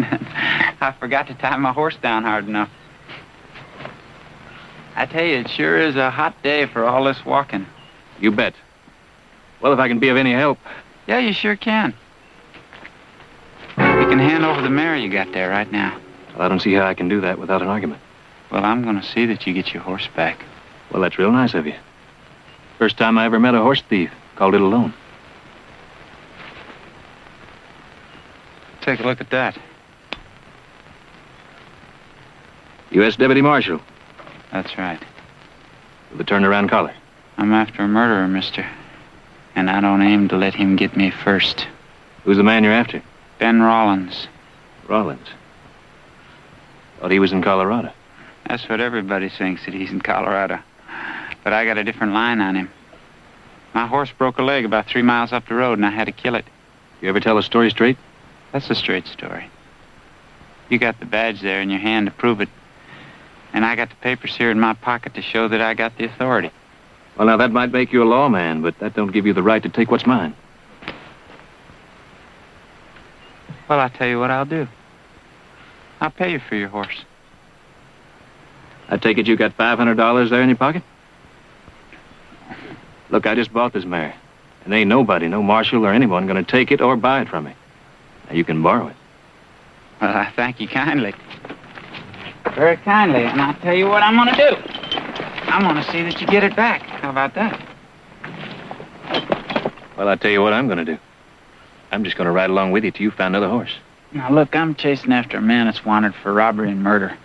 I forgot to tie my horse down hard enough. I tell you, it sure is a hot day for all this walking. You bet. Well, if I can be of any help. Yeah, you sure can. You can hand over the mare you got there right now. Well, I don't see how I can do that without an argument. Well, I'm going to see that you get your horse back. Well, that's real nice of you. First time I ever met a horse thief. Called it a loan. Take a look at that. U.S. Deputy Marshal. That's right. With the turnaround collar. I'm after a murderer, mister. And I don't aim to let him get me first. Who's the man you're after? Ben Rollins. Rollins. Thought he was in Colorado. That's what everybody thinks, that he's in Colorado. But I got a different line on him. My horse broke a leg about 3 miles up the road, and I had to kill it. You ever tell a story straight? That's a straight story. You got the badge there in your hand to prove it. And I got the papers here in my pocket to show that I got the authority. Well, now, that might make you a lawman, but that don't give you the right to take what's mine. Well, I'll tell you what I'll do. I'll pay you for your horse. I take it you got $500 there in your pocket? Look, I just bought this mare. And ain't nobody, no marshal or anyone, gonna take it or buy it from me. Now, you can borrow it. Well, I thank you kindly. Very kindly. And I'll tell you what I'm gonna do. I'm gonna see that you get it back. How about that? Well, I'll tell you what I'm gonna do. I'm just gonna ride along with you till you find another horse. Now, look, I'm chasing after a man that's wanted for robbery and murder.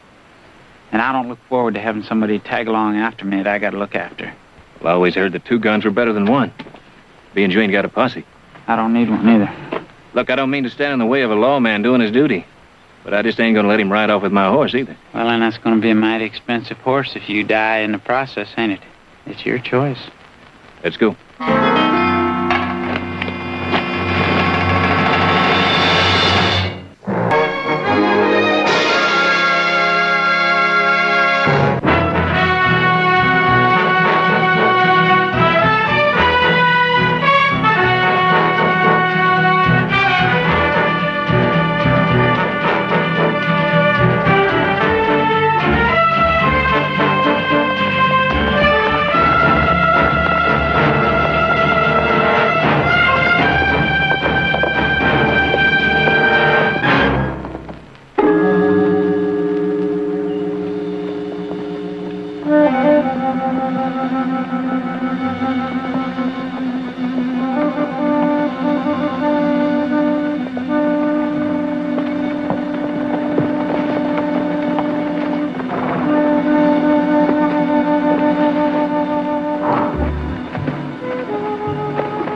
And I don't look forward to having somebody tag along after me that I gotta look after. Well, I always heard that 2 guns were better than 1. Being you ain't got a posse. I don't need one either. Look, I don't mean to stand in the way of a lawman doing his duty. But I just ain't gonna let him ride off with my horse either. Well, then that's gonna be a mighty expensive horse if you die in the process, ain't it? It's your choice. Let's go.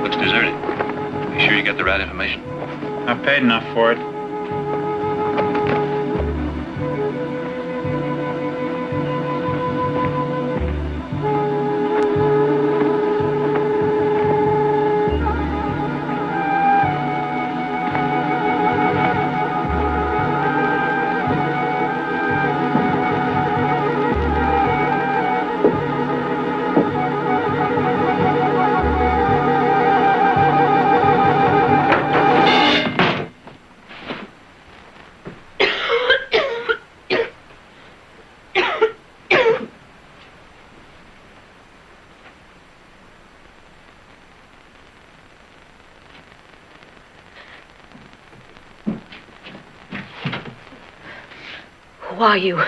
Looks deserted. You sure you got the right information? I paid enough for it. Who are you?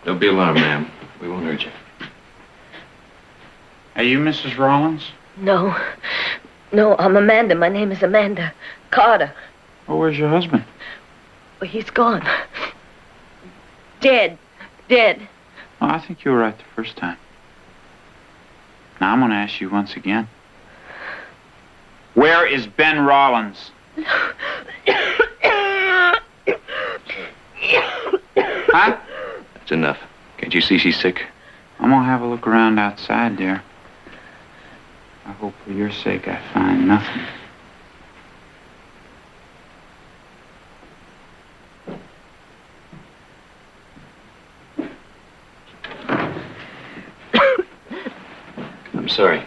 Don't be alarmed, ma'am. We won't hurt you. Are you Mrs. Rollins? No. No, I'm Amanda. My name is Amanda Carter. Oh, where's your husband? Well, he's gone. Dead. Dead. Oh, I think you were right the first time. Now, I'm going to ask you once again. Where is Ben Rollins? Huh? That's enough. Can't you see she's sick? I'm going to have a look around outside, dear. I hope for your sake I find nothing. I'm sorry.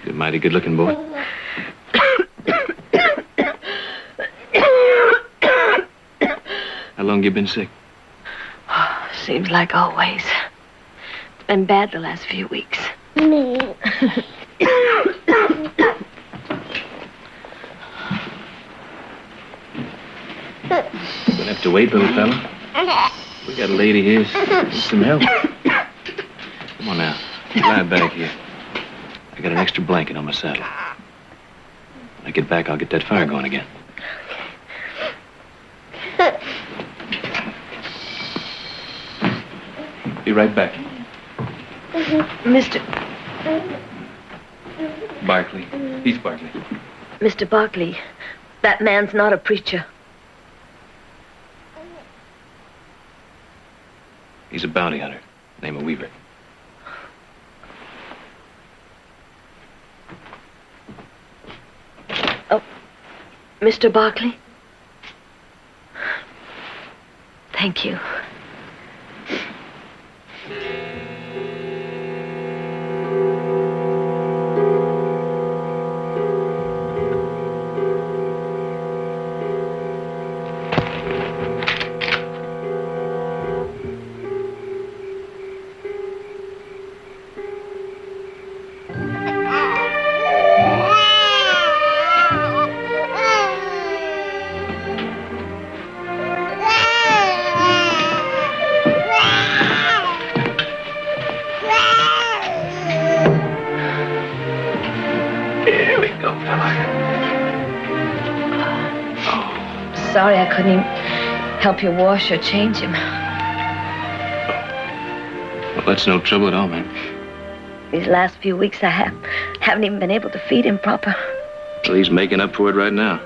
He's a mighty good-looking boy. How long you been sick? Oh, seems like always. It's been bad the last few weeks. Me. Gonna have to wait, little fella. We got a lady here. Needs some help. Come on now. Lie back here. I got an extra blanket on my saddle. When I get back, I'll get that fire going again. Be right back. Mr. Barkley. He's Barkley. Mr. Barkley, that man's not a preacher. He's a bounty hunter. Name of Weaver. Oh, Mr. Barkley? Thank you. Sorry I couldn't even help you wash or change him. Well, that's no trouble at all, man. These last few weeks I haven't even been able to feed him proper. Well, he's making up for it right now.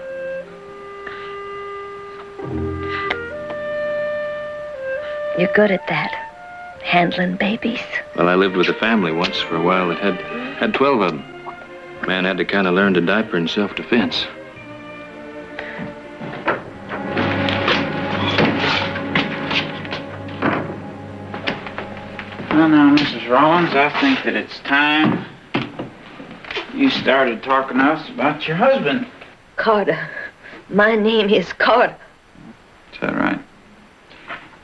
You're good at that, handling babies. Well, I lived with a family once for a while that had 12 of them. Man had to kind of learn to diaper in self-defense. Well, now, Mrs. Rollins, I think that it's time you started talking to us about your husband. Carter. My name is Carter. Is that right?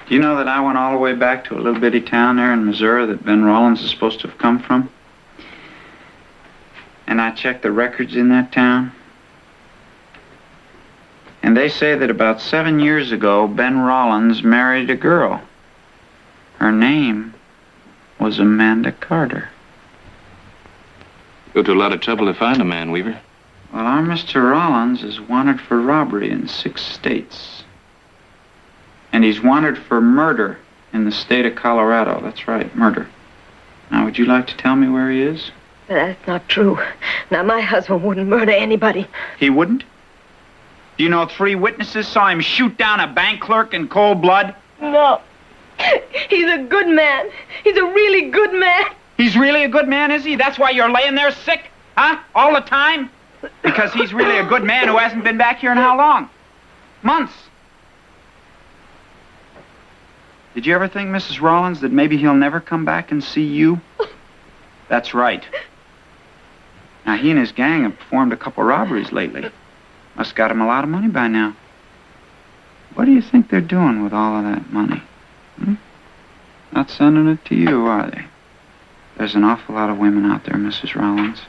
Do you know that I went all the way back to a little bitty town there in Missouri that Ben Rollins is supposed to have come from? And I checked the records in that town. And they say that about 7 years ago, Ben Rollins married a girl. Her name was Amanda Carter. Go to a lot of trouble to find a man, Weaver. Well, our Mr. Rollins is wanted for robbery in 6 states. And he's wanted for murder in the state of Colorado. That's right, murder. Now, would you like to tell me where he is? That's not true. Now, my husband wouldn't murder anybody. He wouldn't? Do you know 3 witnesses saw him shoot down a bank clerk in cold blood? No. He's a good man. He's a really good man. He's really a good man, is he? That's why you're laying there sick? Huh? All the time? Because he's really a good man who hasn't been back here in how long? Months. Did you ever think, Mrs. Rollins, that maybe he'll never come back and see you? That's right. Now, he and his gang have performed a couple robberies lately. Must got him a lot of money by now. What do you think they're doing with all of that money? Not sending it to you, are they? There's an awful lot of women out there, Mrs. Rollins.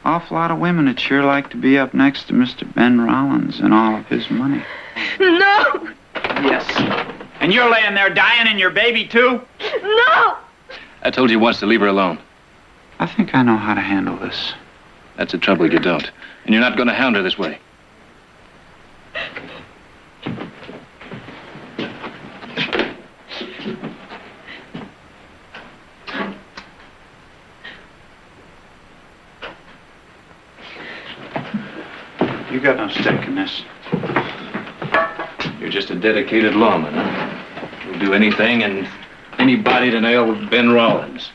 Awful lot of women that sure like to be up next to Mr. Ben Rollins and all of his money. No! Yes. And you're laying there dying and your baby, too? No! I told you once to leave her alone. I think I know how to handle this. That's the trouble, you don't. And you're not going to hound her this way. You got no stake in this. You're just a dedicated lawman, huh? You'll do anything and anybody to nail Ben Rollins.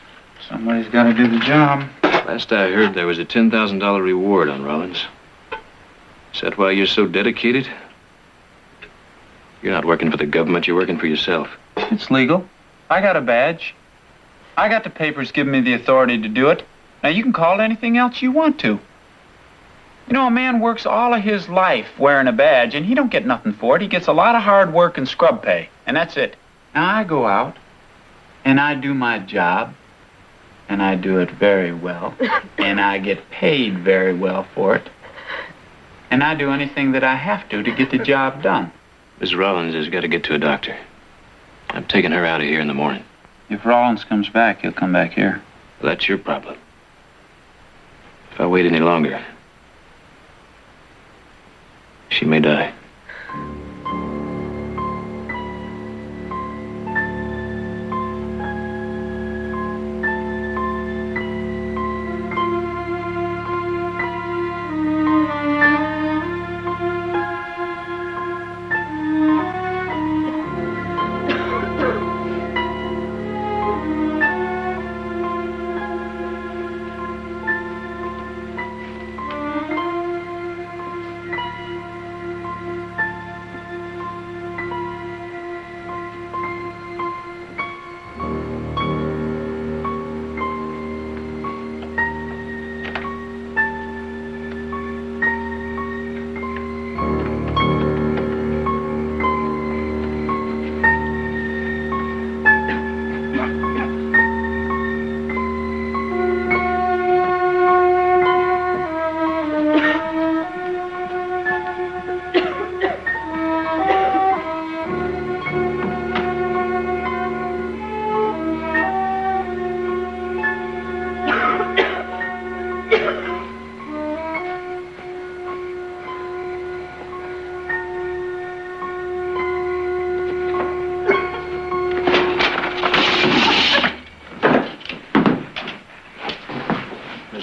Somebody's got to do the job. Last I heard, there was a $10,000 reward on Rollins. Is that why you're so dedicated? You're not working for the government, you're working for yourself. It's legal. I got a badge. I got the papers giving me the authority to do it. Now, you can call it anything else you want to. You know, a man works all of his life wearing a badge, and he don't get nothing for it. He gets a lot of hard work and scrub pay, and that's it. Now, I go out, and I do my job, and I do it very well, and I get paid very well for it, and I do anything that I have to get the job done. Miss Rollins has got to get to a doctor. I'm taking her out of here in the morning. If Rollins comes back, he'll come back here. Well, that's your problem. If I wait any longer, she may die.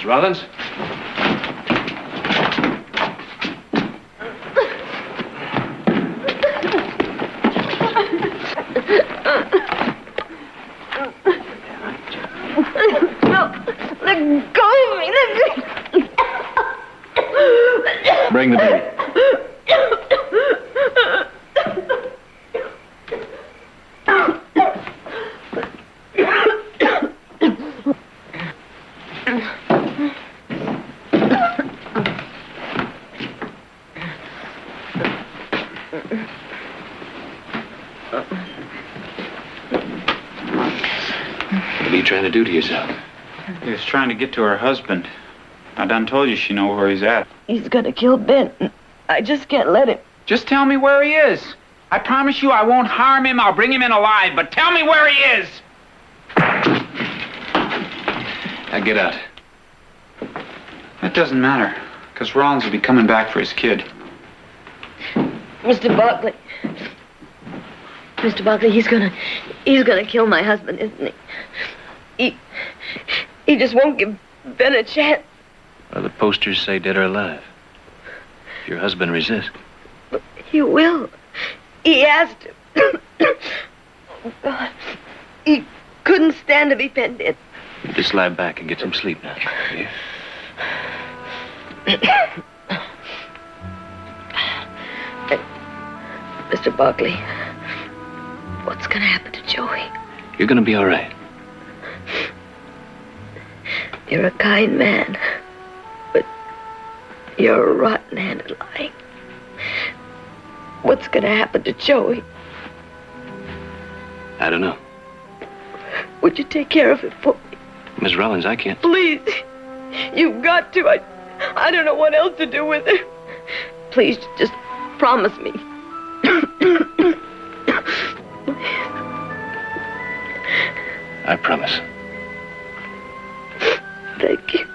Rollins? No, let go of me. Let me. Bring the baby. What are you trying to do to yourself? He was trying to get to her husband. I done told you she know where he's at. He's gonna kill Ben. I just can't let him. Just tell me where he is. I promise you I won't harm him. I'll bring him in alive, but tell me where he is. Now get out. That doesn't matter, because Rollins will be coming back for his kid. Mr. Buckley. Mr. Buckley, he's gonna kill my husband, isn't he? He just won't give Ben a chance. Well, the posters say dead or alive. If your husband resists. But he will. He has to. Oh, God. He couldn't stand to be penned in. Just lie back and get some sleep now. Here. Mr. Buckley, what's gonna happen to Joey? You're gonna be all right. You're a kind man, but you're a rotten hand at lying. What's gonna happen to Joey? I don't know. Would you take care of it for me? Miss Rollins, I can't. Please. You've got to. I don't know what else to do with her. Please, just promise me. I promise. Thank you.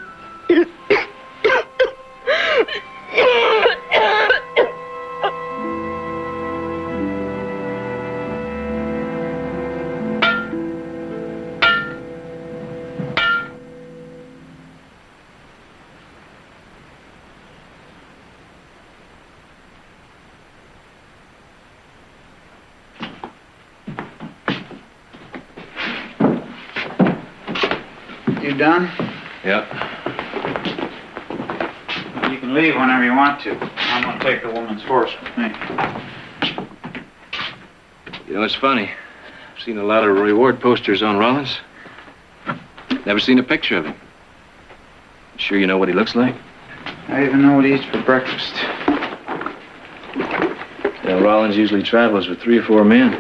You done? Yep. You can leave whenever you want to. I'm gonna take the woman's horse with me. You know, it's funny. I've seen a lot of reward posters on Rollins. Never seen a picture of him. Sure you know what he looks like? I even know what he eats for breakfast. Yeah, Rollins usually travels with 3 or 4 men.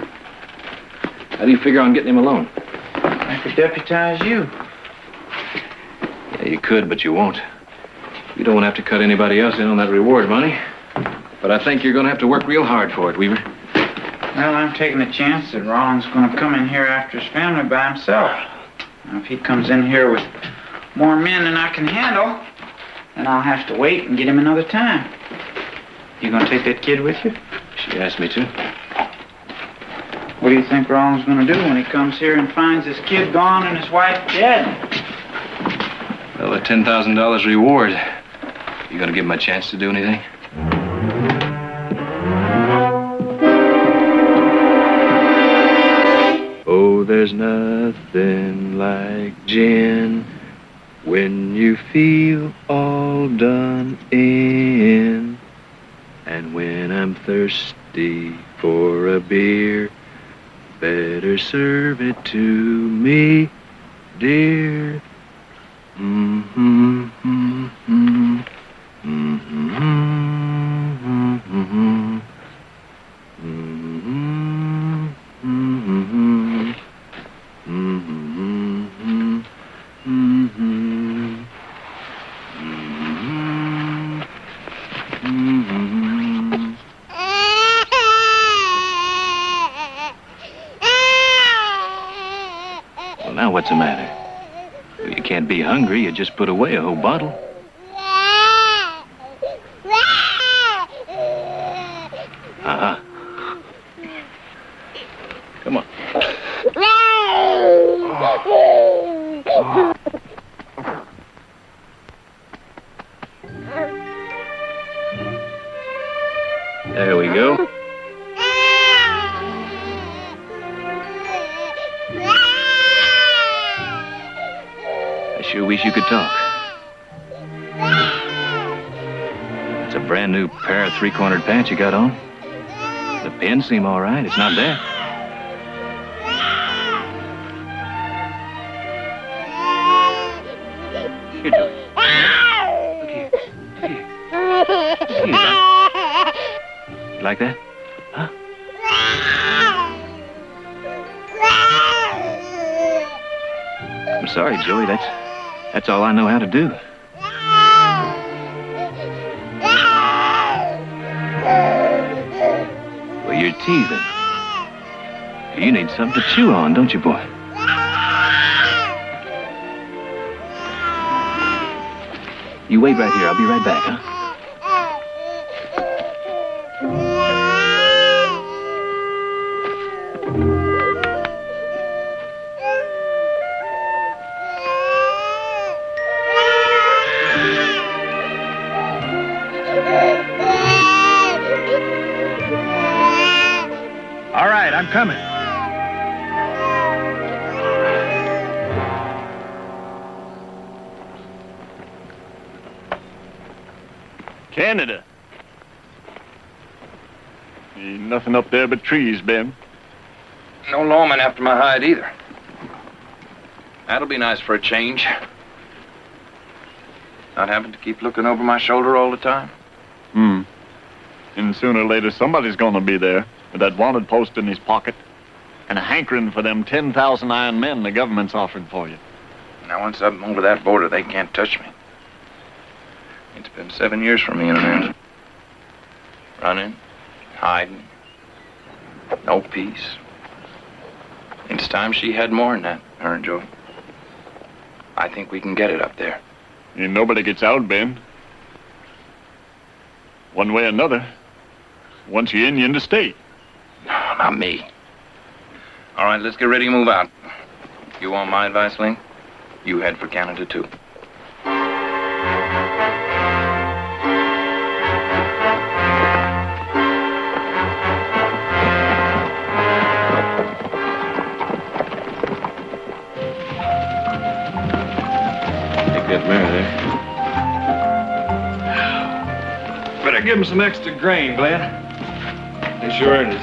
How do you figure on getting him alone? I could deputize you. Yeah, you could, but you won't. You don't want to have to cut anybody else in on that reward money. But I think you're going to have to work real hard for it, Weaver. Well, I'm taking a chance that Rollins is going to come in here after his family by himself. Now, if he comes in here with more men than I can handle, then I'll have to wait and get him another time. You going to take that kid with you? She asked me to. What do you think Rollins is going to do when he comes here and finds his kid gone and his wife dead? Well, a $10,000 reward. You going to give him a chance to do anything? Oh, there's nothing like gin when you feel all done in. And when I'm thirsty for a beer, better serve it to me, dear. Mm-hmm, mm-hmm, mm-hmm, mm-hmm, mm-hmm, Well, now what's the matter? You can't be hungry. You just put away a whole bottle. Uh-huh. Come on. There we go. I sure wish you could talk. It's a brand new pair of 3-cornered pants you got on. The pins seem all right. It's not there. Here, Joey. Look here. Look here. Look here. You like that? Huh? I'm sorry, Joey. That's all I know how to do. Well, you're teething. You need something to chew on, don't you, boy? You wait right here. I'll be right back, huh? All right, I'm coming. Canada. Ain't nothing up there but trees, Ben. No lawman after my hide either. That'll be nice for a change. Not having to keep looking over my shoulder all the time. And sooner or later, somebody's gonna be there with that wanted post in his pocket and a hankering for them 10,000 iron men the government's offering for you. Now, once I'm over that border, they can't touch me. It's been 7 years for me in America. Running, hiding, no peace. It's time she had more than that, her and Joe. I think we can get it up there. And nobody gets out, Ben. One way or another. Once you're in the state. No, not me. All right, let's get ready to move out. You want my advice, Ling? You head for Canada, too. Take that mare there. Better give them some extra grain, Glenn. They sure earned it.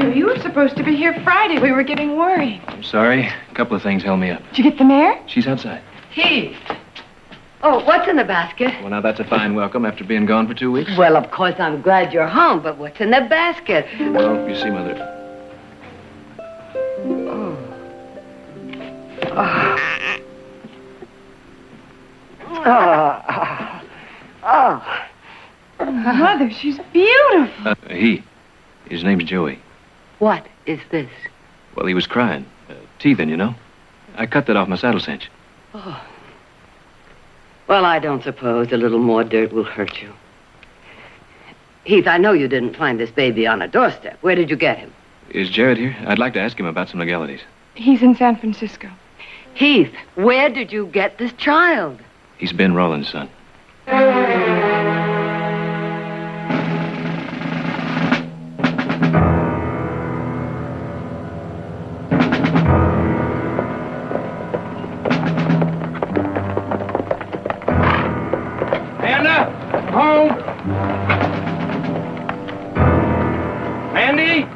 you? You were supposed to be here Friday. We were getting worried. I'm sorry. A couple of things held me up. Did you get the mare? She's outside. Heath. Oh, what's in the basket? Well, now that's a fine welcome after being gone for 2 weeks. Well, of course, I'm glad you're home, but what's in the basket? Well, you see, Mother. Mother, she's beautiful. His name's Joey. What is this? Well, he was crying. Teething, you know. I cut that off my saddle cinch. Oh. Well, I don't suppose a little more dirt will hurt you. Heath, I know you didn't find this baby on a doorstep. Where did you get him? Is Jared here? I'd like to ask him about some legalities. He's in San Francisco. Heath, where did you get this child? He's Ben Rollins' son. Amanda, home. Mandy.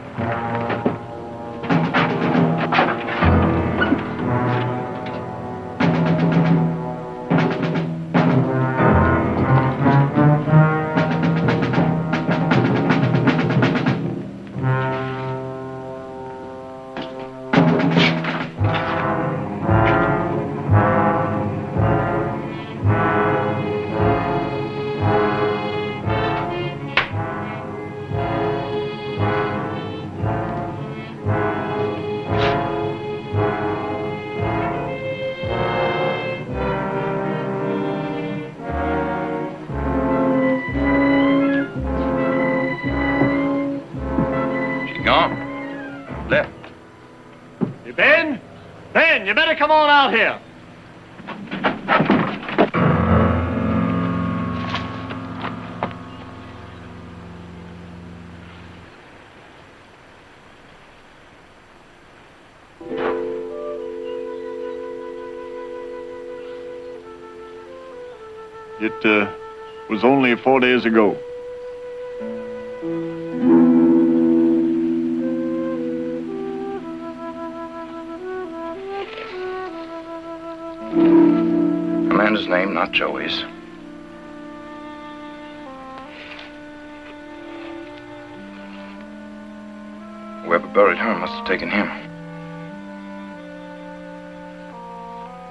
Left. Hey, Ben? Ben, you better come on out here. It was only 4 days ago. Amanda's name, not Joey's. Whoever buried her must have taken him.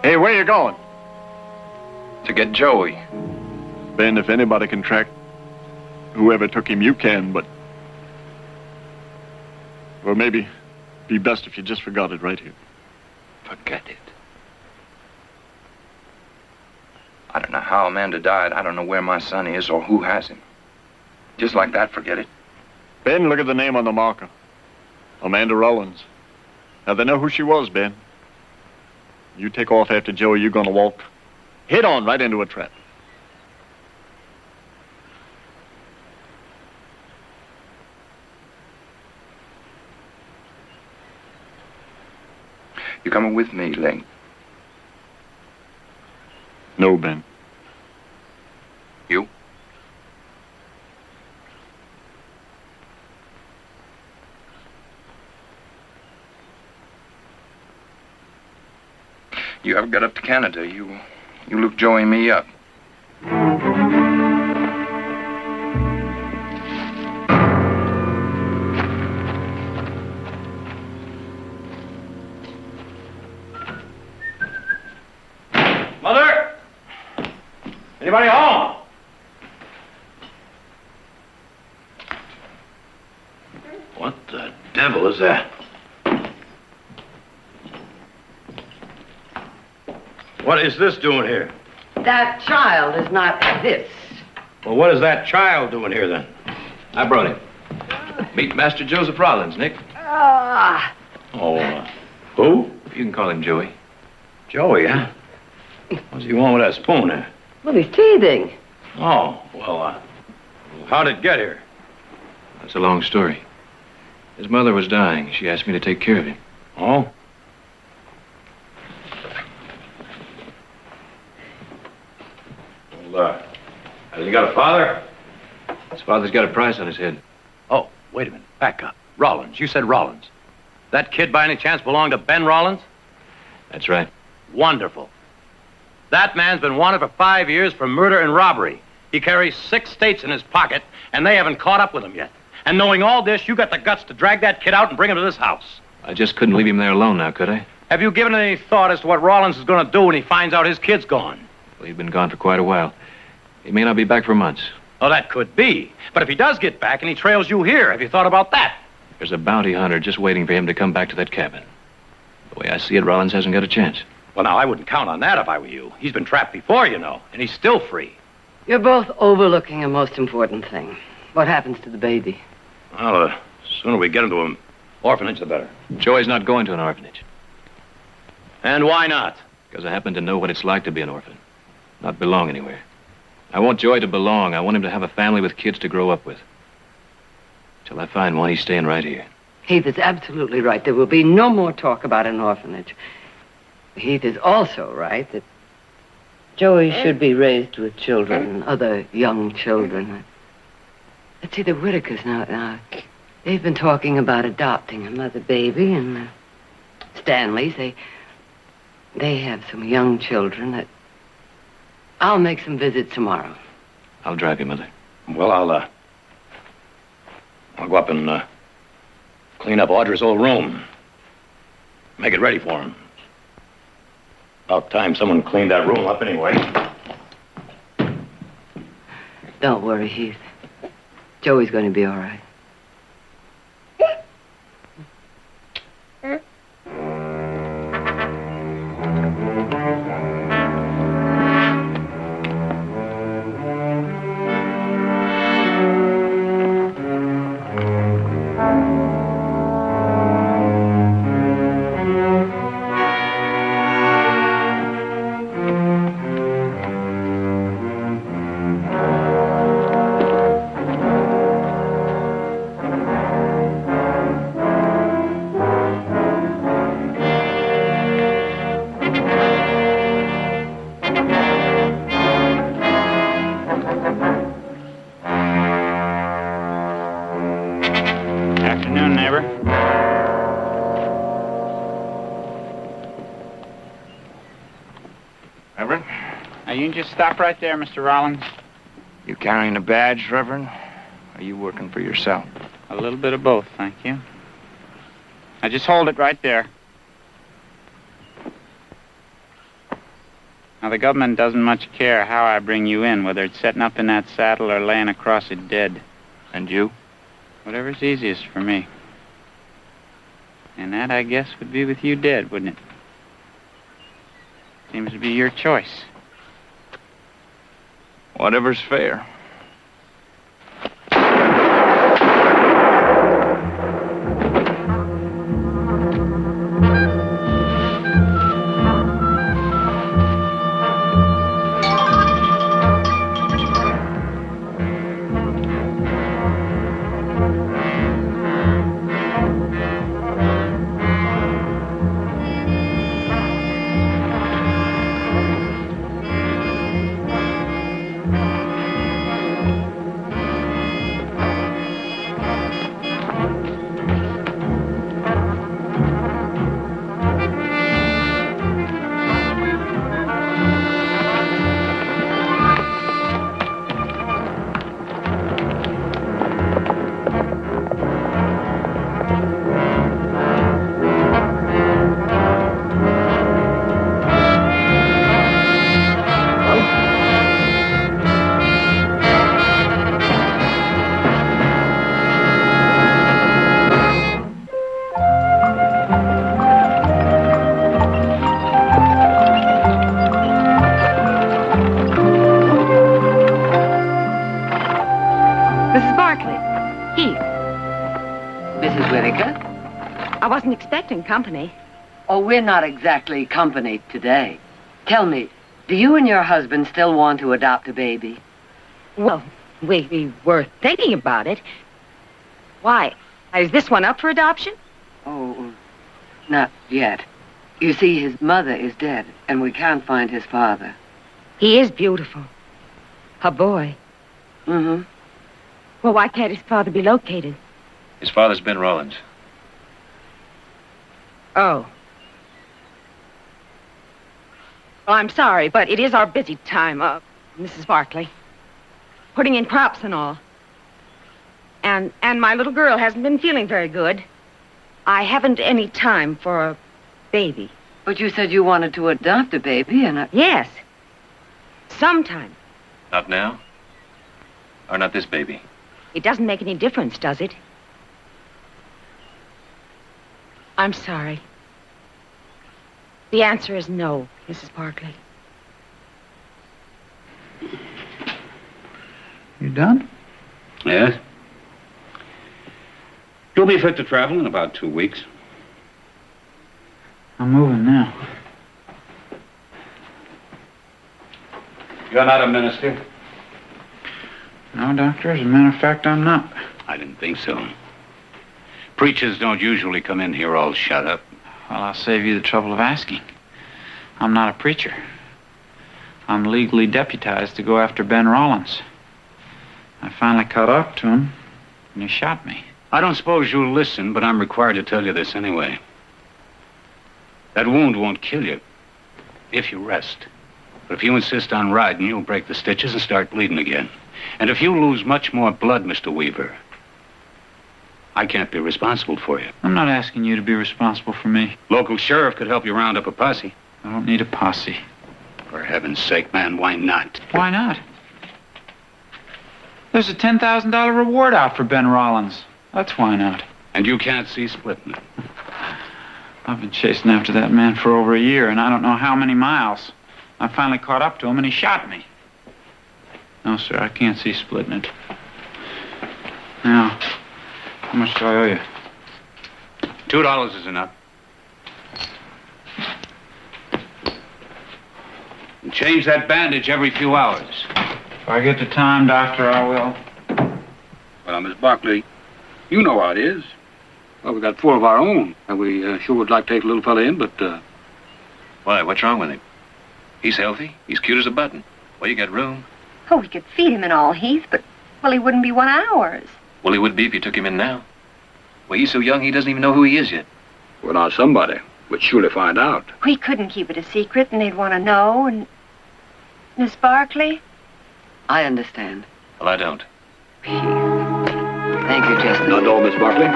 Hey, where you going? To get Joey. Ben, if anybody can track whoever took him, you can, but... Or maybe be best if you just forgot it right here. Forget it. I don't know how Amanda died. I don't know where my son is or who has him. Just like that, forget it. Ben, look at the name on the marker. Amanda Rollins. Now, they know who she was, Ben. You take off after Joey, you're gonna walk head on right into a trap. You coming with me, Lane? No, Ben. You? You ever got up to Canada, you look Joey and me up. Mother! Anybody home? What the devil is that? What is this doing here? That child is not this. Well, what is that child doing here, then? I brought him. Meet Master Joseph Rollins, Nick. Ah. Oh, who? You can call him Joey. Joey, huh? What's he want with that spoon there? Well, he's teething. Oh, well, how did it get here? That's a long story. His mother was dying. She asked me to take care of him. Oh? Well, has he got a father? His father's got a price on his head. Oh, wait a minute. Back up. Rollins. You said Rollins. That kid by any chance belonged to Ben Rollins? That's right. Wonderful. That man's been wanted for 5 years for murder and robbery. He carries 6 states in his pocket, and they haven't caught up with him yet. And knowing all this, you got the guts to drag that kid out and bring him to this house. I just couldn't leave him there alone now, could I? Have you given any thought as to what Rollins is going to do when he finds out his kid's gone? Well, he's been gone for quite a while. He may not be back for months. Oh, that could be. But if he does get back and he trails you here, have you thought about that? There's a bounty hunter just waiting for him to come back to that cabin. The way I see it, Rollins hasn't got a chance. Well, now, I wouldn't count on that if I were you. He's been trapped before, you know, and he's still free. You're both overlooking a most important thing. What happens to the baby? Well, the sooner we get him to an orphanage, the better. Joey's not going to an orphanage. And why not? Because I happen to know what it's like to be an orphan. Not belong anywhere. I want Joey to belong. I want him to have a family with kids to grow up with. Till I find one, he's staying right here. Heath is absolutely right. There will be no more talk about an orphanage. Heath is also right that Joey should be raised with children and other young children. Let's see, the Whitakers now. They've been talking about adopting another baby, and Stanley's, they have some young children that I'll make some visits tomorrow. I'll drive you, Mother. Well, I'll go up and clean up Audra's old room. Make it ready for him. About time someone cleaned that room up anyway. Don't worry, Heath. Joey's going to be all right. You can just stop right there, Mr. Rollins. You carrying a badge, Reverend? Or are you working for yourself? A little bit of both, thank you. Now just hold it right there. Now, the government doesn't much care how I bring you in, whether it's setting up in that saddle or laying across it dead. And you? Whatever's easiest for me. And that, I guess, would be with you dead, wouldn't it? Seems to be your choice. Whatever's fair. Expecting company. Oh, we're not exactly company today. Tell me, do you and your husband still want to adopt a baby? Well, we were thinking about it. Why? Is this one up for adoption? Oh, not yet. You see, his mother is dead, and we can't find his father. He is beautiful. A boy. Mm-hmm. Well, why can't his father be located? His father's Ben Rollins. Oh. Well, I'm sorry, but it is our busy time, Mrs. Barkley. Putting in crops and all. And my little girl hasn't been feeling very good. I haven't any time for a baby. But you said you wanted to adopt a baby, and Yes. Sometime. Not now? Or not this baby? It doesn't make any difference, does it? I'm sorry. The answer is no, Mrs. Barkley. You done? Yes. You'll be fit to travel in about 2 weeks. I'm moving now. You're not a minister? No, Doctor. As a matter of fact, I'm not. I didn't think so. Preachers don't usually come in here all shut up. Well, I'll save you the trouble of asking. I'm not a preacher. I'm legally deputized to go after Ben Rollins. I finally caught up to him, and he shot me. I don't suppose you'll listen, but I'm required to tell you this anyway. That wound won't kill you if you rest. But if you insist on riding, you'll break the stitches and start bleeding again. And if you lose much more blood, Mr. Weaver, I can't be responsible for you. I'm not asking you to be responsible for me. Local sheriff could help you round up a posse. I don't need a posse. For heaven's sake, man, why not? Why not? There's a $10,000 reward out for Ben Rollins. That's why not. And you can't see splitting it. I've been chasing after that man for over a year, and I don't know how many miles. I finally caught up to him, and he shot me. No, sir, I can't see splitting it. Now, how much do I owe you? $2 is enough. And change that bandage every few hours. If I get the time, Doctor, I will. Well, Miss Barkley, you know how it is. Well, we got 4 of our own, and we sure would like to take a little fella in, but, Why, what's wrong with him? He's healthy. He's cute as a button. Well, you got room. Oh, we could feed him and all, Heath, but, well, he wouldn't be one of ours. Well, he would be if you took him in now. Well, he's so young he doesn't even know who he is yet. well, now somebody would surely find out. We couldn't keep it a secret, and they'd want to know, and... Miss Barkley? I understand. Well, I don't. Thank you, Chester. Not all, Miss Barkley.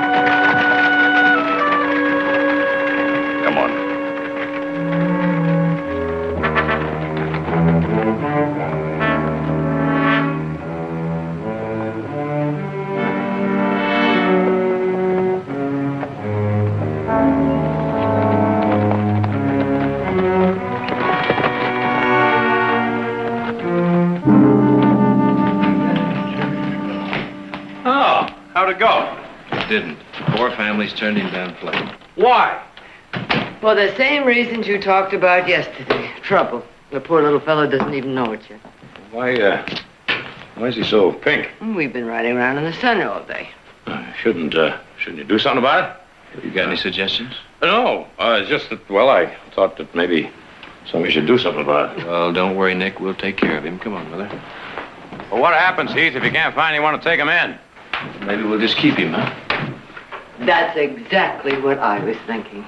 Come on. Oh, how'd it go? It didn't. 4 families turned him down flat. Why? For the same reasons you talked about yesterday. Trouble. The poor little fellow doesn't even know it yet. Why is he so pink? We've been riding around in the sun all day. Shouldn't you do something about it? You got any suggestions? No, it's just that, well, I thought that maybe somebody should do something about it. Well, don't worry, Nick. We'll take care of him. Come on, Mother. Well, what happens, Heath, if you can't find anyone to take him in? Maybe we'll just keep him, huh? That's exactly what I was thinking.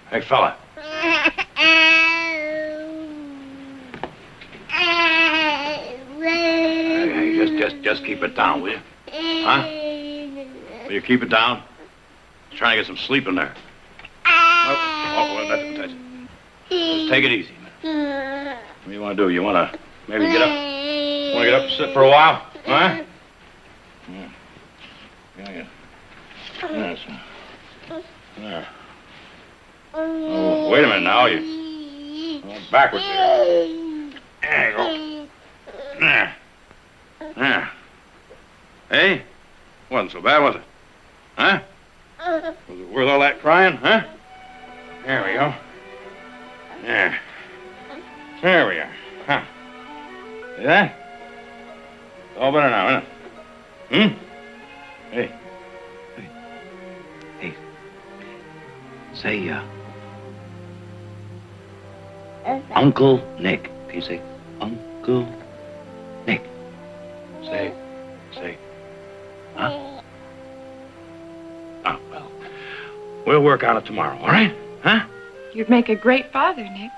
Hey, fella. Hey, Just keep it down, will you? Huh? Will you keep it down? Trying to get some sleep in there. Well, that's it. Just take it easy, man. What do you want to do? You want to maybe get up? Want to get up and sit for a while? Huh? Yeah. Yes. There. Oh, wait a minute now. You're going backwards here. There you go. There. Hey? Wasn't so bad, was it? Huh? Was it worth all that crying, huh? There we go. There. There we are. Huh. See that? It's all better now, isn't it? Hey. Say, Uncle Nick. Can you say, Uncle Nick? Say. Huh? Oh, well. We'll work on it tomorrow, all right? Huh? You'd make a great father, Nick.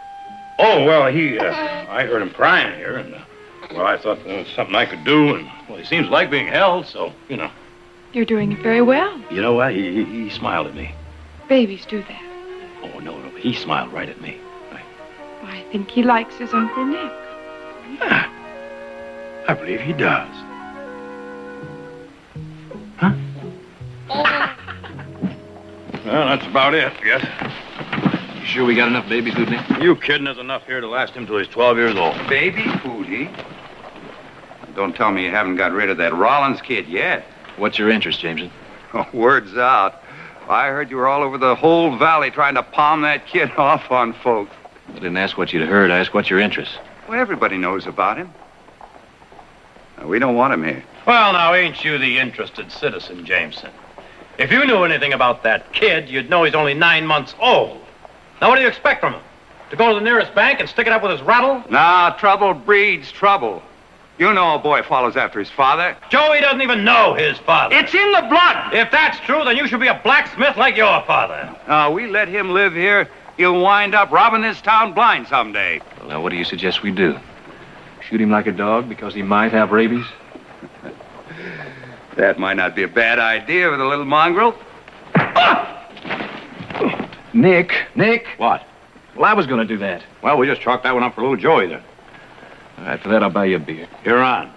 Oh, well, I heard him crying here, and, well, I thought there was something I could do, and, well, he seems like being held, so, you know. You're doing it very well. You know what? He smiled at me. Babies do that. Oh, no, he smiled right at me. I think he likes his Uncle Nick. Yeah, I believe he does. Huh? Well, that's about it, I guess. You sure we got enough baby food, Nick? You kidding? There's enough here to last him till he's 12 years old. Baby food, Don't tell me you haven't got rid of that Rollins kid yet. What's your interest, Jameson? Oh, word's out. I heard you were all over the whole valley trying to palm that kid off on folks. I didn't ask what you'd heard. I asked what's your interest. Well, everybody knows about him. We don't want him here. Well, now, ain't you the interested citizen, Jameson? If you knew anything about that kid, you'd know he's only 9 months old. Now, what do you expect from him? To go to the nearest bank and stick it up with his rattle? Nah, trouble breeds trouble. You know a boy follows after his father. Joey doesn't even know his father. It's in the blood. If that's true, then you should be a blacksmith like your father. We let him live here, he'll wind up robbing this town blind someday. Well, now, what do you suggest we do? Shoot him like a dog because he might have rabies? That might not be a bad idea with a little mongrel. Nick. What? Well, I was going to do that. Well, we just chalked that one up for little Joey then. All right, for that, I'll buy you a beer. You're on.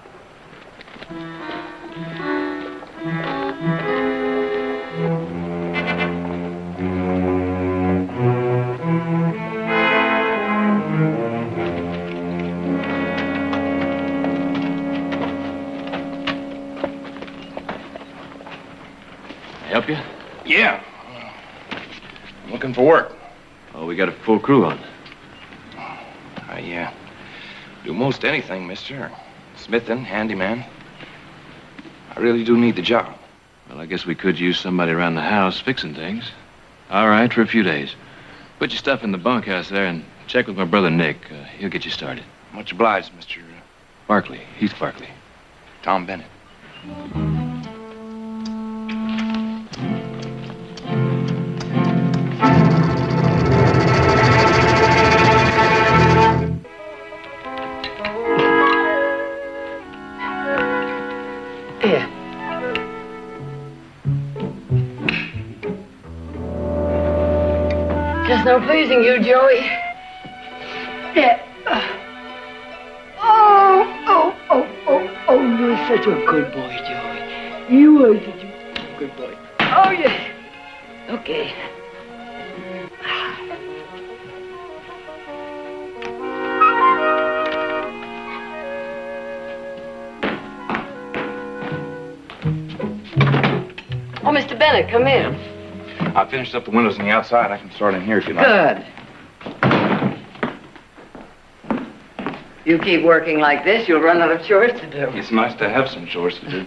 Help you? Yeah. I'm looking for work. Oh, we got a full crew on. I do most anything, mister. Smithing, handyman. I really do need the job. Well, I guess we could use somebody around the house fixing things. All right, for a few days. Put your stuff in the bunkhouse there and check with my brother Nick. He'll get you started. Much obliged, Mr. Barkley. Heath Barkley. Tom Bennett. Here. Just no pleasing you, Joey. Yeah. Oh, you're such a good boy, Joey. You are such a good boy. Oh, yes. Okay. Oh, Mr. Bennett, come in. I finished up the windows on the outside. I can start in here if you like. Good. You keep working like this, you'll run out of chores to do. It's nice to have some chores to do.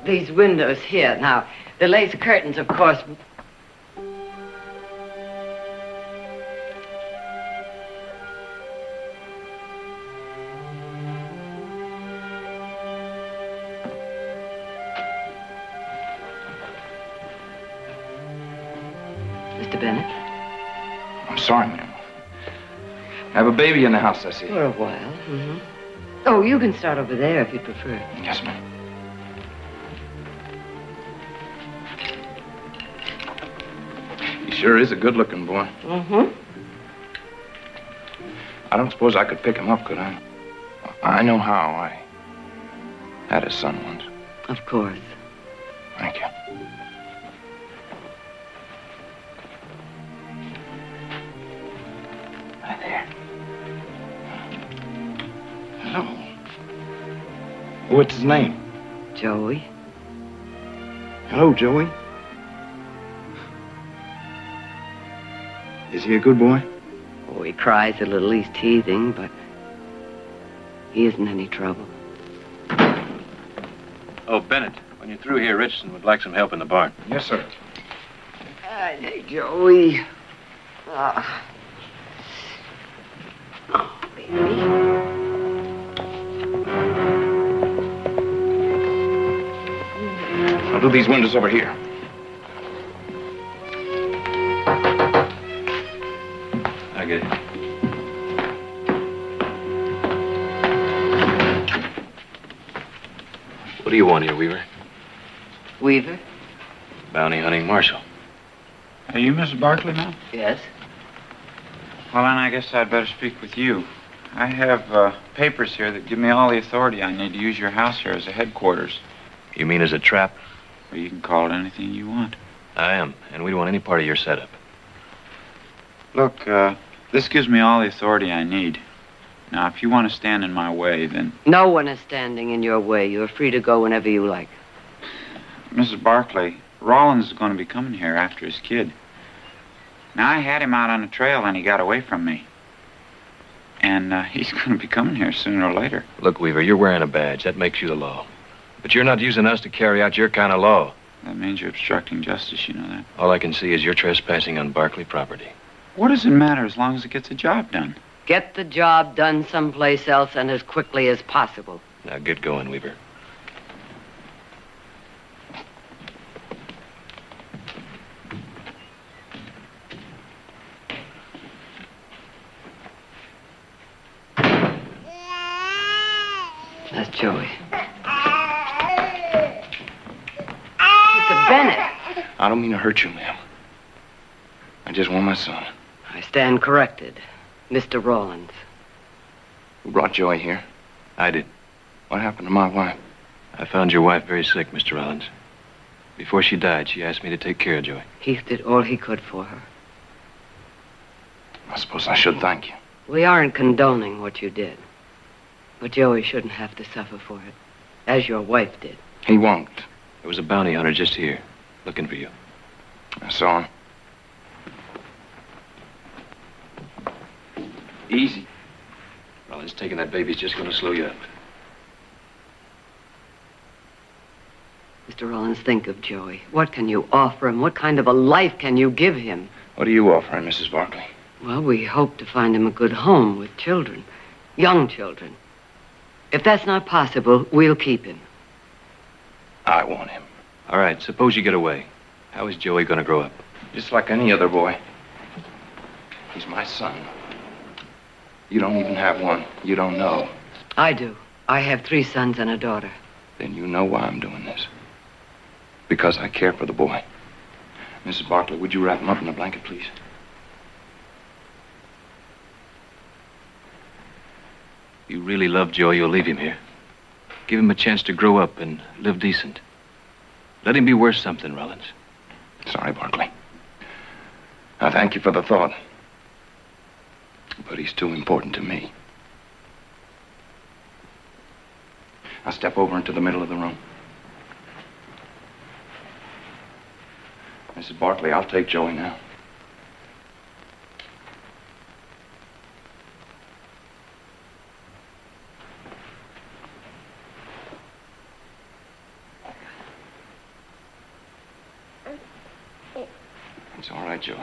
These windows here. Now, the lace curtains, of course. Mr. Bennett? I'm sorry, ma'am. I have a baby in the house, I see. For a while. Mm-hmm. Oh, you can start over there if you prefer. Yes, ma'am. He sure is a good-looking boy. Mm-hmm. I don't suppose I could pick him up, could I? I know how. I had a son once. Of course. Thank you. Hi there. Hello. What's his name? Joey. Hello, Joey. Is he a good boy? Oh, he cries a little. He's teething, but he isn't any trouble. Oh, Bennett, when you're through here, Richardson would like some help in the barn. Yes, sir. Hey, Joey. Oh, baby. I'll do these windows over here. I get it. What do you want here, Weaver? Weaver? Bounty hunting marshal. Are you Mrs. Barkley now? Yes. Well, then I guess I'd better speak with you. I have papers here that give me all the authority I need to use your house here as a headquarters. You mean as a trap? Or you can call it anything you want. I am, and we don't want any part of your setup. Look, this gives me all the authority I need. Now, if you want to stand in my way, then... No one is standing in your way. You're free to go whenever you like. Mrs. Barkley, Rollins is going to be coming here after his kid. Now, I had him out on the trail and he got away from me. And he's going to be coming here sooner or later. Look, Weaver, you're wearing a badge. That makes you the law. But you're not using us to carry out your kind of law. That means you're obstructing justice, you know that. All I can see is you're trespassing on Barkley property. What does it matter as long as it gets the job done? Get the job done someplace else and as quickly as possible. Now get going, Weaver. That's Joey. Mr. Bennett. I don't mean to hurt you, ma'am. I just want my son. I stand corrected. Mr. Rollins. Who brought Joey here? I did. What happened to my wife? I found your wife very sick, Mr. Rollins. Before she died, she asked me to take care of Joey. Heath did all he could for her. I suppose I should thank you. We aren't condoning what you did. But Joey shouldn't have to suffer for it, as your wife did. He won't. There was a bounty hunter just here, looking for you. I saw him. Easy. Rollins, taking that baby's just going to slow you up. Mr. Rollins, think of Joey. What can you offer him? What kind of a life can you give him? What do you offer him, Mrs. Barkley? Well, we hope to find him a good home with children. Young children. If that's not possible, we'll keep him. I want him. All right, suppose you get away. How is Joey going to grow up? Just like any other boy. He's my son. You don't even have one. You don't know. I do. I have 3 sons and a daughter. Then you know why I'm doing this. Because I care for the boy. Mrs. Barkley, would you wrap him up in a blanket, please? If you really love Joey, you'll leave him here. Give him a chance to grow up and live decent. Let him be worth something, Rollins. Sorry, Barkley. I thank you for the thought. But he's too important to me. I'll step over into the middle of the room. Mrs. Barkley, I'll take Joey now. It's all right, Joey.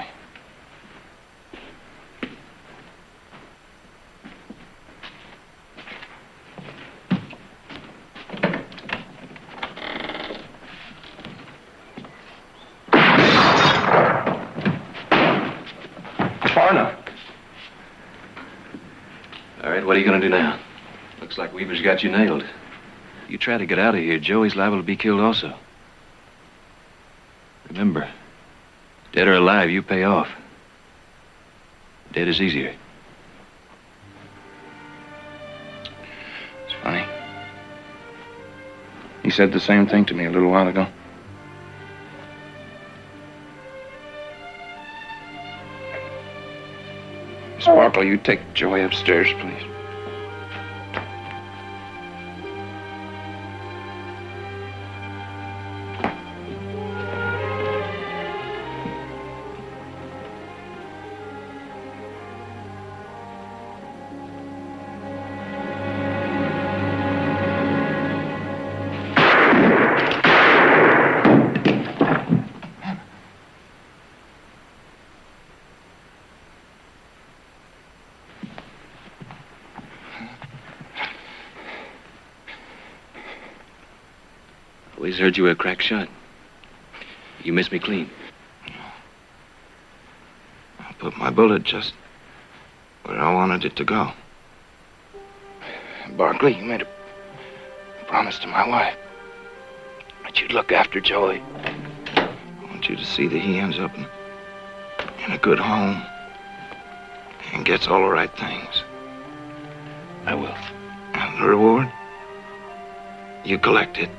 Far enough. All right, what are you going to do now? Look Looks like Weaver's got you nailed. You try to get out of here, Joey's liable to be killed also. Remember, dead or alive, you pay off. Dead is easier. It's funny. He said the same thing to me a little while ago. Miss Barkley, you take Joey upstairs, please. Always heard you were a crack shot. You missed me clean. I put my bullet just where I wanted it to go. Barkley, you made a promise to my wife that you'd look after Joey. I want you to see that he ends up in a good home and gets all the right things. I will. And the reward? You collect it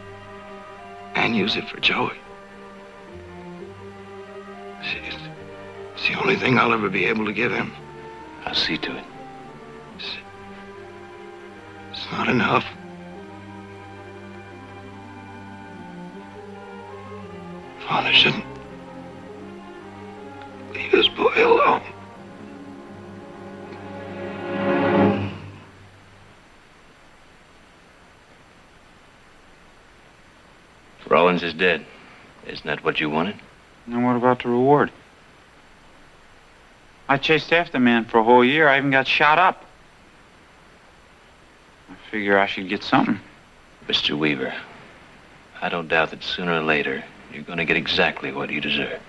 and use it for Joey. It's the only thing I'll ever be able to give him. I'll see to it. It's not enough. Father shouldn't leave his boy alone. Rollins is dead. Isn't that what you wanted? And what about the reward? I chased after the man for a whole year. I even got shot up. I figure I should get something. Mr. Weaver, I don't doubt that sooner or later you're going to get exactly what you deserve.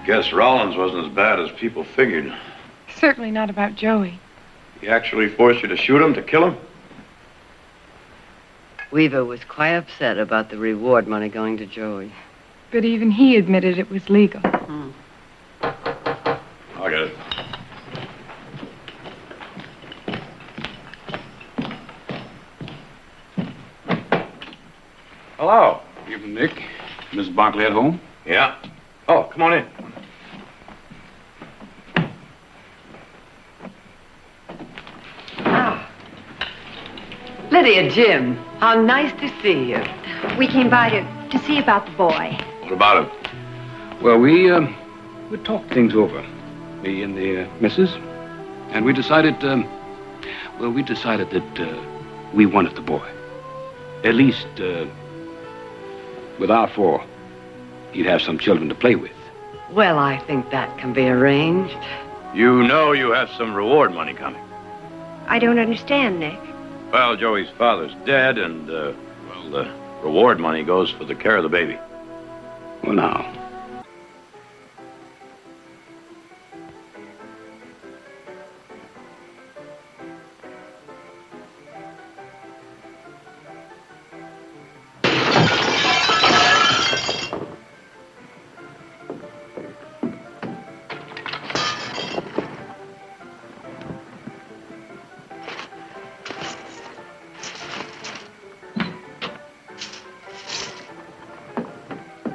Guess Rollins wasn't as bad as people figured. Certainly not about Joey. He actually forced you to shoot him, to kill him? Weaver was quite upset about the reward money going to Joey. But even he admitted it was legal. I got it. Hello. Evening, Nick. Mrs. Barkley at home? Yeah. Oh, come on in. Lydia, Jim, how nice to see you. We came by to see about the boy. What about him? Well, we talked things over, me and the missus, and we decided that we wanted the boy. At least, with our four, he'd have some children to play with. Well, I think that can be arranged. You know you have some reward money coming. I don't understand, Nick. Well, Joey's father's dead, and, the reward money goes for the care of the baby. Well, now.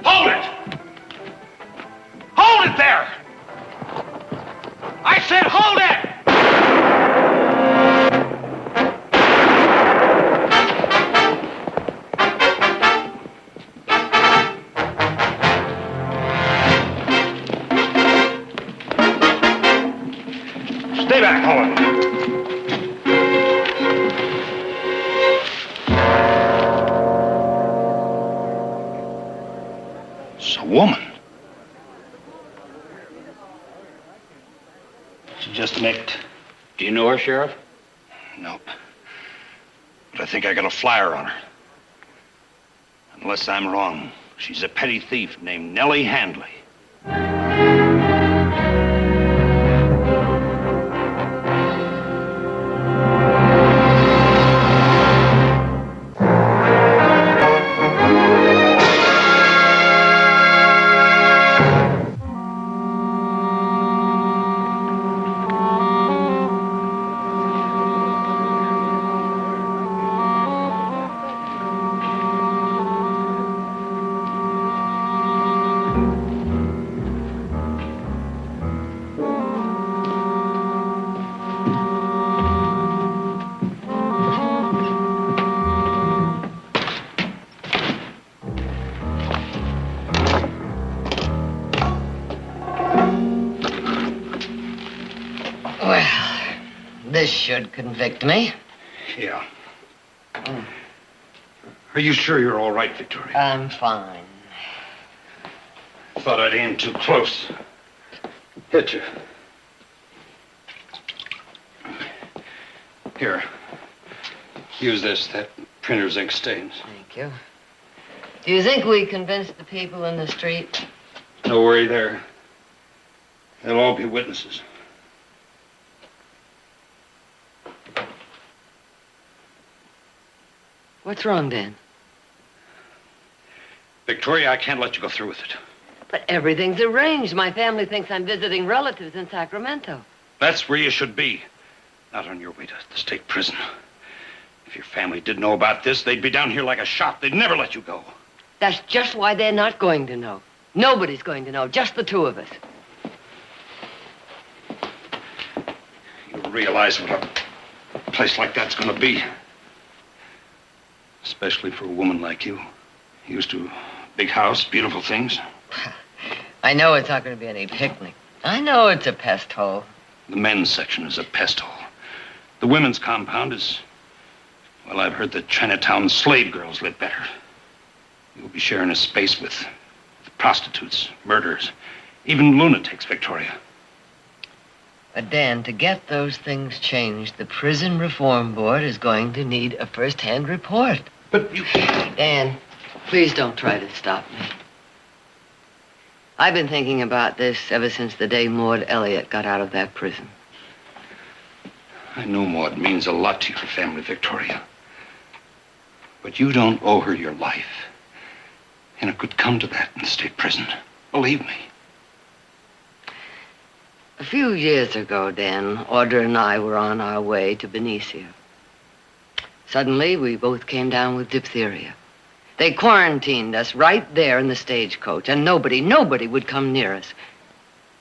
Hold it! Hold it there! I said hold it! Stay back, Holland. It's a woman. nicked. Do you know her, Sheriff? Nope. But I think I got a flyer on her. Unless I'm wrong, she's a petty thief named Nellie Handley. This should convict me. Yeah. Are you sure you're all right, Victoria? I'm fine. Thought I'd aim too close. Hit you. Here. Use this. That printer's ink stains. Thank you. Do you think we convinced the people in the street? No worry there. They'll all be witnesses. What's wrong, Dan? Victoria, I can't let you go through with it. But everything's arranged. My family thinks I'm visiting relatives in Sacramento. That's where you should be. Not on your way to the state prison. If your family did know about this, they'd be down here like a shot. They'd never let you go. That's just why they're not going to know. Nobody's going to know, just the two of us. You realize what a place like that's going to be? Especially for a woman like you. Used to a big house, beautiful things. I know it's not going to be any picnic. I know it's a pest hole. The men's section is a pest hole. The women's compound is... Well, I've heard that Chinatown slave girls live better. You'll be sharing a space with prostitutes, murderers, even lunatics, Victoria. But Dan, to get those things changed, the Prison Reform Board is going to need a first-hand report. But you... Dan, please don't try to stop me. I've been thinking about this ever since the day Maud Elliott got out of that prison. I know Maud means a lot to your family, Victoria. But you don't owe her your life. And it could come to that in the state prison. Believe me. A few years ago, Dan, Audra and I were on our way to Benicia. Suddenly, we both came down with diphtheria. They quarantined us right there in the stagecoach, and nobody would come near us,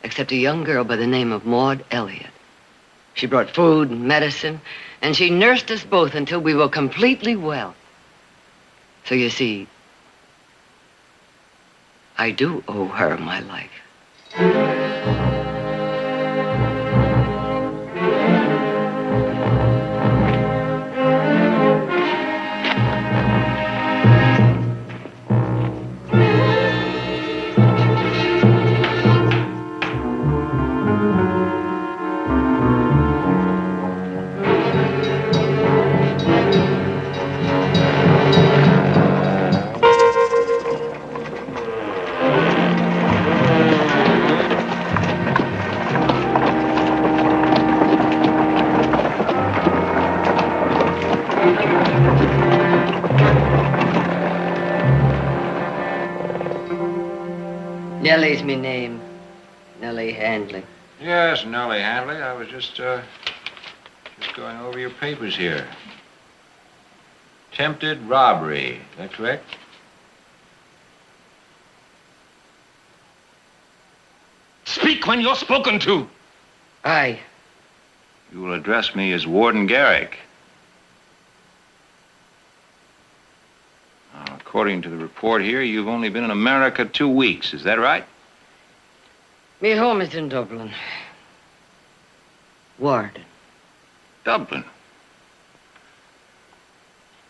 except a young girl by the name of Maud Elliott. She brought food and medicine, and she nursed us both until we were completely well. So you see, I do owe her my life. Nellie's me name. Nellie Handley. Yes, Nellie Handley. I was just going over your papers here. Attempted robbery. Is that correct? Speak when you're spoken to. Aye. You will address me as Warden Garrick. Now, according to the report here, you've only been in America 2 weeks. Is that right? Me home is in Dublin. Warden. Dublin.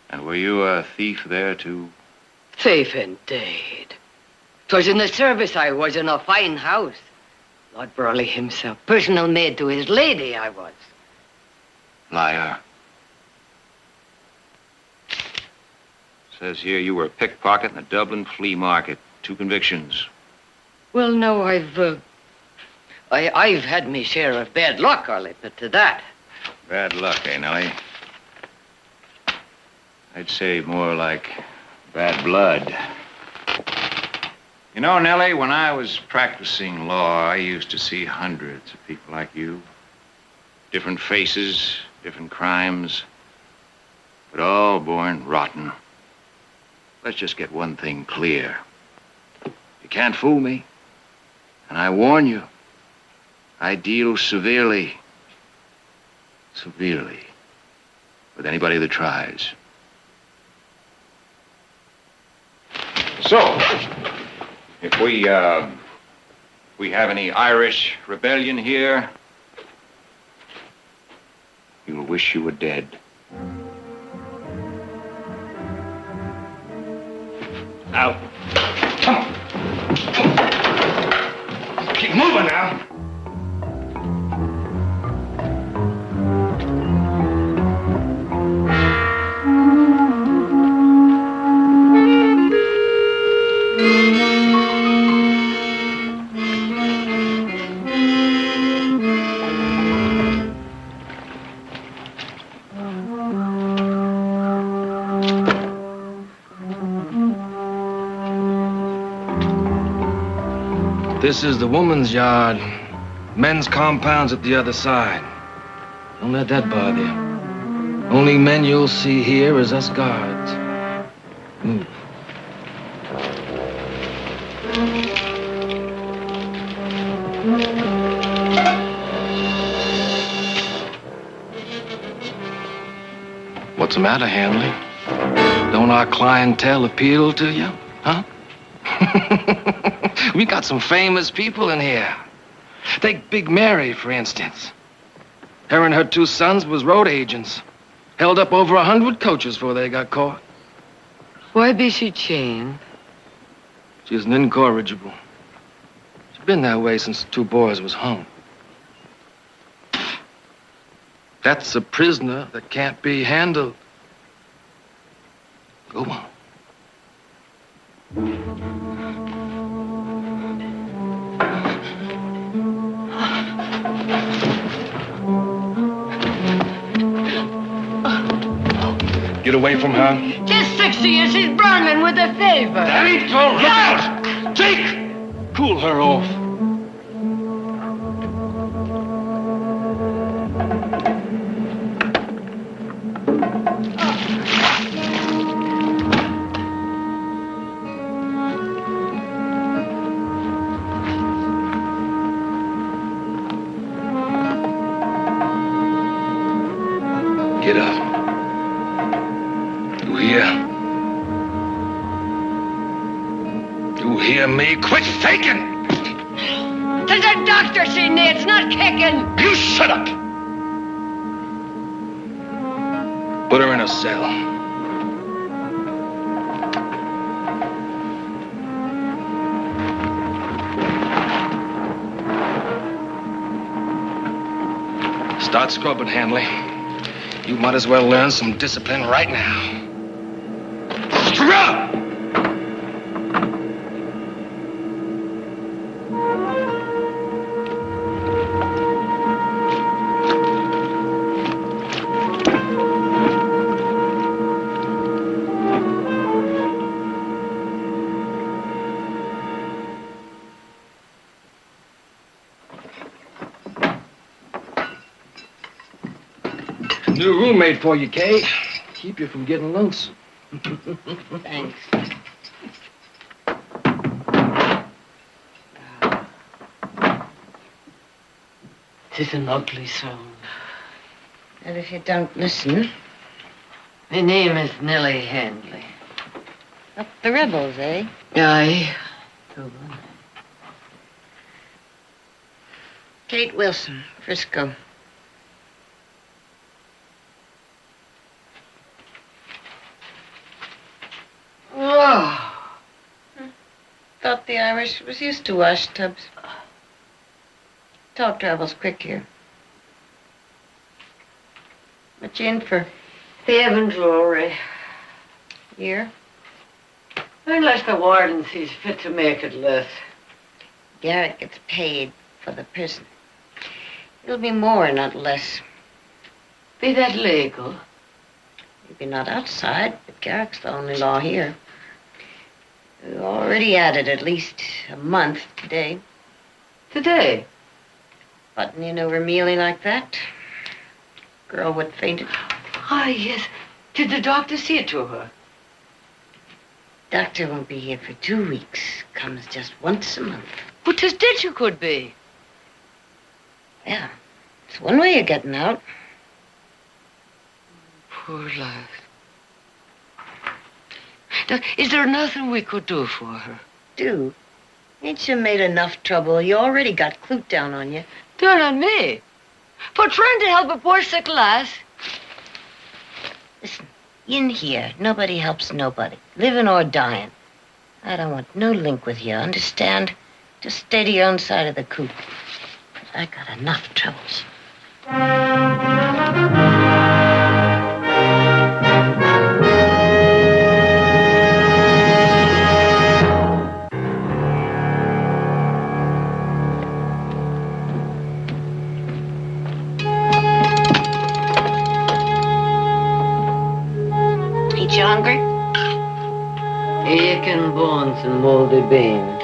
And were you a thief there, too? Thief indeed. 'Twas in the service I was in a fine house. Lord Burley himself. Personal maid to his lady, I was. Liar. Says here you were a pickpocket in the Dublin flea market. 2 convictions. Well, no, I've had me share of bad luck, I'll admit to that. Bad luck, eh, Nellie? I'd say more like bad blood. You know, Nellie, when I was practicing law, I used to see hundreds of people like you. Different faces, different crimes, but all born rotten. Let's just get one thing clear. You can't fool me. And I warn you, I deal severely with anybody that tries. So, if we have any Irish rebellion here, you'll wish you were dead. Now, come on. Keep moving now. This is the woman's yard. Men's compound's at the other side. Don't let that bother you. Only men you'll see here is us guards. Move. What's the matter, Hanley? Don't our clientele appeal to you, huh? We got some famous people in here. Take Big Mary, for instance. Her and her 2 sons was road agents. Held up over 100 coaches before they got caught. Why be she chained? She's an incorrigible. She's been that way since the 2 boys was hung. That's a prisoner that can't be handled. Go on. Get away from her. She's 60 and she's burning with a fever. Danny, don't look out! Jake! Pull her off. Get up. You hear? You hear me? Quit faking! There's a doctor she needs, not kicking. You shut up! Put her in a cell. Start scrubbing, Hanley. You might as well learn some discipline right now. Scrub! New roommate for you, Kay. Keep you from getting lonesome. Thanks. Tis an ugly sound. And if you don't listen... My name is Nellie Handley. Up the rebels, eh? Aye. Kate Wilson, Frisco. Oh. Thought the Irish was used to wash tubs. talk travels quick here. What you in for? The Evans jewelry. Here? Unless the warden sees fit to make it less. Garrett gets paid for the prison. It'll be more, not less. Be that legal? Maybe not outside, but Garrick's the only law here. We already added at least a month today. Today? Buttoning over Mealy like that? Girl what fainted. Ah, yes. Did the doctor see it to her? Doctor won't be here for 2 weeks. Comes just once a month. But the stitcher could be. Yeah. It's one way of getting out. Poor lad. Now, is there nothing we could do for her? Do? Ain't you made enough trouble? You already got Clute down on you. Down on me? For trying to help a poor sick lass? Listen, in here, nobody helps nobody, living or dying. I don't want no link with you, understand? Just stay to your own side of the coop. I got enough troubles. Ain't you hungry? Aching bones and moldy beans.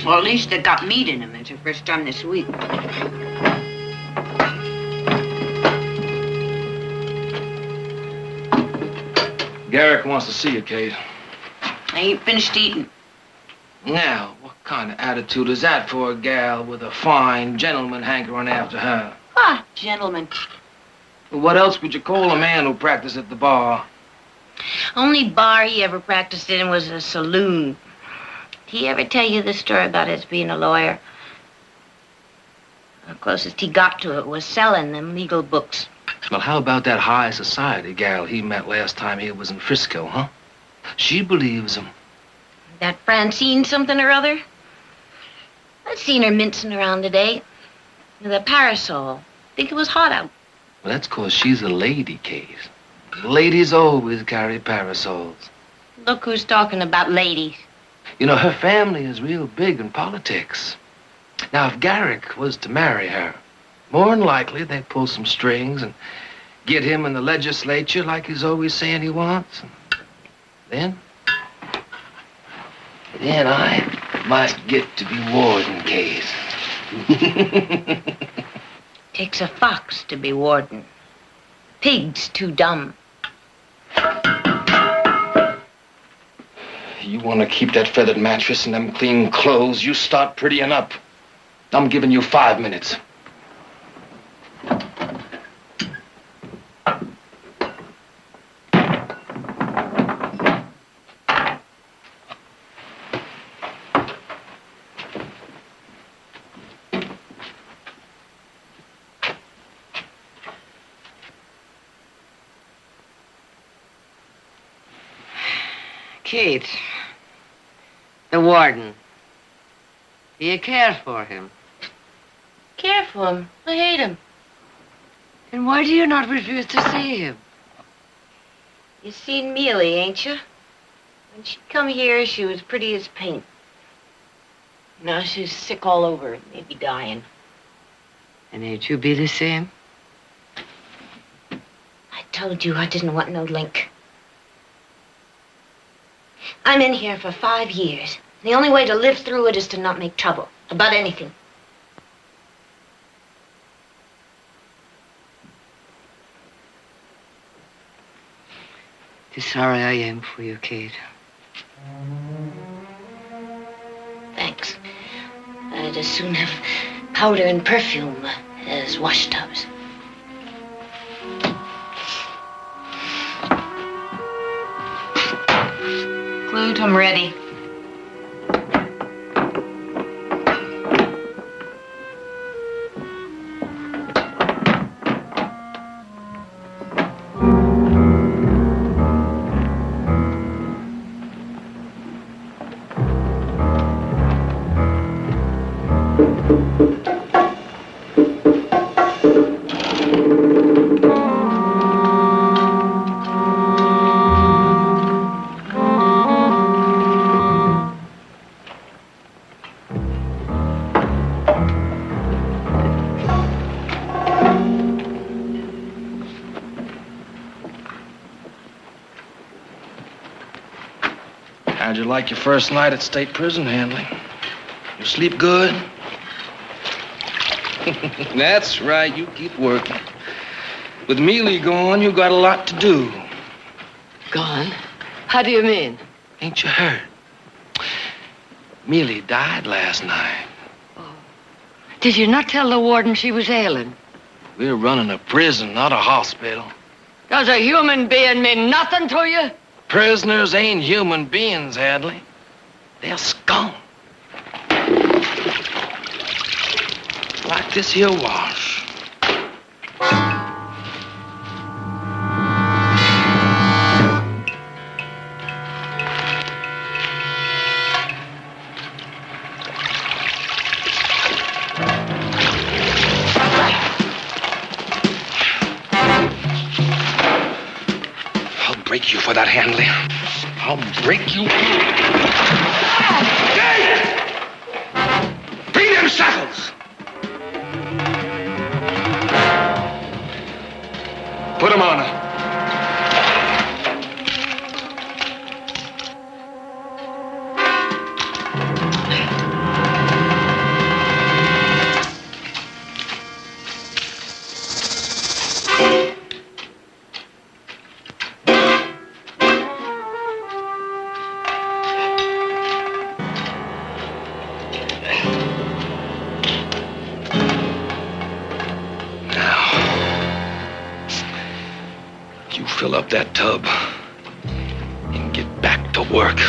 Well, at least they got meat in them. It's the first time this week. Garrick wants to see you, Kate. I ain't finished eating. Now, what kind of attitude is that for a gal with a fine gentleman hankering after her? Ah, gentlemen. Well, what else would you call a man who practiced at the bar? Only bar he ever practiced in was a saloon. Did he ever tell you the story about his being a lawyer? The closest he got to it was selling them legal books. Well, how about that high society gal he met last time he was in Frisco, huh? She believes him. That Francine something or other? I've seen her mincing around today with a parasol. Think it was hot out. Well, that's 'cause she's a lady, Kate. Ladies always carry parasols. Look who's talking about ladies. You know, her family is real big in politics. Now, if Garrick was to marry her, more than likely they'd pull some strings and get him in the legislature like he's always saying he wants. And then I might get to be warden, Kate. Takes a fox to be warden. Pig's too dumb. You want to keep that feathered mattress and them clean clothes, you start prettying up. I'm giving you 5 minutes. Kate, the warden. Do you care for him? Care for him? I hate him. Then why do you not refuse to see him? You seen Mealy, ain't you? When she come here, she was pretty as paint. Now she's sick all over, maybe dying. And ain't you be the same? I told you I didn't want no link. I'm in here for 5 years. The only way to live through it is to not make trouble about anything. It's sorry I am for you, Kate. Thanks. I'd as soon have powder and perfume as wash tubs. Clute, I'm ready. How'd you like your first night at state prison, Handley? You sleep good? That's right, you keep working. With Mealy gone, you got a lot to do. Gone? How do you mean? Ain't you heard? Mealy died last night. Did you not tell the warden she was ailing? We're running a prison, not a hospital. Does a human being mean nothing to you? Prisoners ain't human beings, Hadley. They're scum. Like this here wash. I'll break you for that, Handley. I'll break you. Hey! Bring them shackles! Put them on her. Fill up that tub and get back to work.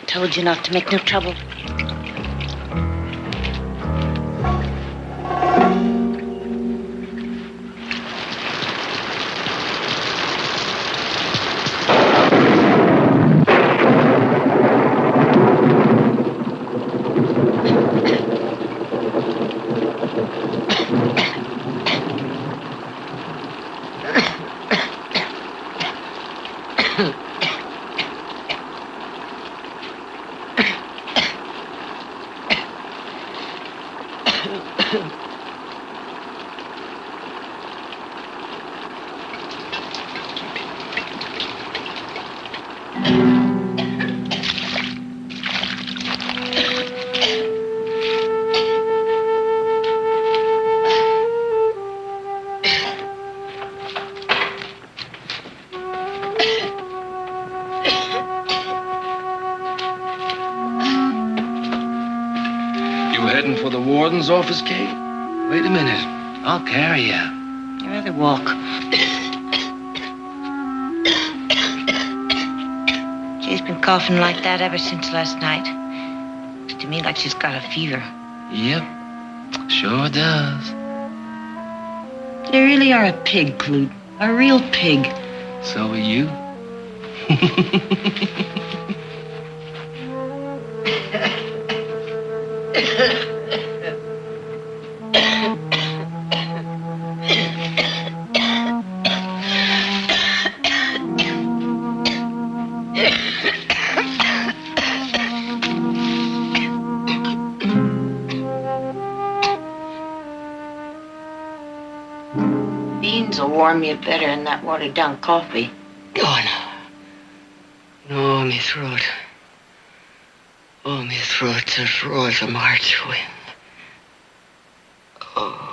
Told you not to make no trouble. For the warden's office, Kate? Wait a minute. I'll carry you. I'd rather walk. She's been coughing like that ever since last night. Looks to me like she's got a fever. Yep. Sure does. You really are a pig, Clute. A real pig. So are you. Beans will warm you better than that watered-down coffee. Oh, no. No, me throat. Oh, me throat's as raw as a March wind. Oh.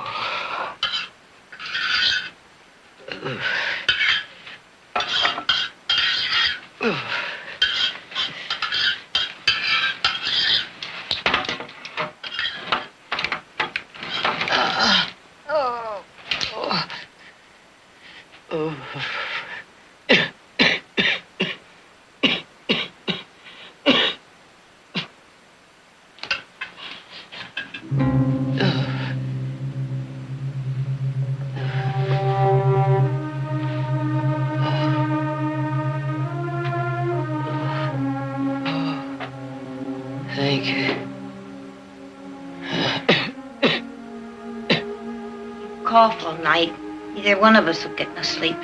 awful night. Neither one of us will get no sleep.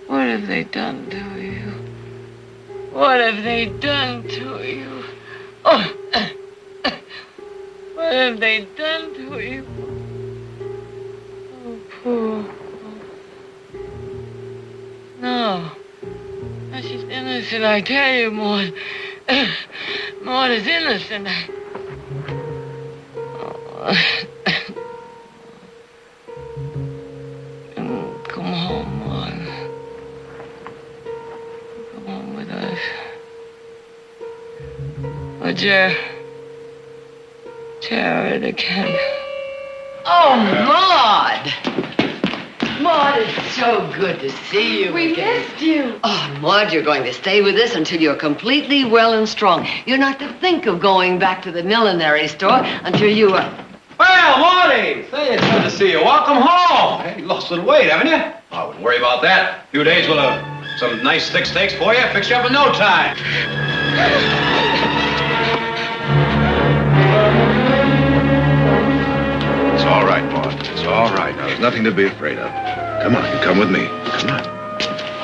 What have they done to you? What have they done to you? Oh, what have they done to you? Oh, poor. No. No, she's innocent, I tell you, Maud. Maud is innocent. Come home, Maud. Come home with us. Oh, Jared again. Oh, Maud! Maud, it's so good to see you We again. missed you. Oh, Maud, you're going to stay with us until you're completely well and strong. You're not to think of going back to the millinery store until you are... Well, Marty! Say, it's good to see you. Welcome home. Hey, you lost a little weight, haven't you? I wouldn't worry about that. A few days we'll have some nice thick steaks for you. Fix you up in no time. It's all right, Maud. It's all right. Now, there's nothing to be afraid of. Come on, you come with me. Come on.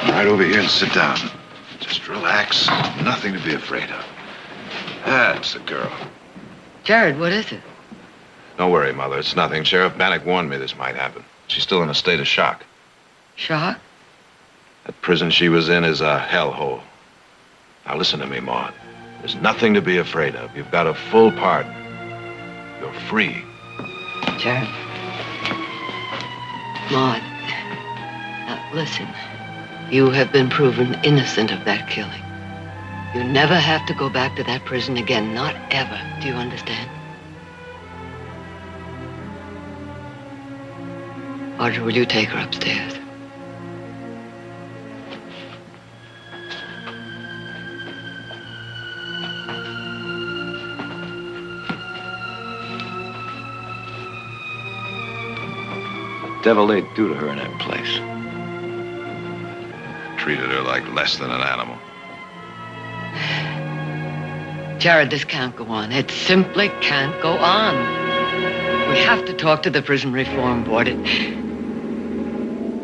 Right over here and sit down. Just relax. Nothing to be afraid of. That's the girl. Jared, what is it? Don't worry, Mother. It's nothing. Sheriff Bannock warned me this might happen. She's still in a state of shock. Shock? That prison she was in is a hellhole. Now, listen to me, Maud. There's nothing to be afraid of. You've got a full pardon. You're free. Jared. Maud. Now, listen. You have been proven innocent of that killing. You never have to go back to that prison again. Not ever. Do you understand? Audrey, will you take her upstairs? The devil they'd do to her in that place. Treated her like less than an animal. Jared, this can't go on. It simply can't go on. We have to talk to the Prison Reform Board.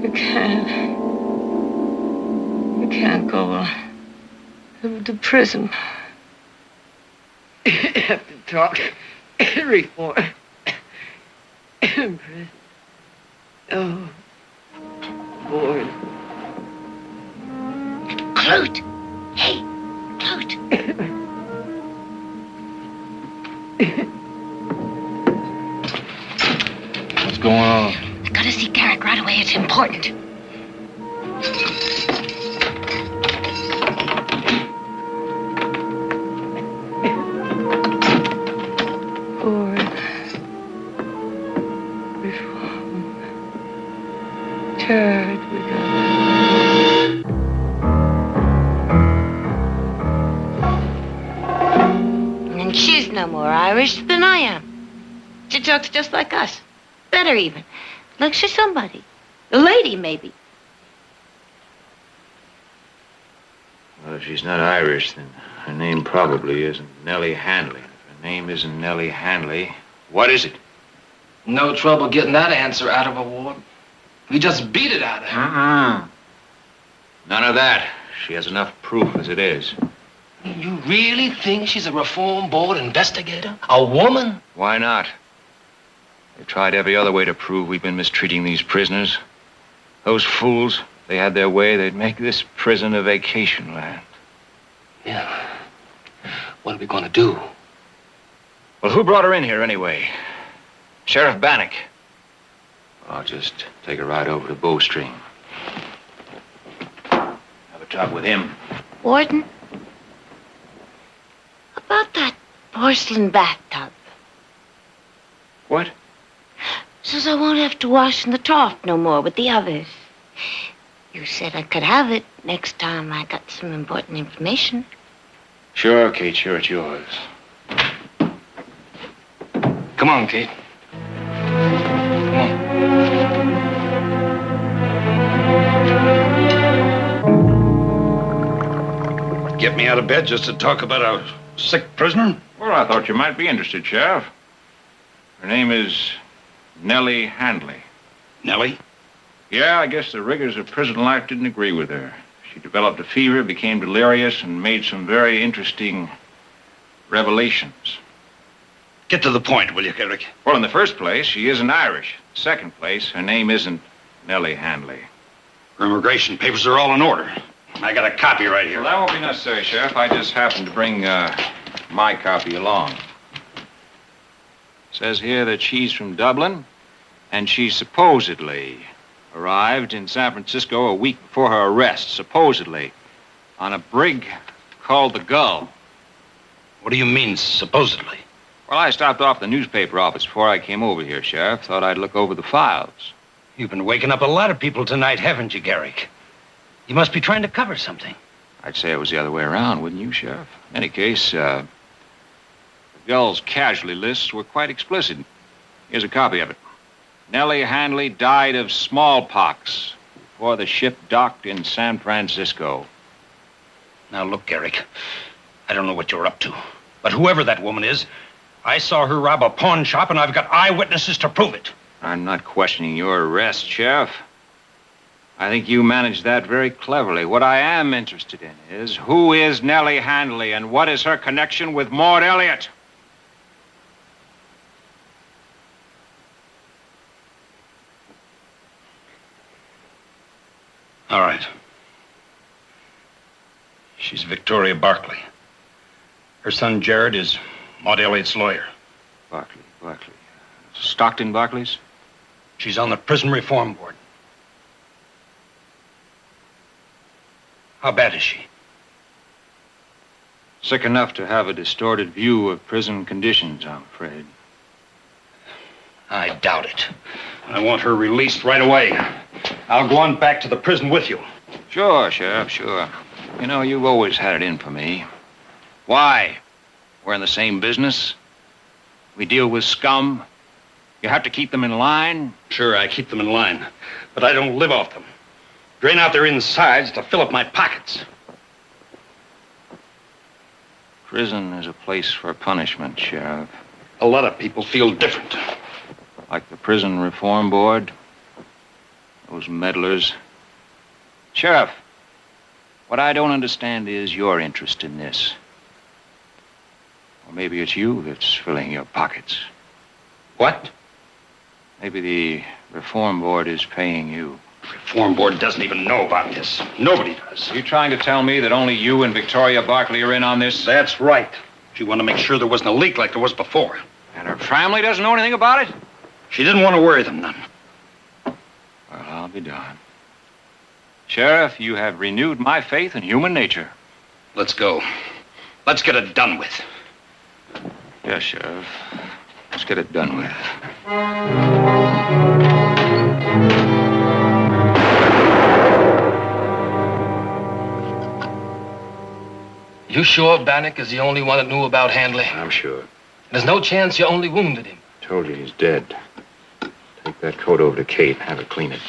You can't go on to prison. You have to talk reform. Prison. Oh, board. Clute! Hey, Clute! What's going on? I gotta see Garrett right away. It's important. Board. Reform. Jared, we got... And she's no more Irish than I am. She talks just like us. Better even. Like she's somebody. A lady, maybe. Well, if she's not Irish, then her name probably isn't Nellie Handley. If her name isn't Nellie Handley, what is it? No trouble getting that answer out of her, Ward. We just beat it out of her. None of that. She has enough proof as it is. You really think she's a Reform Board investigator? A woman? Why not? They've tried every other way to prove we've been mistreating these prisoners. Those fools, if they had their way, they'd make this prison a vacation land. Yeah. What are we gonna do? Well, who brought her in here anyway? Sheriff Bannock. I'll just take a ride over to Bowstring. Have a talk with him. Warden, about that porcelain bathtub. What? Says I won't have to wash in the trough no more with the others. You said I could have it next time I got some important information. Sure, Kate, sure, it's yours. Come on, Kate. Get me out of bed just to talk about a sick prisoner? Well, I thought you might be interested, Sheriff. Her name is Nellie Handley. Nellie? Yeah, I guess the rigors of prison life didn't agree with her. She developed a fever, became delirious, and made some very interesting revelations. Get to the point, will you, Garrick? Well, in the first place, she isn't Irish. Second place, her name isn't Nellie Handley. Her immigration papers are all in order. I got a copy right here. Well, that won't be necessary, Sheriff. I just happened to bring my copy along. It says here that she's from Dublin, and she supposedly arrived in San Francisco a week before her arrest, supposedly, on a brig called the Gull. What do you mean, supposedly? Well, I stopped off the newspaper office before I came over here, Sheriff. Thought I'd look over the files. You've been waking up a lot of people tonight, haven't you, Garrick? You must be trying to cover something. I'd say it was the other way around, wouldn't you, Sheriff? In any case, the Gull's casualty lists were quite explicit. Here's a copy of it. Nellie Handley died of smallpox before the ship docked in San Francisco. Now, look, Garrick, I don't know what you're up to, but whoever that woman is, I saw her rob a pawn shop, and I've got eyewitnesses to prove it. I'm not questioning your arrest, Sheriff. I think you managed that very cleverly. What I am interested in is who is Nellie Handley and what is her connection with Maud Elliott? All right. She's Victoria Barkley. Her son, Jared, is Maud Elliott's lawyer. Barkley. Stockton Barkley's? She's on the prison reform board. How bad is she? Sick enough to have a distorted view of prison conditions, I'm afraid. I doubt it. I want her released right away. I'll go on back to the prison with you. Sure, Sheriff, sure. You know, you've always had it in for me. Why? We're in the same business. We deal with scum. You have to keep them in line. Sure, I keep them in line, but I don't live off them. Drain out their insides to fill up my pockets. Prison is a place for punishment, Sheriff. A lot of people feel different. Like the Prison Reform Board. Those meddlers. Sheriff, what I don't understand is your interest in this. Or maybe it's you that's filling your pockets. What? Maybe the Reform Board is paying you. Reform Board doesn't even know about this. Nobody does. Are you trying to tell me that only you and Victoria Barkley are in on this? That's right. She wanted to make sure there wasn't a leak like there was before. And her family doesn't know anything about it? She didn't want to worry them none. Well, I'll be darned. Sheriff, you have renewed my faith in human nature. Let's go. Let's get it done with. Yes, Sheriff. Let's get it done with. You sure Bannock is the only one that knew about Handley? I'm sure. There's no chance you only wounded him. Told you he's dead. Take that coat over to Kate and have her clean it.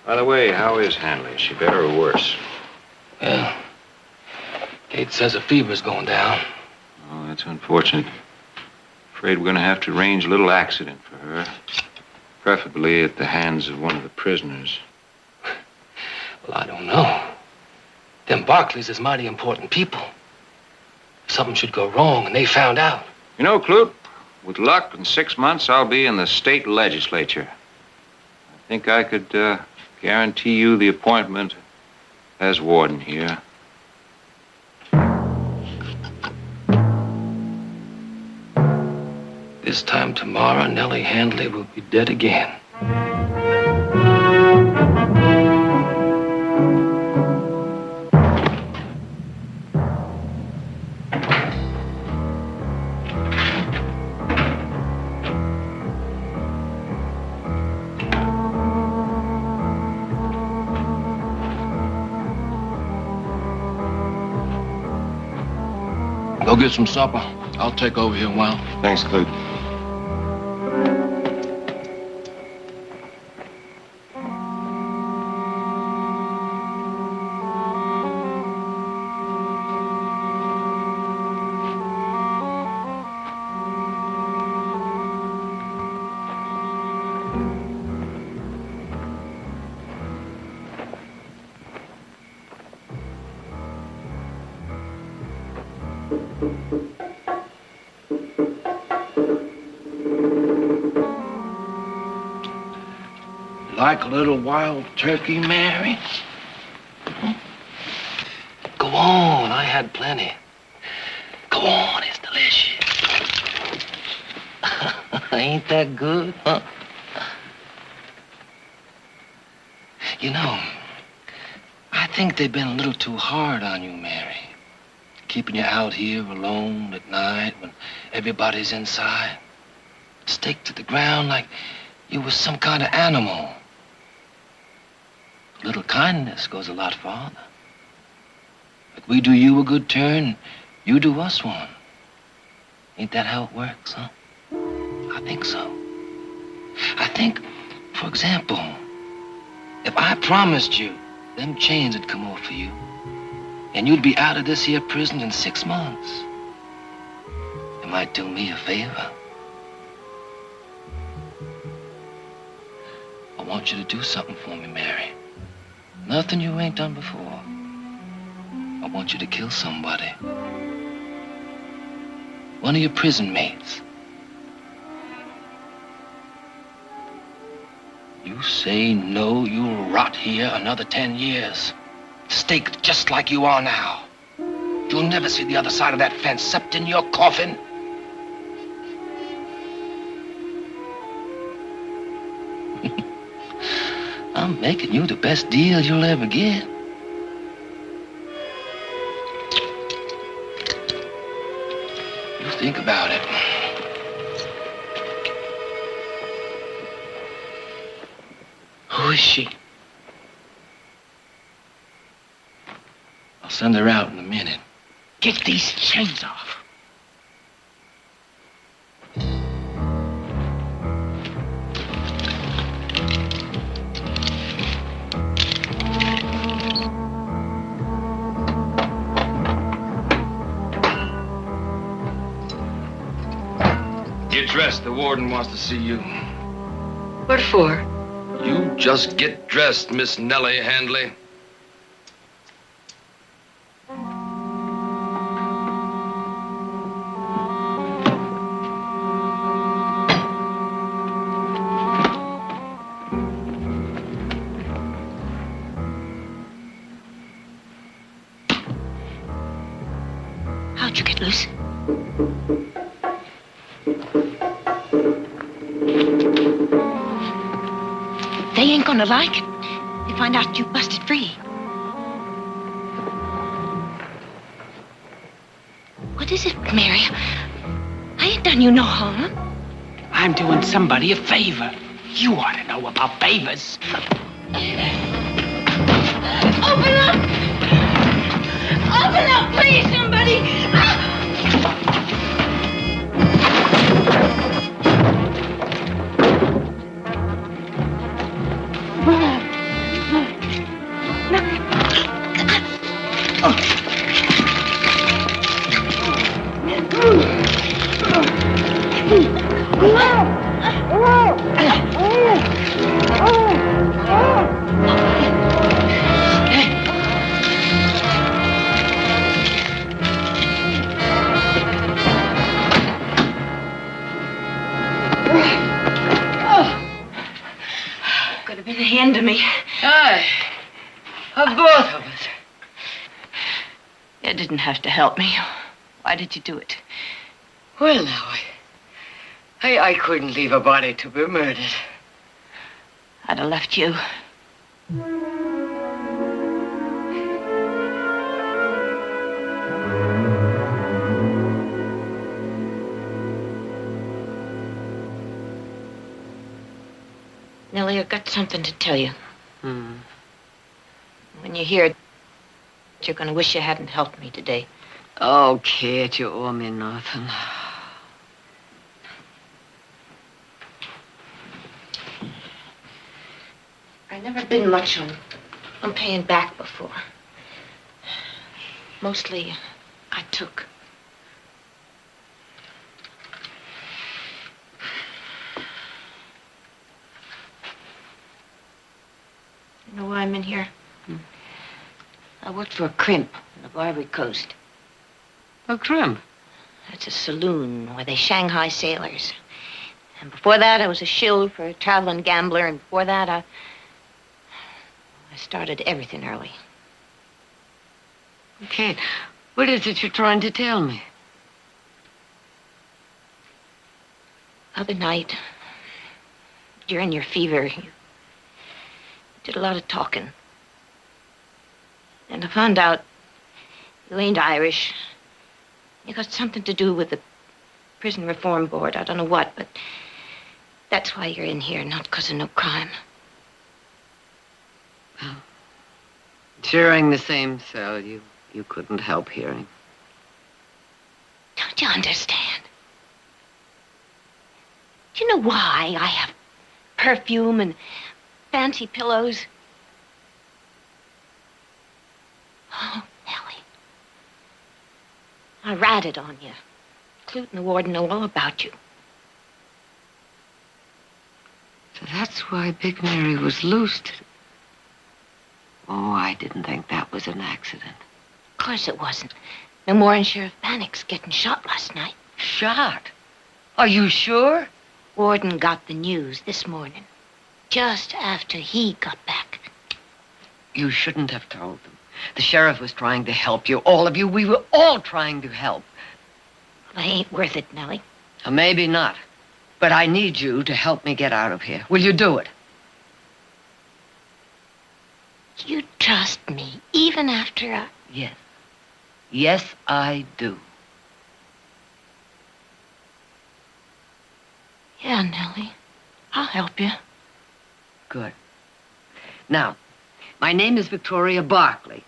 By the way, how is Handley? Is she better or worse? Well, Kate says her fever's going down. Oh, that's unfortunate. Afraid we're going to have to arrange a little accident for her. Preferably at the hands of one of the prisoners. Well, I don't know. Them Barkleys is mighty important people. If something should go wrong and they found out. You know, Clute, with luck, in 6 months, I'll be in the state legislature. I think I could guarantee you the appointment as warden here. This time tomorrow, Nellie Handley will be dead again. Go get some supper. I'll take over here a while. Thanks, Clute. Like a little wild turkey, Mary? Go on, I had plenty. Go on, it's delicious. Ain't that good, huh? You know, I think they've been a little too hard on you, Mary. Keeping you out here alone at night when everybody's inside. Stake to the ground like you was some kind of animal. A little kindness goes a lot farther. Like we do you a good turn, you do us one. Ain't that how it works, huh? I think so. I think, for example, if I promised you them chains would come off for you, and you'd be out of this here prison in 6 months, you might do me a favor. I want you to do something for me, Mary. Nothing you ain't done before. I want you to kill somebody. One of your prison mates. You say no, you'll rot here another 10 years. Staked just like you are now. You'll never see the other side of that fence except in your coffin. I'm making you the best deal you'll ever get. You think about it. Who is she? I'll send her out in a minute. Get these chains off. Get dressed. The warden wants to see you. What for? You just get dressed, Miss Nellie Handley. How'd you get loose? They ain't gonna like it. They find out you busted free. What is it, Mary? I ain't done you no harm. I'm doing somebody a favor. You ought to know about favors. Open up! Open up, please, somebody! Could have been the end of me. Aye. Of both of us. You didn't have to help me. Why did you do it? Well, now, I couldn't leave a body to be murdered. I'd have left you. Nellie, I've got something to tell you. When you hear it, you're going to wish you hadn't helped me today. Oh, Kate, you owe me nothing. I've never been much on paying back before. Mostly, I took. You know why I'm in here? I worked for a crimp on the Barbary Coast. A crimp? That's a saloon where they Shanghai sailors. And before that, I was a shill for a traveling gambler. And before that, I started everything early. Kate, what is it you're trying to tell me? The other night, during your fever, you did a lot of talking. And I found out you ain't Irish. You got something to do with the Prison Reform Board. I don't know what, but that's why you're in here, not because of no crime. Well, sharing the same cell, you couldn't help hearing. Don't you understand? Do you know why I have perfume and fancy pillows? Oh, Nellie. I ratted on you. Clute and the warden know all about you. So that's why Big Mary was loosed. Oh, I didn't think that was an accident. Of course it wasn't. No more than Sheriff Bannock's getting shot last night. Shot? Are you sure? Warden got the news this morning, just after he got back. You shouldn't have told them. The sheriff was trying to help you, all of you. We were all trying to help. Well, they ain't worth it, Nellie. Maybe not. But I need you to help me get out of here. Will you do it? You trust me, even after I... Yes. Yes, I do. Yeah, Nellie. I'll help you. Good. Now, my name is Victoria Barkley.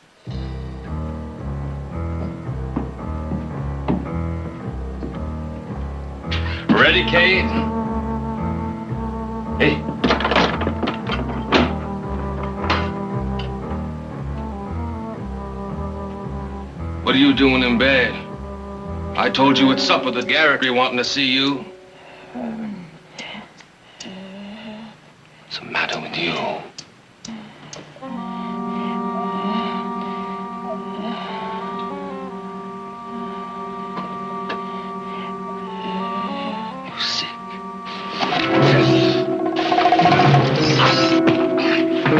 Ready, Kate? Hey. What are you doing in bed? I told you at supper that Garrett be wanting to see you. What's the matter with you? You sick?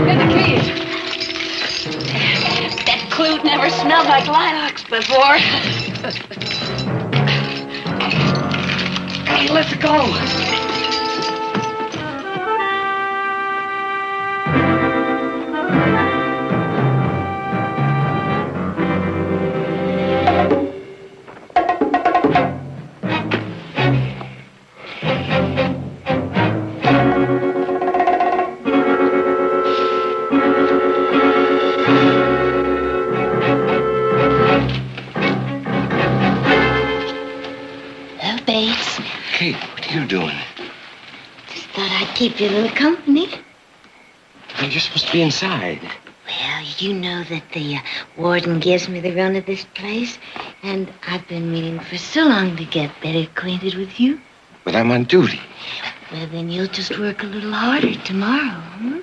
Get the keys. That Clute never smelled like lilacs before. Hey, let's go. Kate, what are you doing? Just thought I'd keep you a little company. You're supposed to be inside. Well, you know that the warden gives me the run of this place, and I've been meaning for so long to get better acquainted with you. But I'm on duty. Well, then you'll just work a little harder tomorrow, hmm?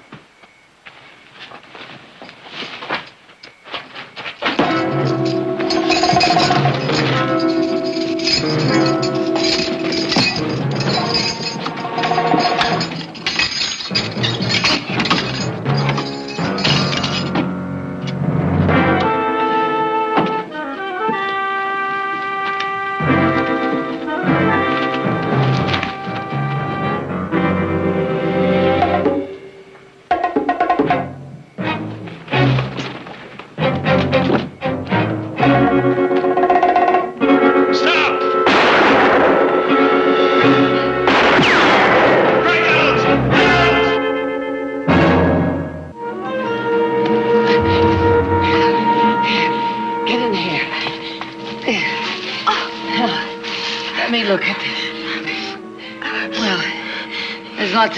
not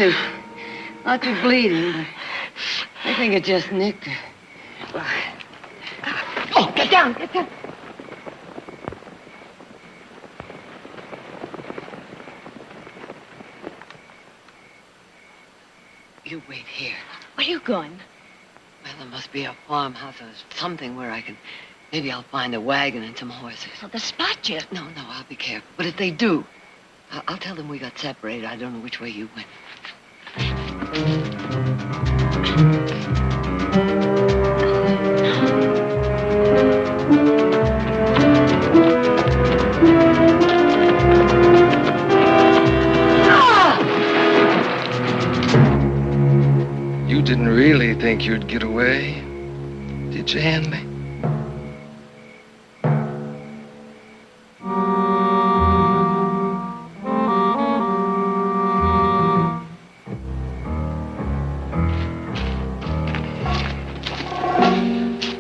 too bleeding, but I think it just nicked her. Oh, get down, get down. You wait here. Where are you going? Well, there must be a farmhouse or something where I can... Maybe I'll find a wagon and some horses. Well, they'll spot you. No, I'll be careful. But if they do, I'll tell them we got separated. I don't know which way you went. You didn't really think you'd get away, did you, Hanley?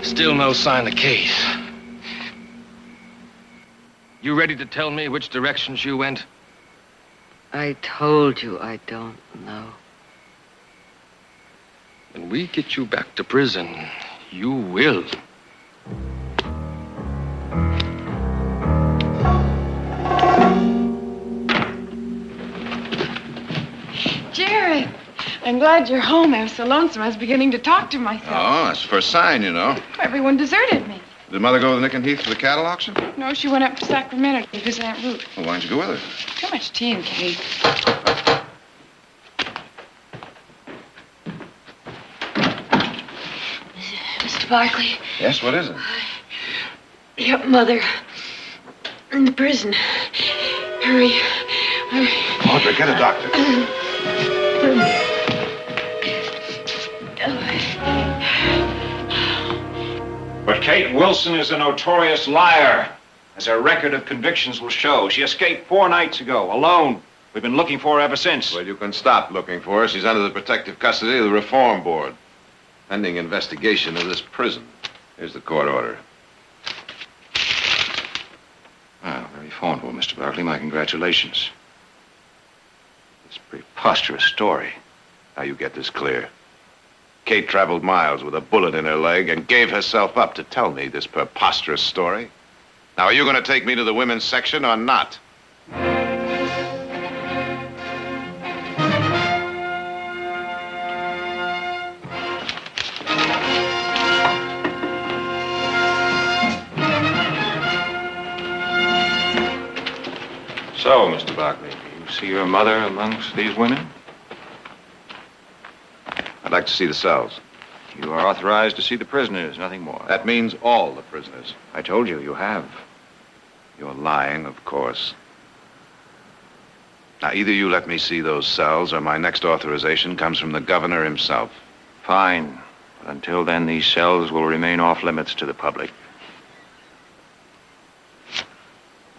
Still no sign of Kate. You ready to tell me which direction she went? I told you I don't know. When we get you back to prison, you will. Jared, I'm glad you're home. I was so lonesome I was beginning to talk to myself. Oh, that's the first sign, you know. Everyone deserted me. Did Mother go with Nick and Heath to the cattle auction? No, she went up to Sacramento to visit Aunt Ruth. Well, why don't you go with her? Too much tea and cake. Mr. Barkley, Yes, what is it? your mother in the prison. Hurry. Audrey, get a doctor. But Kate Wilson is a notorious liar, as her record of convictions will show. She escaped 4 nights ago, alone. We've been looking for her ever since. Well, you can stop looking for her. She's under the protective custody of the Reform Board, pending investigation of this prison. Here's the court order. Well, very formidable, Mr. Barkley. My congratulations. This preposterous story. Now you get this clear. Kate traveled miles with a bullet in her leg and gave herself up to tell me this preposterous story. Now, are you going to take me to the women's section or not? So, Mr. Barkley, do you see your mother amongst these women? I'd like to see the cells. You are authorized to see the prisoners, nothing more. That means all the prisoners. I told you, you have. You're lying, of course. Now, either you let me see those cells or my next authorization comes from the governor himself. Fine. But until then, these cells will remain off limits to the public.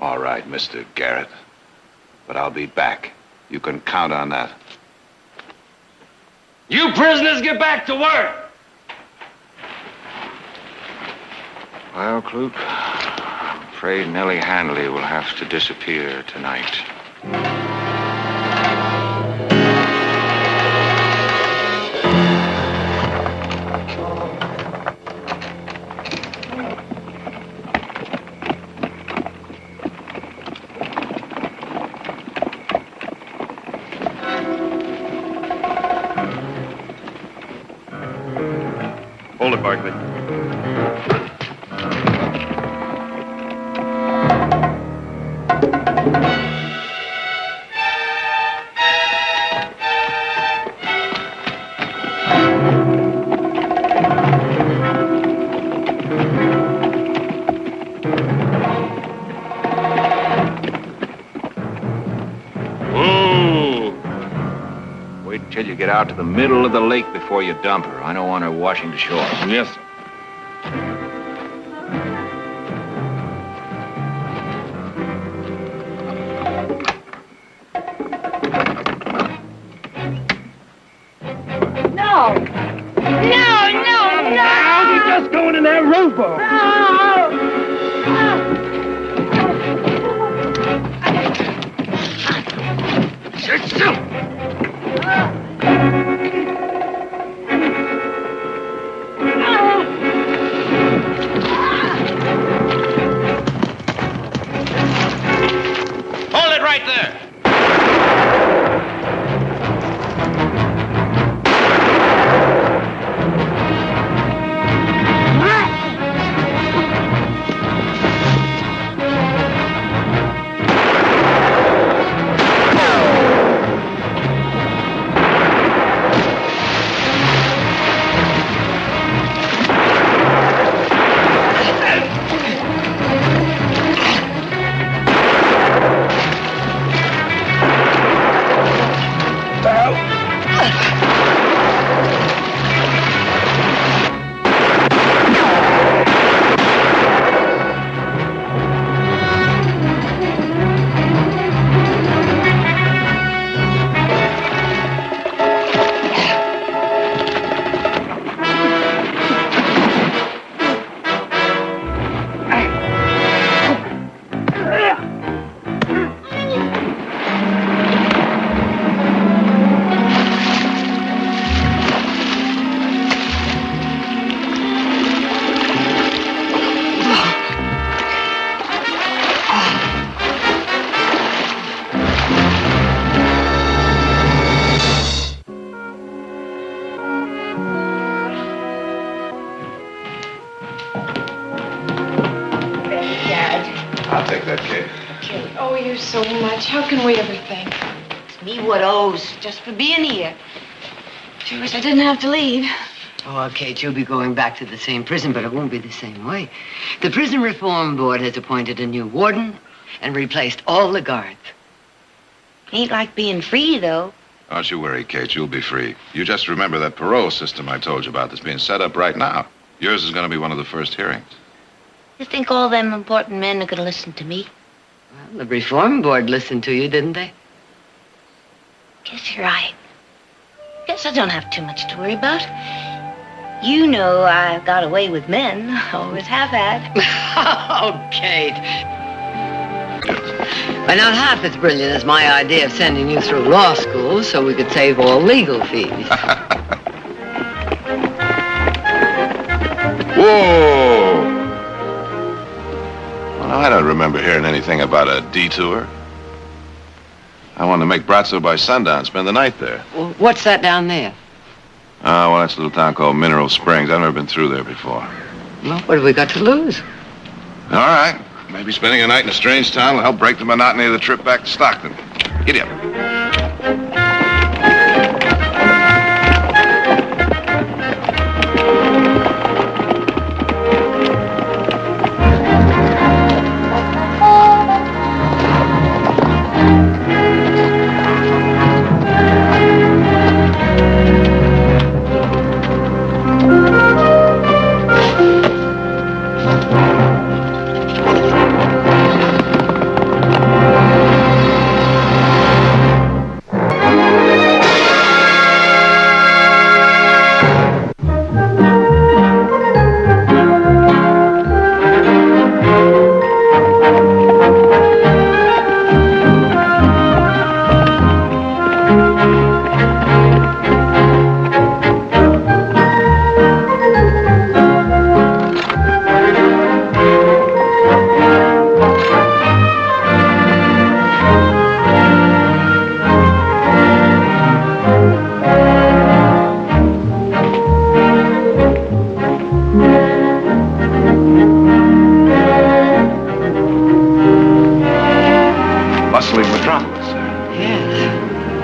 All right, Mr. Garrett. But I'll be back. You can count on that. You prisoners get back to work! Well, Clute, I'm afraid Nellie Handley will have to disappear tonight. Hold it, Barkley. Wait until you get out to the middle of the lake before you dump her. I don't want her washing the shore. Yes, sir. No! We're just going in that rowboat. No! I'll take that, Kate. Kate, oh, you so much. How can we ever thank you? It's me what owes, just for being here. Sure wish I didn't have to leave. Oh, Kate, you'll be going back to the same prison, but it won't be the same way. The Prison Reform Board has appointed a new warden and replaced all the guards. Ain't like being free, though. Don't you worry, Kate. You'll be free. You just remember that parole system I told you about that's being set up right now. Yours is going to be one of the first hearings. You think all them important men are going to listen to me? Well, the Reform Board listened to you, didn't they? Guess you're right. Guess I don't have too much to worry about. You know I've got away with men. Always have had. Oh, Kate. But not half as brilliant as my idea of sending you through law school so we could save all legal fees. Whoa! Well, I don't remember hearing anything about a detour. I wanted to make Brazzo by sundown, spend the night there. Well, what's that down there? Oh, well, that's a little town called Mineral Springs. I've never been through there before. Well, what have we got to lose? All right. Maybe spending a night in a strange town will help break the monotony of the trip back to Stockton. Giddy up.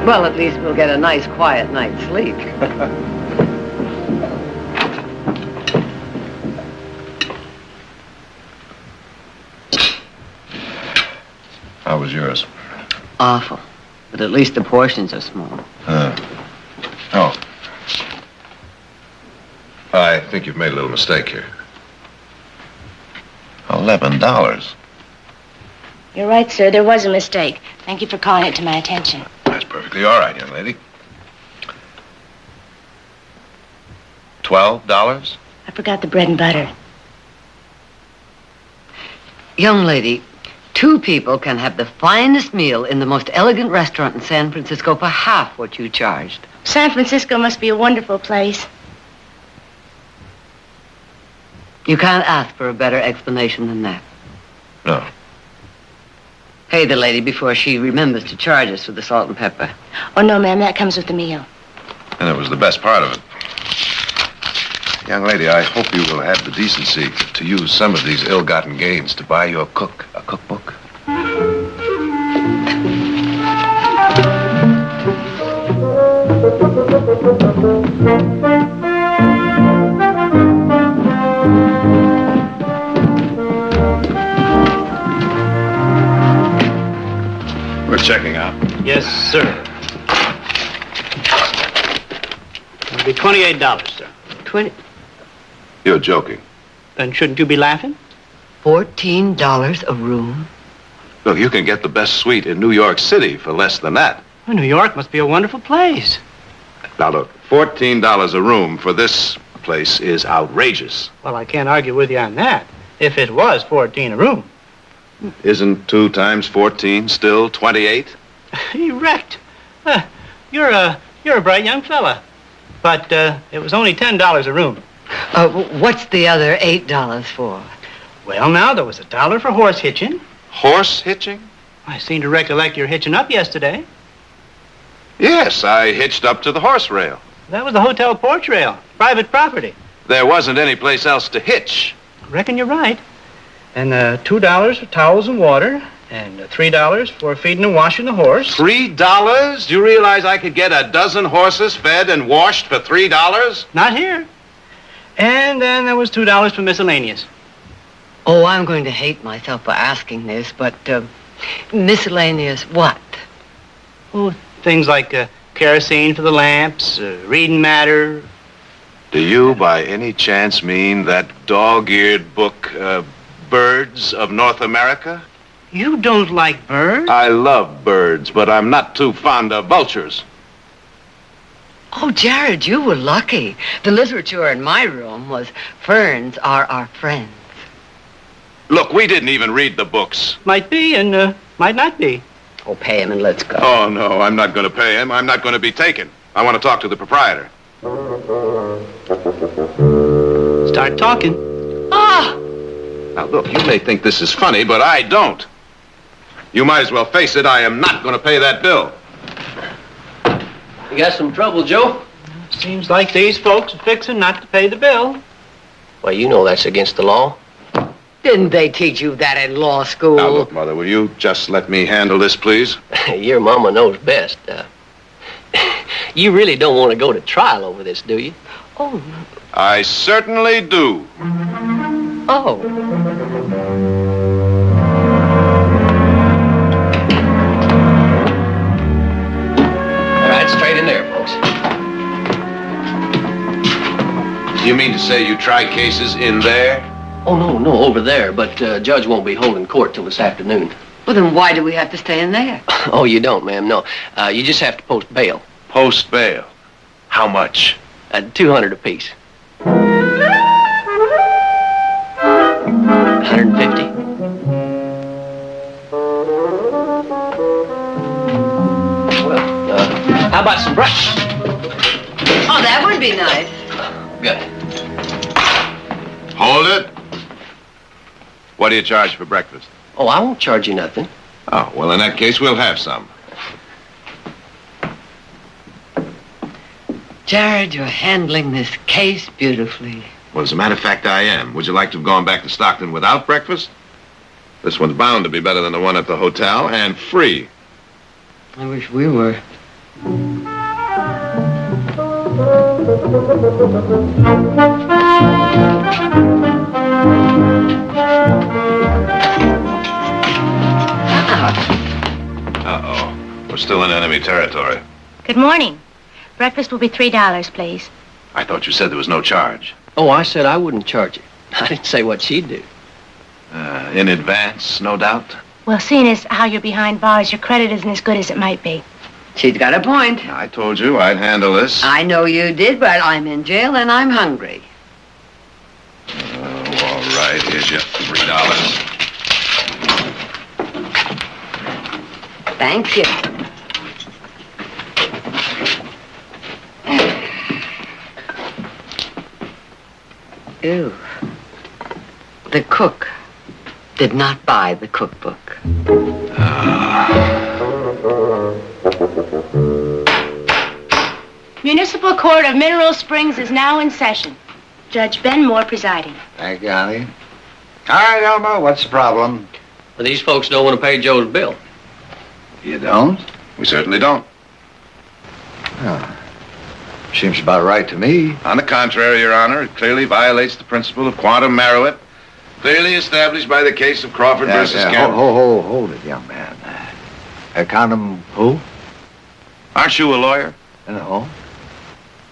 Well, at least we'll get a nice, quiet night's sleep. How was yours? Awful. But at least the portions are small. Oh. I think you've made a little mistake here. $11. You're right, sir. There was a mistake. Thank you for calling it to my attention. That's perfectly all right, young lady. $12? I forgot the bread and butter. Young lady, two people can have the finest meal in the most elegant restaurant in San Francisco for half what you charged. San Francisco must be a wonderful place. You can't ask for a better explanation than that. No. Pay the lady before she remembers to charge us for the salt and pepper. Oh, no, ma'am. That comes with the meal. And it was the best part of it. Young lady, I hope you will have the decency to use some of these ill-gotten gains to buy your cook a cookbook. We're checking out. Yes, sir. It'll be $28, sir. 20. You're joking. Then shouldn't you be laughing? $14 a room? Look, you can get the best suite in New York City for less than that. Well, New York must be a wonderful place. Now, look, $14 a room for this place is outrageous. Well, I can't argue with you on that. If it was 14 a room. Isn't 2 times 14 still 28? Erect. You're a bright young fella. But it was only $10 a room. What's the other $8 for? Well, now, there was $1 for horse hitching. Horse hitching? I seem to recollect your hitching up yesterday. Yes, I hitched up to the horse rail. That was the hotel porch rail. Private property. There wasn't any place else to hitch. I reckon you're right. And $2 for towels and water, and $3 for feeding and washing the horse. $3? Do you realize I could get a dozen horses fed and washed for $3? Not here. And then there was $2 for miscellaneous. Oh, I'm going to hate myself for asking this, but miscellaneous what? Oh, things like kerosene for the lamps, reading matter. Do you, by any chance, mean that dog-eared book, Birds of North America? You don't like birds? I love birds, but I'm not too fond of vultures. Oh, Jared, you were lucky. The literature in my room was Ferns Are Our Friends. Look, we didn't even read the books. Might be and might not be. Oh, pay him and let's go. Oh, no, I'm not going to pay him. I'm not going to be taken. I want to talk to the proprietor. Start talking. Ah! Now, look, you may think this is funny, but I don't. You might as well face it, I am not going to pay that bill. You got some trouble, Joe? Seems like these folks are fixing not to pay the bill. Well, you know that's against the law. Didn't they teach you that in law school? Now, look, Mother, will you just let me handle this, please? Your mama knows best. You really don't want to go to trial over this, do you? Oh. I certainly do. Oh. All right, straight in there, folks. You mean to say you try cases in there? Oh, no, over there, but Judge won't be holding court till this afternoon. Well, then why do we have to stay in there? Oh, you don't, ma'am, no. You just have to post bail. Post bail? How much? $200 apiece. 150. Well, how about some breakfast? Oh, that would be nice. Good. Hold it. What do you charge for breakfast? Oh, I won't charge you nothing. Oh, well, in that case, we'll have some. Jared, you're handling this case beautifully. Well, as a matter of fact, I am. Would you like to have gone back to Stockton without breakfast? This one's bound to be better than the one at the hotel, and free. I wish we were. Uh-oh. We're still in enemy territory. Good morning. Breakfast will be $3, please. I thought you said there was no charge. Oh, I said I wouldn't charge it. I didn't say what she'd do. In advance, no doubt? Well, seeing as how you're behind bars, your credit isn't as good as it might be. She's got a point. I told you I'd handle this. I know you did, but I'm in jail and I'm hungry. Oh, all right. Here's your $3. Thank you. Ew. The cook did not buy the cookbook. Municipal Court of Mineral Springs is now in session. Judge Ben Moore presiding. Thank you, honey. All right, Elmo, what's the problem? Well, these folks don't want to pay Joe's bill. You don't? We certainly don't. Oh. Seems about right to me. On the contrary, Your Honor, it clearly violates the principle of quantum meruit, clearly established by the case of Crawford versus Campbell. Hold it, young man. Quantum who? Aren't you a lawyer? No.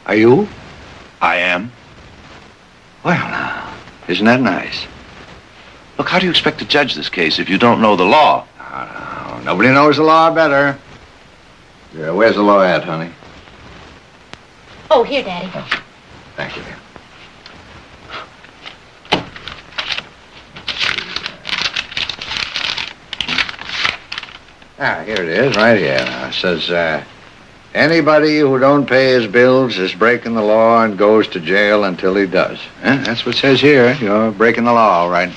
Are you? I am. Well, now, isn't that nice? Look, how do you expect to judge this case if you don't know the law? Oh, nobody knows the law better. Yeah, where's the law at, honey? Oh, here, Daddy. Thank you. Here it is, right here. Now, it says, anybody who don't pay his bills is breaking the law and goes to jail until he does. That's what it says here. You're breaking the law, all right.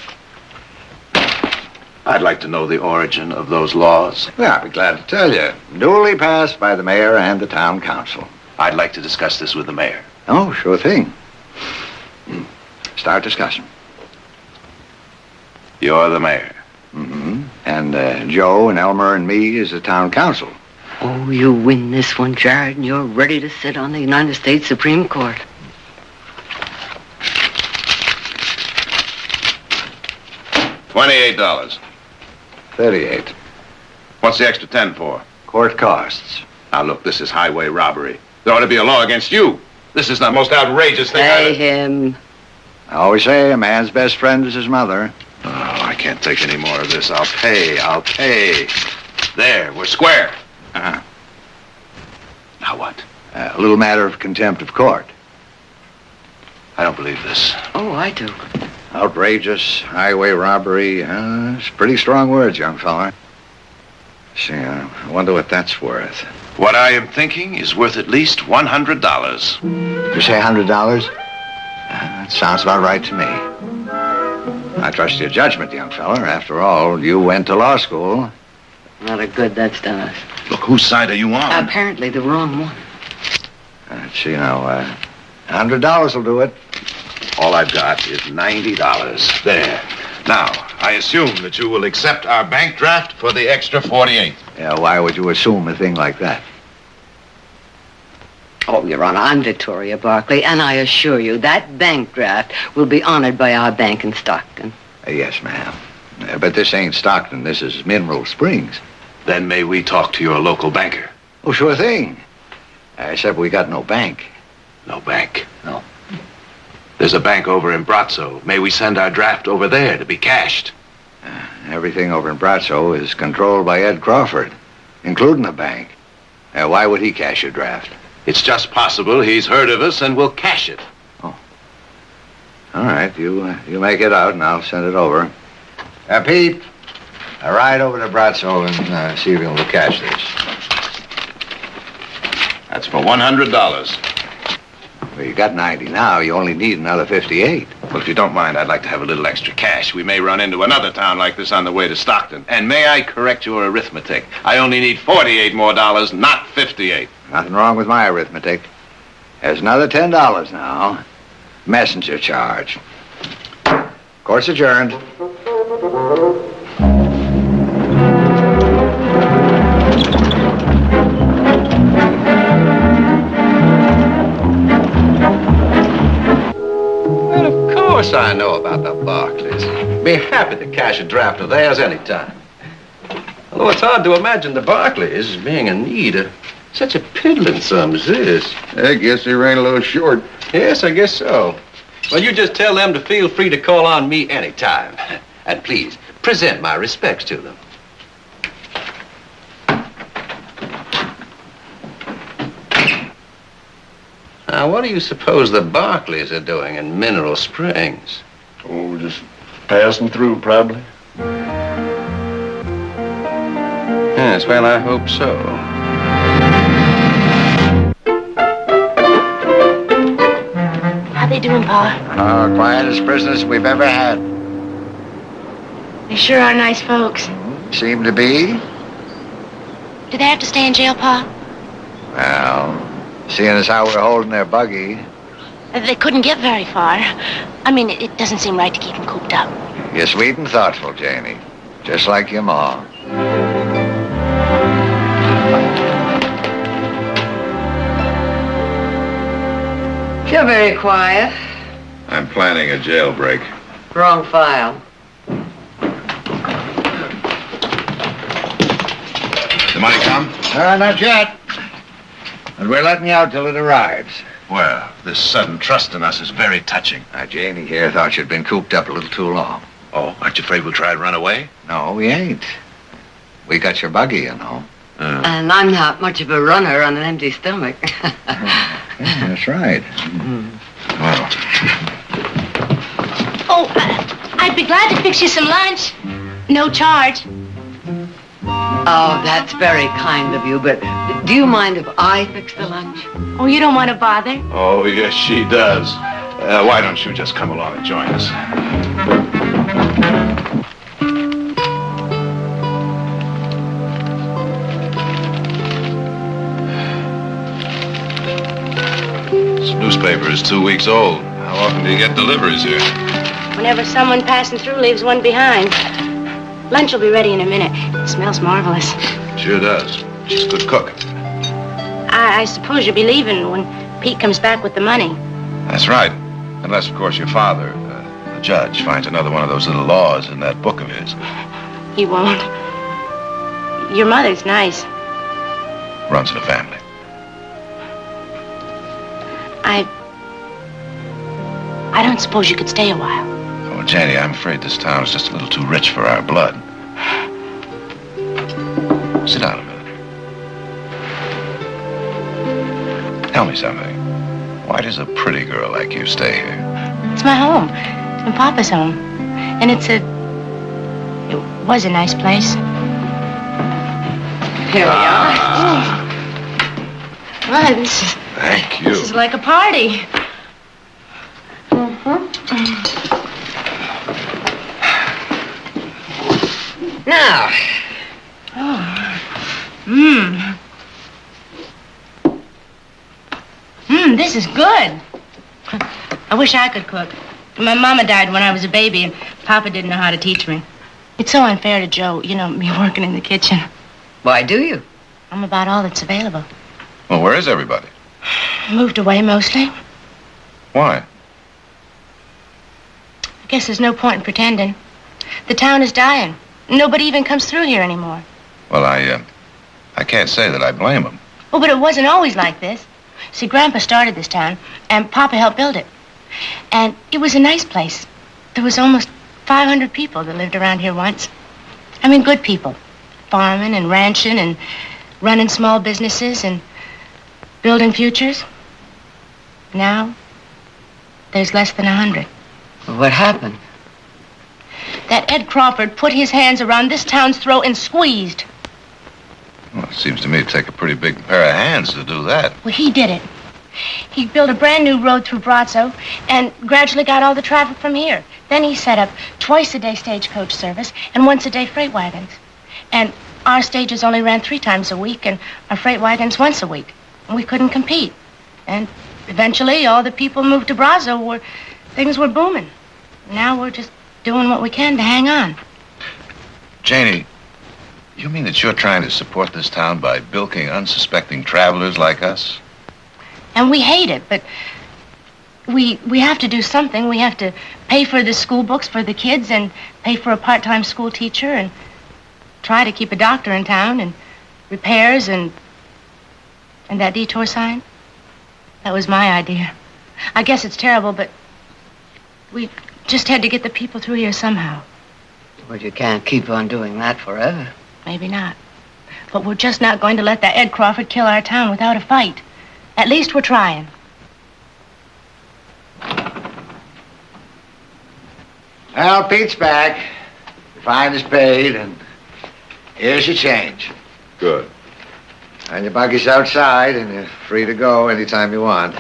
I'd like to know the origin of those laws. Well, I'll be glad to tell you. Duly passed by the mayor and the town council. I'd like to discuss this with the mayor. Oh, sure thing. Start discussion. You're the mayor. Mm-hmm. And Joe and Elmer and me is the town council. Oh, you win this one, Jared, and you're ready to sit on the United States Supreme Court. $28. 38. What's the extra 10 for? Court costs. Now, look, this is highway robbery. There ought to be a law against you. This is the most outrageous thing Pay him. I always say a man's best friend is his mother. Oh, I can't take any more of this. I'll pay. There, we're square. Uh-huh. Now what? A little matter of contempt of court. I don't believe this. Oh, I do. Outrageous, highway robbery. It's pretty strong words, young fella. See, I wonder what that's worth. What I am thinking is worth at least $100. You say $100? That sounds about right to me. I trust your judgment, young fella. After all, you went to law school. Not a good that's done us. Look, whose side are you on? Apparently the wrong one. See, now, $100 will do it. All I've got is $90. There. Now, I assume that you will accept our bank draft for the extra 48. Yeah, why would you assume a thing like that? Oh, Your Honor, I'm Victoria Barkley, and I assure you that bank draft will be honored by our bank in Stockton. Yes, ma'am. But this ain't Stockton. This is Mineral Springs. Then may we talk to your local banker? Oh, sure thing. Except we got no bank. No bank? No. There's a bank over in Brazzo. May we send our draft over there to be cashed? Everything over in Brazzo is controlled by Ed Crawford, including the bank. Why would he cash your draft? It's just possible he's heard of us and will cash it. Oh. All right, you make it out and I'll send it over. Pete, ride over to Brazzo and see if you'll cash this. That's for $100. Well, you got 90 now. You only need another 58. Well, if you don't mind, I'd like to have a little extra cash. We may run into another town like this on the way to Stockton. And may I correct your arithmetic? I only need $48 more, not 58. Nothing wrong with my arithmetic. There's another $10 now. Messenger charge. Court's adjourned. Well, of course I know about the Barclays. Be happy to cash a draft of theirs anytime. Although it's hard to imagine the Barclays being in need of such a piddling sum as this. I guess they ran a little short. Yes, I guess so. Well, you just tell them to feel free to call on me anytime. And please, present my respects to them. Now, what do you suppose the Barclays are doing in Mineral Springs? Oh, just passing through, probably. Yes, well, I hope so. How they doing, Pa? Quietest prisoners we've ever had. They sure are nice folks. Seem to be. Do they have to stay in jail, Pa? Well, seeing as how we're holding their buggy, They couldn't get very far. I mean, it doesn't seem right to keep them cooped up. you're sweet and thoughtful, Janie. Just like your ma. You're very quiet. I'm planning a jailbreak. Wrong file. The money come? Not yet. But we're letting you out till it arrives. Well, this sudden trust in us is very touching. Janie here thought you'd been cooped up a little too long. Oh, aren't you afraid we'll try and run away? No, we ain't. We got your buggy, you know. And I'm not much of a runner on an empty stomach. That's right. Well, Oh, I'd be glad to fix you some lunch. No charge. Oh, that's very kind of you, but do you mind if I fix the lunch? Oh, you don't want to bother? oh, yes, she does. Why don't you just come along and join us? This newspaper is 2 weeks old. How often do you get deliveries here? Whenever someone passing through leaves one behind. Lunch will be ready in a minute. It smells marvelous. Sure does. She's a good cook. I suppose you'll be leaving when Pete comes back with the money. That's right. Unless, of course, your father, the judge, finds another one of those little laws in that book of his. He won't. Your mother's nice. Runs the family. I don't suppose you could stay a while. Oh, Janie, I'm afraid this town is just a little too rich for our blood. Sit down a minute. Tell me something. Why does a pretty girl like you stay here? It's my home. It's my Papa's home. And it was a nice place. Here we are. Well, this is... Thank you. This is like a party. Now. Oh. This is good. I wish I could cook. My mama died when I was a baby, and Papa didn't know how to teach me. It's so unfair to Joe, me working in the kitchen. Why do you? I'm about all that's available. Well, where is everybody? Moved away mostly. Why? I guess there's no point in pretending. The town is dying. Nobody even comes through here anymore. Well, I can't say that I blame them. Oh, but it wasn't always like this. See, Grandpa started this town, and Papa helped build it. And it was a nice place. There was almost 500 people that lived around here once. I mean, good people. Farming and ranching and running small businesses and building futures. Now, there's less than 100. What happened? That Ed Crawford put his hands around this town's throat and squeezed. Well, it seems to me to take a pretty big pair of hands to do that. Well, he did it. He built a brand new road through Brazzo and gradually got all the traffic from here. Then he set up twice-a-day stagecoach service and once-a-day freight wagons. And our stages only ran 3 times a week and our freight wagons once a week. And we couldn't compete. And eventually all the people moved to Brazzo where things were booming. Now we're just doing what we can to hang on. Janie, you mean that you're trying to support this town by bilking unsuspecting travelers like us? And we hate it, but we have to do something. We have to pay for the school books for the kids and pay for a part-time school teacher and try to keep a doctor in town and repairs and that detour sign. That was my idea. I guess it's terrible, but we just had to get the people through here somehow. Well, you can't keep on doing that forever. Maybe not. But we're just not going to let that Ed Crawford kill our town without a fight. At least we're trying. Well, Pete's back. Your fine is paid, and here's your change. Good. And your buggy's outside, and you're free to go anytime you want.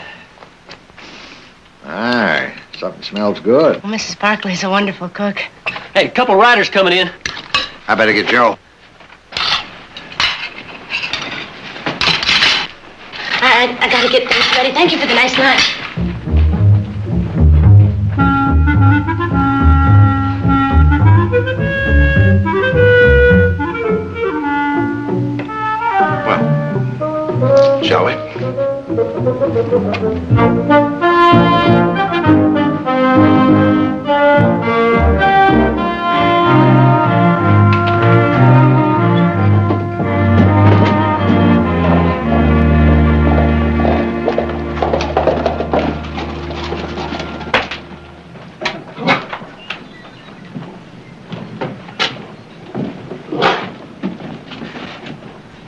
All right. Something smells good. Well, Mrs. Barkley's a wonderful cook. Hey, a couple riders coming in. I better get Joe. I gotta get things ready. Thank you for the nice lunch. Well, shall we?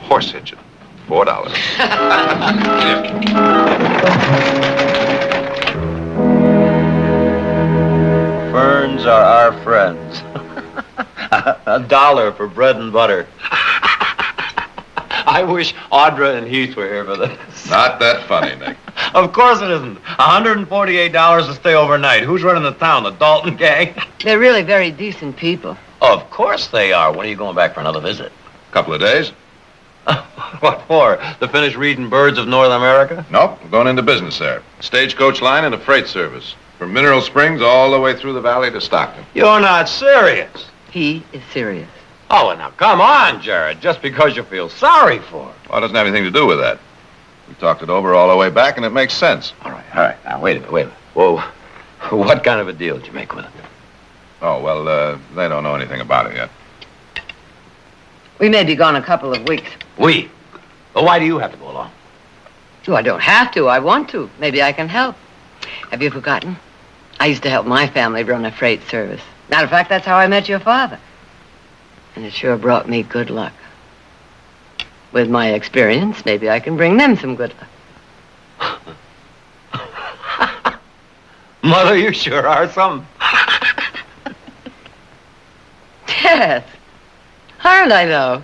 Horse hitching. $4. Ferns are our friends. $1 for bread and butter. I wish Audra and Heath were here for this. Not that funny, Nick. Of course it isn't. $148 to stay overnight. Who's running the town? The Dalton gang? They're really very decent people. Of course they are. When are you going back for another visit? Couple of days. What for? To finish reading Birds of North America? Nope, we're going into business there. Stagecoach line and a freight service. From Mineral Springs all the way through the valley to Stockton. You're not serious. He is serious. Oh, well, now, come on, Jared. Just because you feel sorry for him. Well, it doesn't have anything to do with that. We talked it over all the way back, and it makes sense. All right. Now, wait a minute. Whoa. What kind of a deal did you make with him? Oh, well, they don't know anything about it yet. We may be gone a couple of weeks. We? Well, why do you have to go along? Oh, I don't have to. I want to. Maybe I can help. Have you forgotten? I used to help my family run a freight service. Matter of fact, that's how I met your father. And it sure brought me good luck. With my experience, maybe I can bring them some good luck. Mother, you sure are something. Yes. Aren't I, though?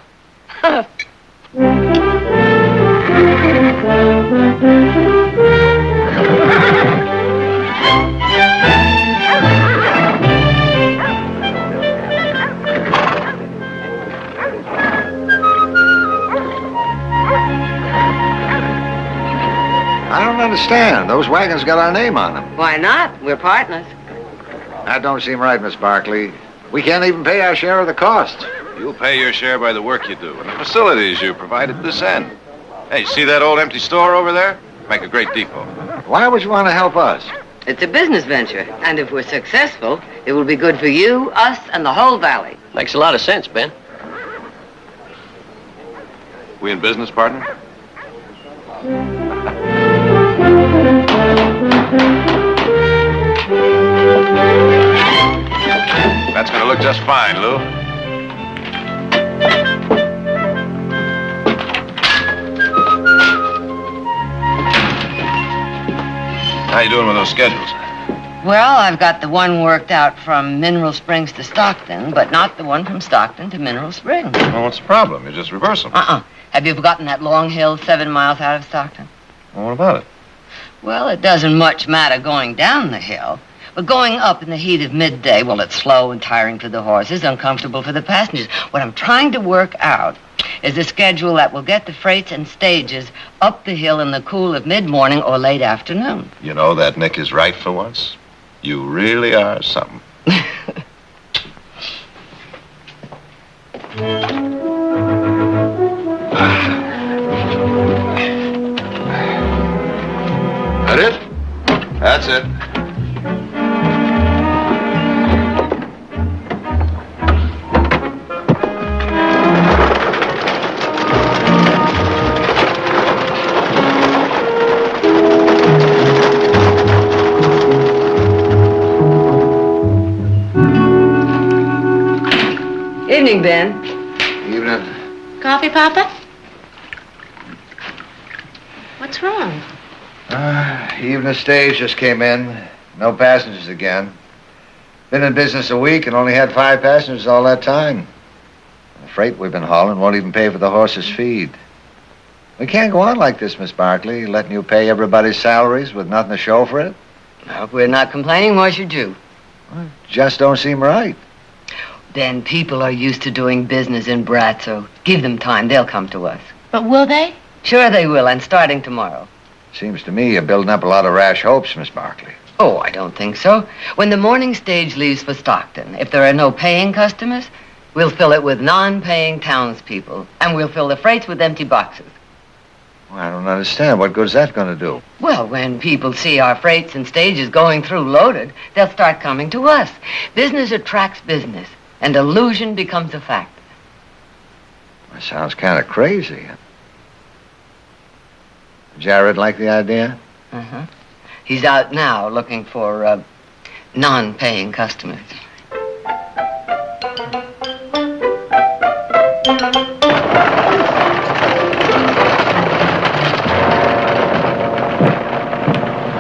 I don't understand. Those wagons got our name on them. Why not? We're partners. That don't seem right, Miss Barkley. We can't even pay our share of the costs. You'll pay your share by the work you do and the facilities you provide at this end. Hey, see that old empty store over there? Make a great depot. Why would you want to help us? It's a business venture, and if we're successful, it will be good for you, us, and the whole valley. Makes a lot of sense, Ben. We in business, partner? That's gonna look just fine, Lou. How you doing with those schedules? Well, I've got the one worked out from Mineral Springs to Stockton, but not the one from Stockton to Mineral Springs. Well, what's the problem? You just reverse them. Have you forgotten that long hill 7 miles out of Stockton? Well, what about it? Well, it doesn't much matter going down the hill. But going up in the heat of midday, well, it's slow and tiring for the horses, uncomfortable for the passengers. What I'm trying to work out is a schedule that will get the freights and stages up the hill in the cool of mid-morning or late afternoon. You know, that Nick is right for once. You really are something. That it? That's it. Evening, Ben. Evening. Coffee, Papa? What's wrong? Evening stage just came in. No passengers again. Been in business a week and only had 5 passengers all that time. The freight we've been hauling won't even pay for the horses' feed. We can't go on like this, Miss Barkley, letting you pay everybody's salaries with nothing to show for it. Well, if we're not complaining, why should you? Just don't seem right. Ben, people are used to doing business in Brazzo. Give them time, they'll come to us. But will they? Sure they will, and starting tomorrow. Seems to me you're building up a lot of rash hopes, Miss Barkley. Oh, I don't think so. When the morning stage leaves for Stockton, if there are no paying customers, we'll fill it with non-paying townspeople, and we'll fill the freights with empty boxes. Well, I don't understand. What good's that going to do? Well, when people see our freights and stages going through loaded, they'll start coming to us. Business attracts business, and illusion becomes a fact. That sounds kind of crazy. Jared like the idea? Uh-huh. He's out now looking for non-paying customers.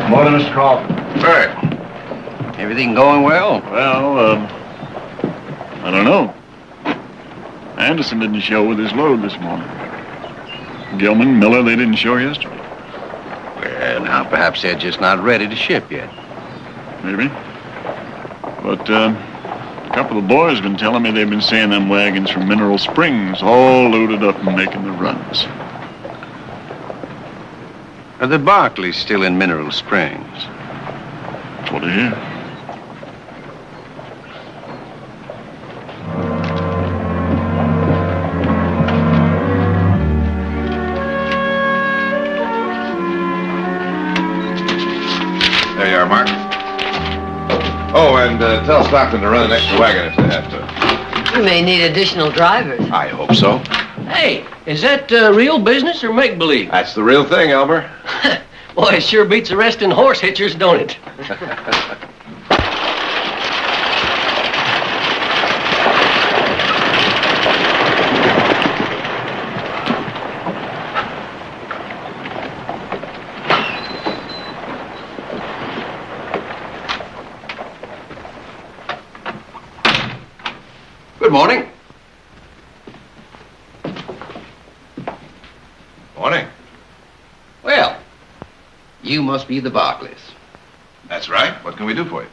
Morning, Mr. Crawford. Bert, everything going well? Well, I don't know. Anderson didn't show with his load this morning. Gilman, Miller, they didn't show yesterday. Well, now, perhaps they're just not ready to ship yet. Maybe. But, a couple of boys have been telling me they've been seeing them wagons from Mineral Springs all loaded up and making the runs. Are the Barkleys still in Mineral Springs? Put it in. There you are, Mark. Oh, and tell Stockton to run an extra wagon if they have to. We may need additional drivers. I hope so. Hey, is that real business or make-believe? That's the real thing, Elmer. Boy, it sure beats arresting horse hitchers, don't it? Good morning. Morning. Well, you must be the Barclays. That's right. What can we do for you?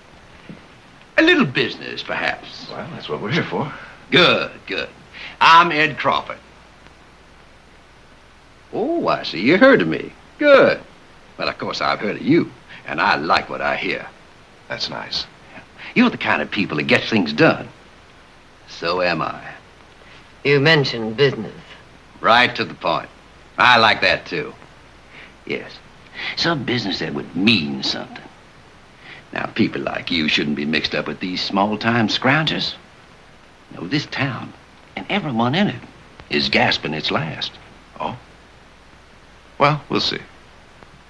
A little business, perhaps. Well, that's what we're here for. Good, good. I'm Ed Crawford. Oh, I see you heard of me. Good. Well, of course, I've heard of you, and I like what I hear. That's nice. You're the kind of people that get things done. So am I. You mentioned business. Right to the point. I like that, too. Yes. Some business that would mean something. Now, people like you shouldn't be mixed up with these small-time scroungers. No, this town, and everyone in it, is gasping its last. Oh? Well, we'll see.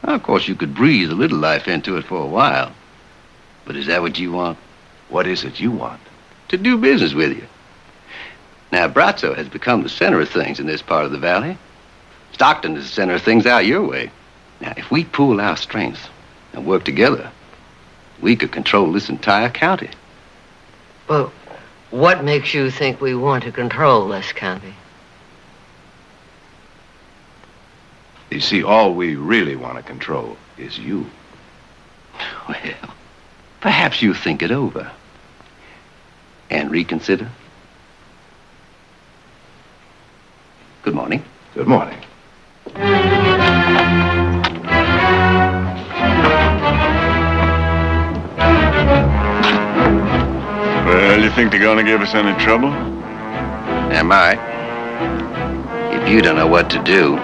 Of course, you could breathe a little life into it for a while. But is that what you want? What is it you want? To do business with you. Now, Brazzo has become the center of things in this part of the valley. Stockton is the center of things out your way. Now, if we pool our strengths and work together, we could control this entire county. Well, what makes you think we want to control this county? You see, all we really want to control is you. Well, perhaps you think it over and reconsider. Good morning. Good morning. Well, you think they're gonna give us any trouble? Am I? If you don't know what to do.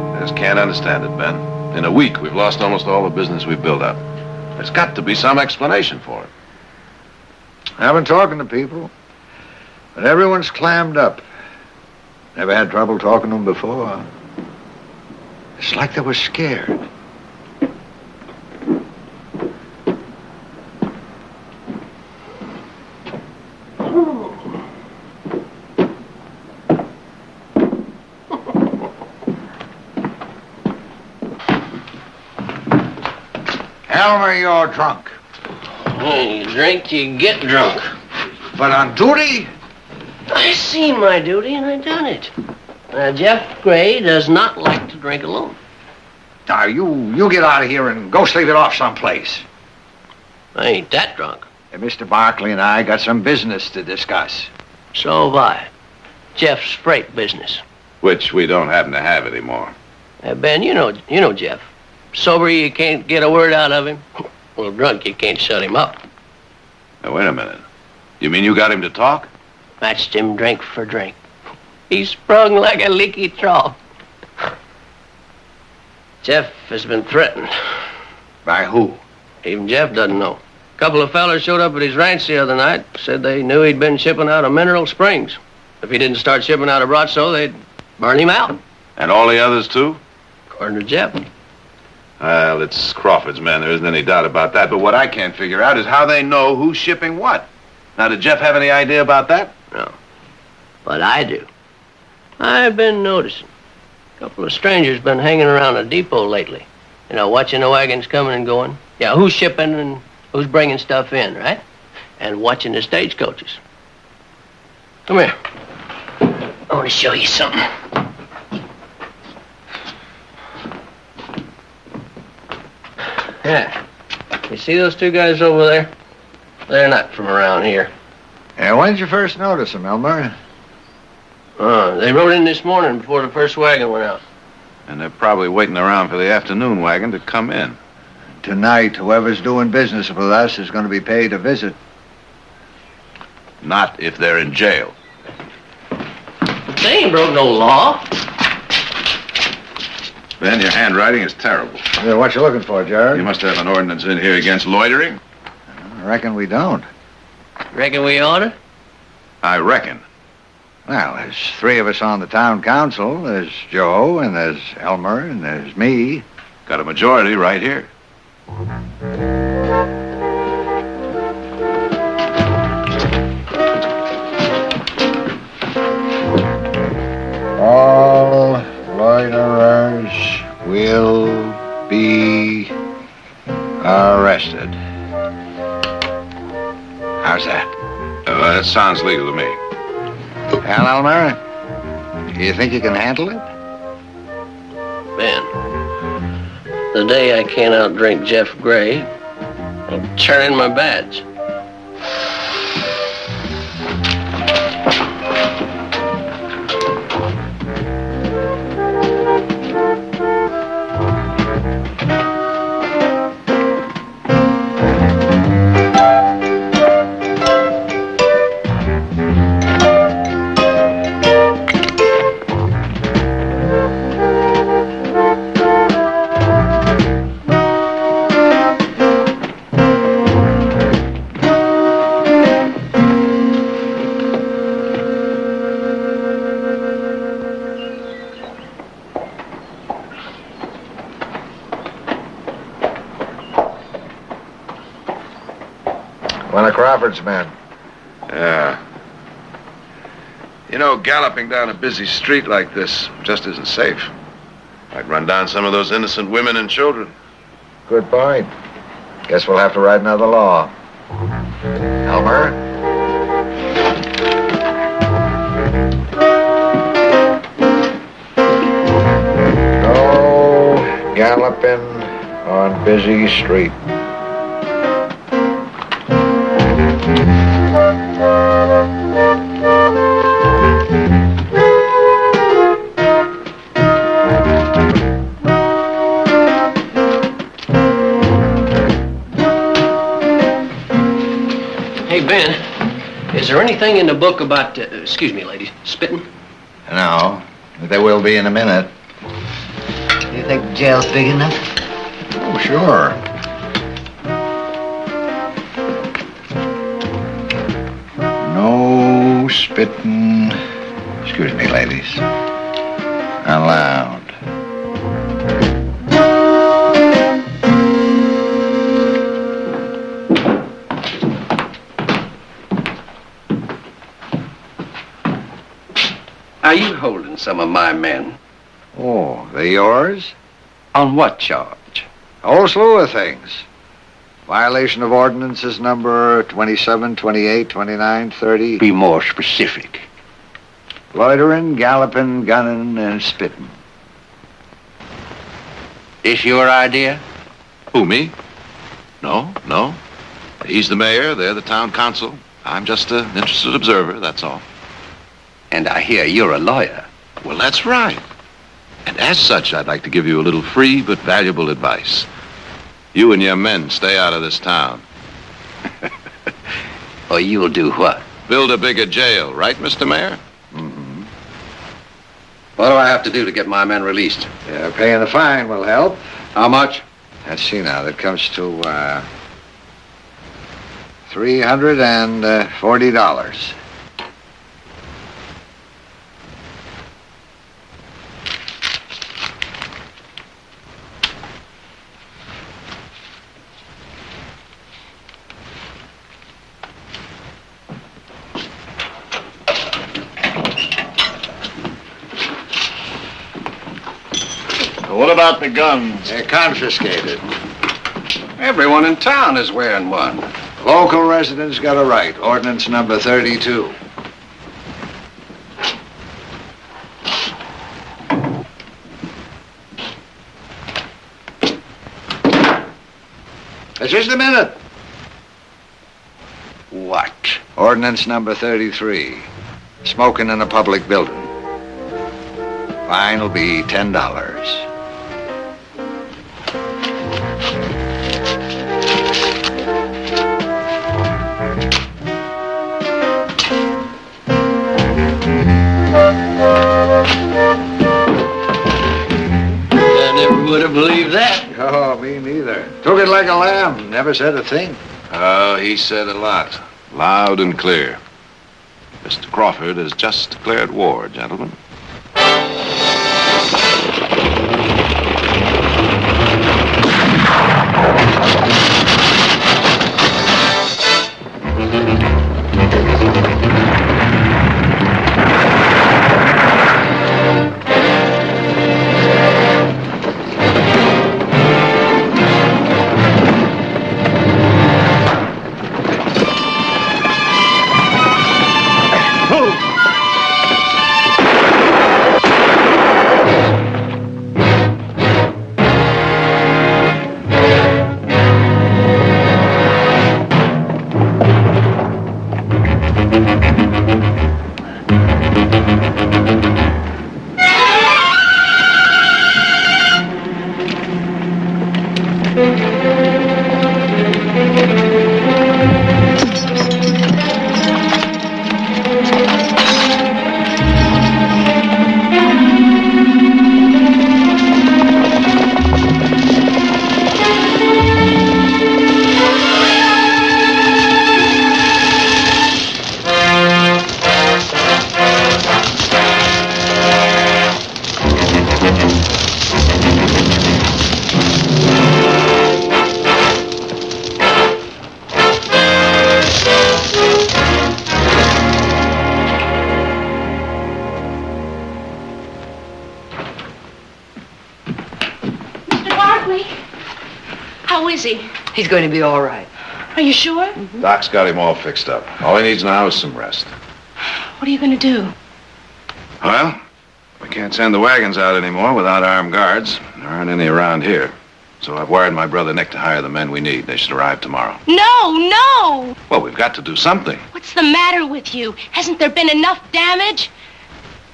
I just can't understand it, Ben. In a week, we've lost almost all the business we've built up. There's got to be some explanation for it. I've been talking to people, but everyone's clammed up. Never had trouble talking to them before. It's like they were scared. Elmer, you're drunk. You drink, you get drunk. But on duty? I seen my duty and I done it. Jeff Gray does not like to drink alone. Now, you get out of here and go sleep it off someplace. I ain't that drunk. And Mr. Barkley and I got some business to discuss. So have I. Jeff's freight business. Which we don't happen to have anymore. Ben, you know Jeff. Sober, you can't get a word out of him. Well, drunk, you can't shut him up. Now, wait a minute. You mean you got him to talk? Matched him drink for drink. He sprung like a leaky trough. Jeff has been threatened. By who? Even Jeff doesn't know. A couple of fellas showed up at his ranch the other night. Said they knew he'd been shipping out of Mineral Springs. If he didn't start shipping out of Brazzo, they'd burn him out. And all the others, too? According to Jeff. Well, it's Crawford's men. There isn't any doubt about that. But what I can't figure out is how they know who's shipping what. Now, did Jeff have any idea about that? No. But I do. I've been noticing. A couple of strangers been hanging around the depot lately. You know, watching the wagons coming and going. Yeah, who's shipping and who's bringing stuff in, right? And watching the stagecoaches. Come here. I want to show you something. Yeah. You see those two guys over there? They're not from around here. And when did you first notice them, Elmer? They rode in this morning before the first wagon went out. And they're probably waiting around for the afternoon wagon to come in. Tonight, whoever's doing business with us is going to be paid a visit. Not if they're in jail. They ain't broke no law. Ben, your handwriting is terrible. Yeah, what you looking for, Jared? You must have an ordinance in here against loitering. I reckon we don't. Reckon we oughta? I reckon. Well, there's 3 of us on the town council. There's Joe, and there's Elmer, and there's me. Got a majority right here. All loiterers will be arrested. How's that? That sounds legal to me. Al Elmer, you think you can handle it? Ben, the day I can't outdrink Jeff Gray, I'll turn in my badge. One of Crawford's men. Yeah. You know, galloping down a busy street like this just isn't safe. Might run down some of those innocent women and children. Good point. Guess we'll have to write another law. Elmer? No galloping on busy street. Hey, Ben, is there anything in the book about, excuse me, ladies, spitting? No, but there will be in a minute. You think the jail's big enough? Oh, sure. No spitting, excuse me, ladies, allowed. Are you holding some of my men? Oh, they're yours? On what charge? A whole slew of things. Violation of ordinances number 27, 28, 29, 30. Be more specific. Loitering, galloping, gunning, and spitting. This your idea? Who, me? No. He's the mayor, they're the town council. I'm just an interested observer, that's all. And I hear you're a lawyer. Well, that's right. And as such, I'd like to give you a little free but valuable advice. You and your men stay out of this town. Or you'll do what? Build a bigger jail, right, Mr. Mayor? Mm-hmm. What do I have to do to get my men released? Yeah, paying the fine will help. How much? Let's see now, that comes to, $340. What about the guns? They're confiscated. Everyone in town is wearing one. Local residents got a right. Ordinance number 32. Just a minute. What? Ordinance number 33. Smoking in a public building. Fine will be $10. I never would have believed that. Oh, me neither. Took it like a lamb. Never said a thing. Oh, he said a lot. Loud and clear. Mr. Crawford has just declared war, gentlemen. How is he? He's going to be all right. Are you sure? Doc's got him all fixed up. All he needs now is some rest. What are you going to do? Well, we can't send the wagons out anymore without armed guards. There aren't any around here. So I've wired my brother Nick to hire the men we need. They should arrive tomorrow. No! Well, we've got to do something. What's the matter with you? Hasn't there been enough damage?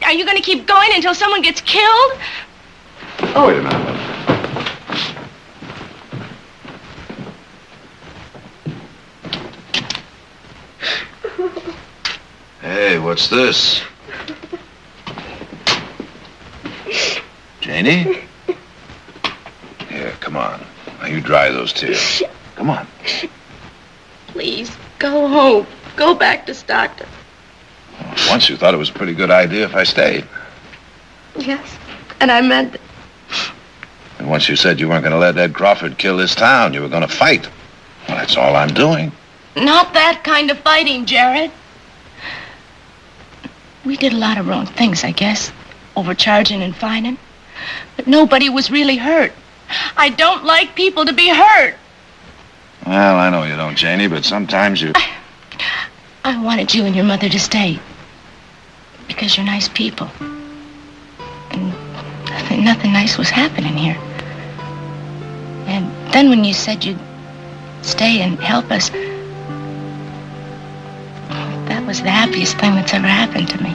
Are you going to keep going until someone gets killed? Oh, wait a minute. Hey, what's this? Janie? Here, come on. Now you dry those tears. Come on. Please, go home. Go back to Stockton. Once you thought it was a pretty good idea if I stayed. Yes, and I meant it. And once you said you weren't going to let Ed Crawford kill this town, you were going to fight. Well, that's all I'm doing. Not that kind of fighting, Jared. We did a lot of wrong things, I guess. Overcharging and fining. But nobody was really hurt. I don't like people to be hurt. Well, I know you don't, Janie, but sometimes you... I wanted you and your mother to stay. Because you're nice people. And nothing nice was happening here. And then when you said you'd stay and help us, that was the happiest thing that's ever happened to me.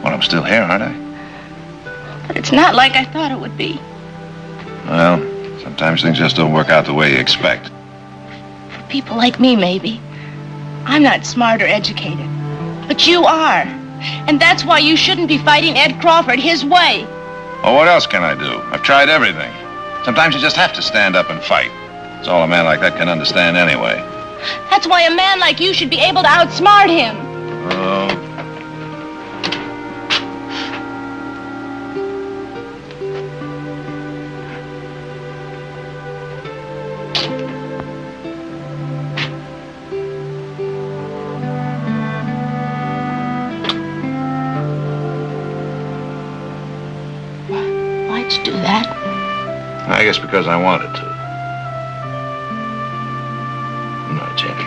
Well, I'm still here, aren't I? But it's not like I thought it would be. Well, sometimes things just don't work out the way you expect. For people like me, maybe. I'm not smart or educated. But you are. And that's why you shouldn't be fighting Ed Crawford his way. Well, what else can I do? I've tried everything. Sometimes you just have to stand up and fight. It's all a man like that can understand anyway. That's why a man like you should be able to outsmart him. Oh. Why'd you do that? I guess because I wanted to. No, Jenny.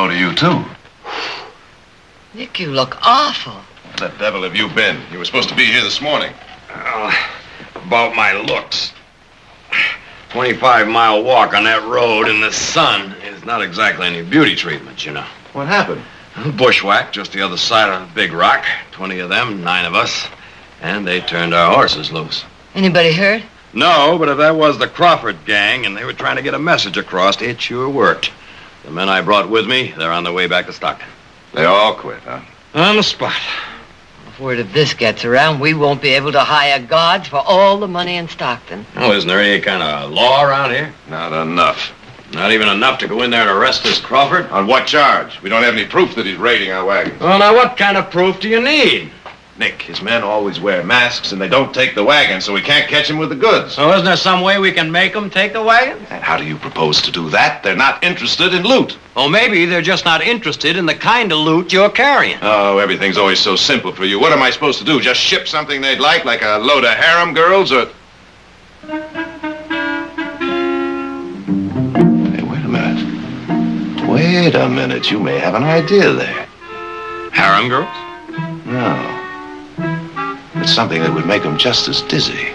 hello to you, too. Nick, you look awful. Where the devil have you been? You were supposed to be here this morning. About my looks. 25-mile walk on that road in the sun is not exactly any beauty treatment, you know. What happened? Bushwhack just the other side of the big rock. 20 of them, 9 of us. And they turned our horses loose. Anybody hurt? No, but if that was the Crawford gang and they were trying to get a message across, it sure worked. The men I brought with me, they're on their way back to Stockton. They all quit, huh? On the spot. If word of this gets around, we won't be able to hire guards for all the money in Stockton. Oh, isn't there any kind of law around here? Not enough. Not even enough to go in there and arrest this Crawford? On what charge? We don't have any proof that he's raiding our wagons. Well, now, what kind of proof do you need? Nick, his men always wear masks, and they don't take the wagon, so we can't catch him with the goods. So isn't there some way we can make them take the wagon? And how do you propose to do that? They're not interested in loot. Well, maybe they're just not interested in the kind of loot you're carrying. Oh, everything's always so simple for you. What am I supposed to do? Just ship something they'd like a load of harem girls, or... Hey, wait a minute. Wait a minute. You may have an idea there. Harem girls? No. It's something that would make them just as dizzy.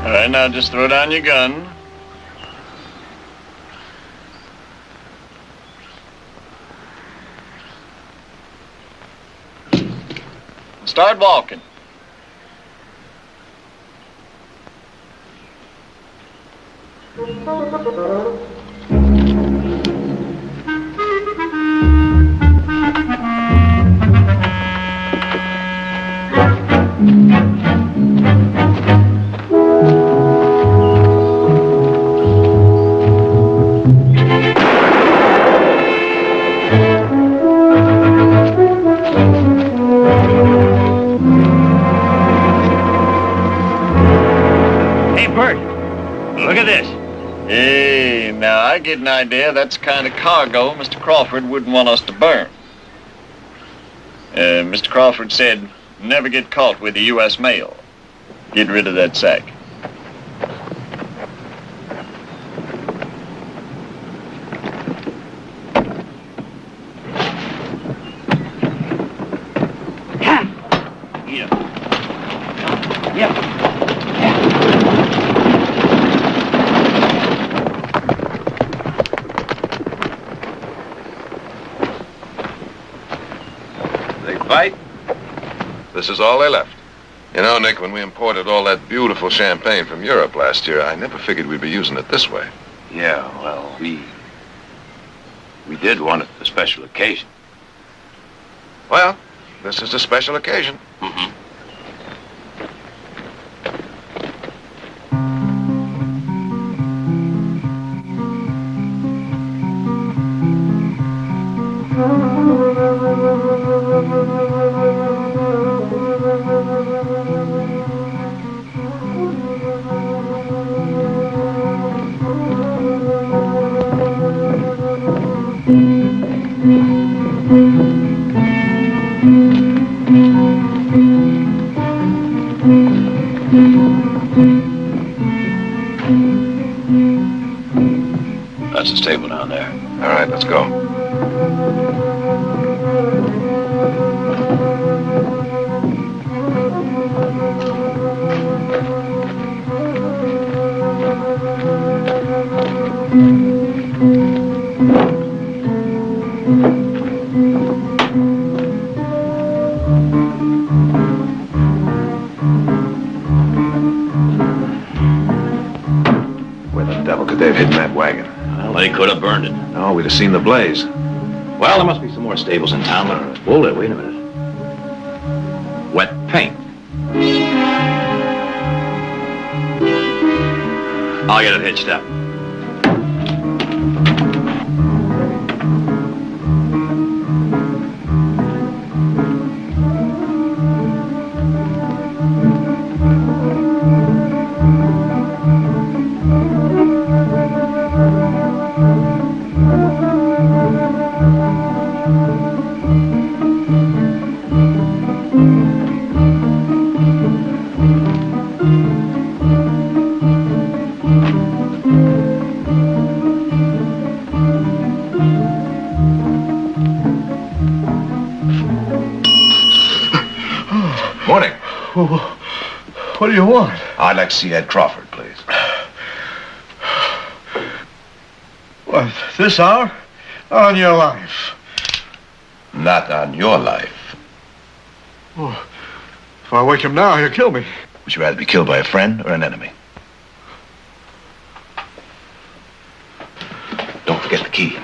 All right, now just throw down your gun. Start walking. Look at this. Hey, now I get an idea that's the kind of cargo Mr. Crawford wouldn't want us to burn. Mr. Crawford said, never get caught with the U.S. mail. Get rid of that sack. This is all they left. You know, Nick, when we imported all that beautiful champagne from Europe last year, I never figured we'd be using it this way. Yeah, well, we did want it for a special occasion. Well, this is a special occasion. Mm-hmm. That's his table down there. All right, let's go. Where the devil could they have hidden that wagon? Well, they could have burned it. No, we'd have seen the blaze. Well, there must be some more stables in town. But hold it, wait a minute. Wet paint. I'll get it hitched up. What do you want? I'd like to see Ed Crawford, please. What, this hour? On your life. Not on your life. Oh, if I wake him now, he'll kill me. Would you rather be killed by a friend or an enemy? Don't forget the key.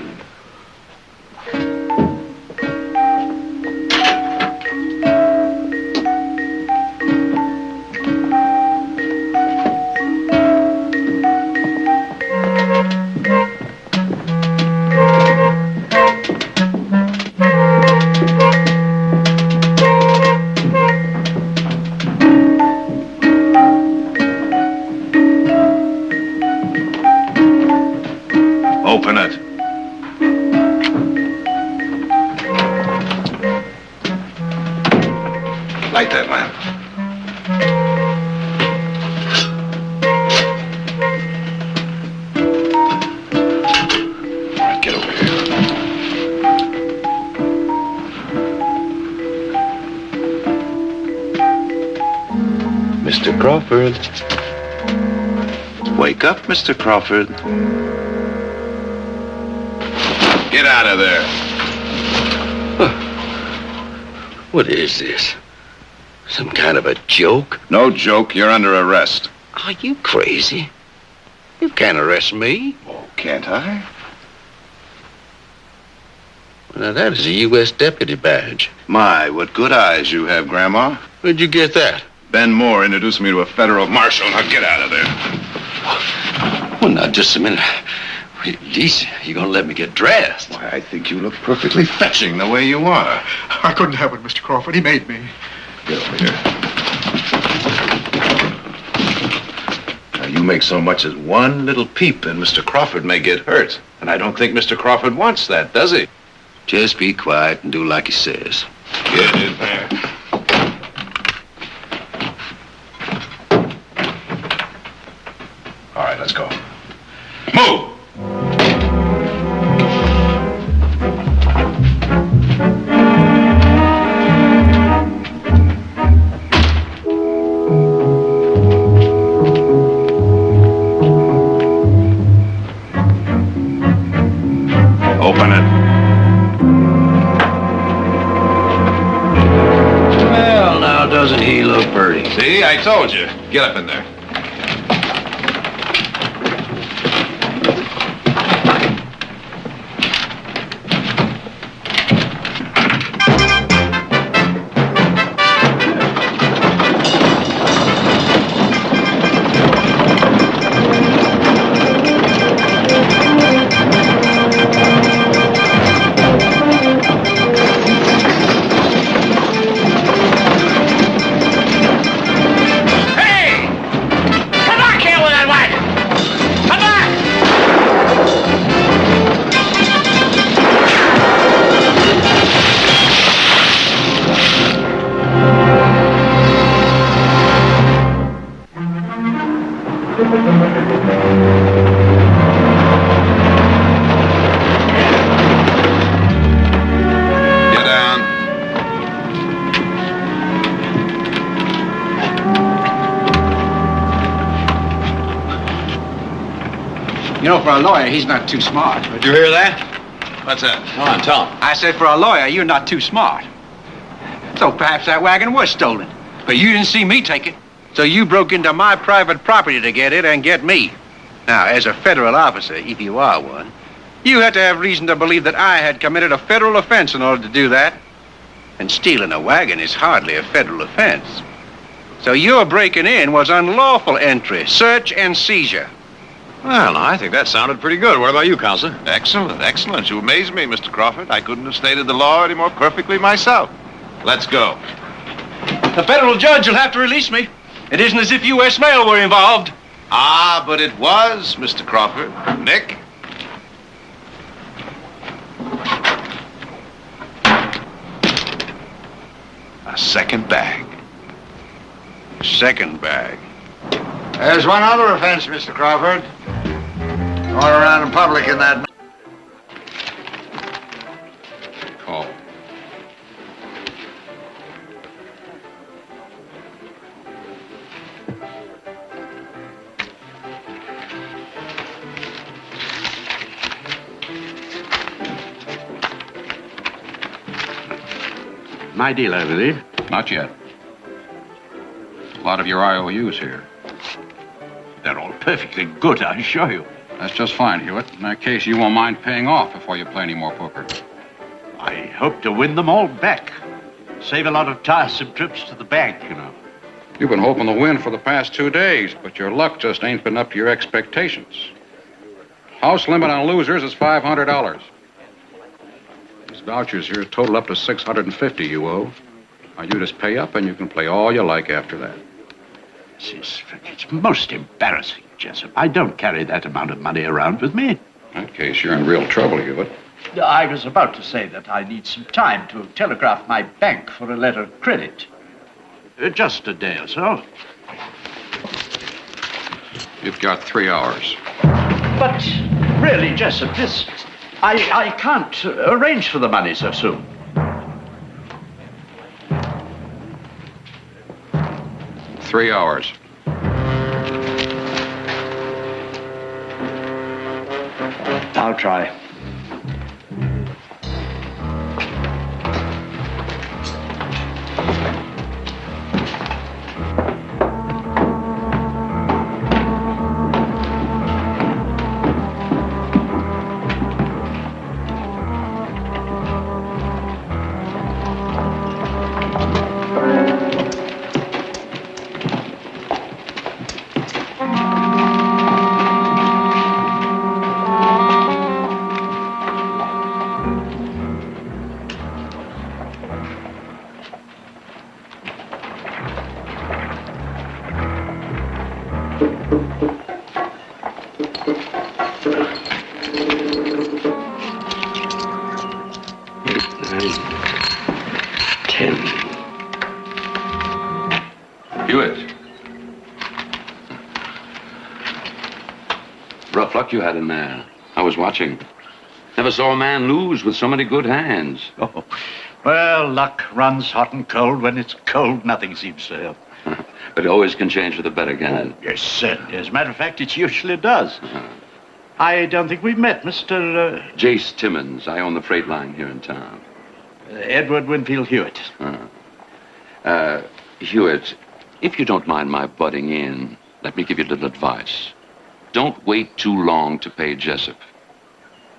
Open it. Light that lamp. All right, get over here. Mr. Crawford. Wake up, Mr. Crawford. Get out of there. What is this? Some kind of a joke? No joke. You're under arrest. Are you crazy? You can't arrest me. Oh, can't I? Now, that is a U.S. deputy badge. My, what good eyes you have, Grandma. Where'd you get that? Ben Moore introduced me to a federal marshal. Now get out of there. Well, now, just a minute. Geez, you gonna let me get dressed? Why, I think you look perfectly fetching the way you are. I couldn't help it, Mr. Crawford. He made me. Get over here. Now, you make so much as one little peep and Mr. Crawford may get hurt. And I don't think Mr. Crawford wants that, does he? Just be quiet and do like he says. Get in there. All right, let's go. Move! Open it. Well, now, doesn't he look pretty? See, I told you. Get up in there. Get down. You know, for a lawyer, he's not too smart. Did you hear that? What's that? Come on, tell him. I said, for a lawyer, you're not too smart. So perhaps that wagon was stolen. But you didn't see me take it. So you broke into my private property to get it and get me. Now, as a federal officer, if you are one, you had to have reason to believe that I had committed a federal offense in order to do that. And stealing a wagon is hardly a federal offense. So your breaking in was unlawful entry, search and seizure. Well, I think that sounded pretty good. What about you, Counselor? Excellent, excellent. You amaze me, Mr. Crawford. I couldn't have stated the law any more perfectly myself. Let's go. The federal judge will have to release me. It isn't as if U.S. mail were involved. Ah, but it was, Mr. Crawford. Nick? A second bag. Second bag. There's one other offense, Mr. Crawford. Going around in public in that... Call. My deal, I believe. Not yet. A lot of your IOUs here. They're all perfectly good, I assure you. That's just fine, Hewitt. In that case, you won't mind paying off before you play any more poker. I hope to win them all back. Save a lot of tiresome trips to the bank, you know. You've been hoping to win for the past 2 days, but your luck just ain't been up to your expectations. House limit on losers is $500. These vouchers here total up to $650 you owe. Now, you just pay up and you can play all you like after that. It's most embarrassing, Jessup. I don't carry that amount of money around with me. In that case, you're in real trouble, Hewitt. I was about to say that I need some time to telegraph my bank for a letter of credit. Just a day or so. You've got 3 hours. But really, Jessup, I can't arrange for the money so soon. Three hours. I'll try. Hewitt. Rough luck you had in there. I was watching. Never saw a man lose with so many good hands. Oh, well, luck runs hot and cold. When it's cold, nothing seems to help. But it always can change for the better, can it? Yes, certainly. As a matter of fact, it usually does. I don't think we've met, Mr. Jace Timmons. I own the freight line here in town. Edward Winfield Hewitt. Hewitt, if you don't mind my butting in, let me give you a little advice. Don't wait too long to pay Jessup.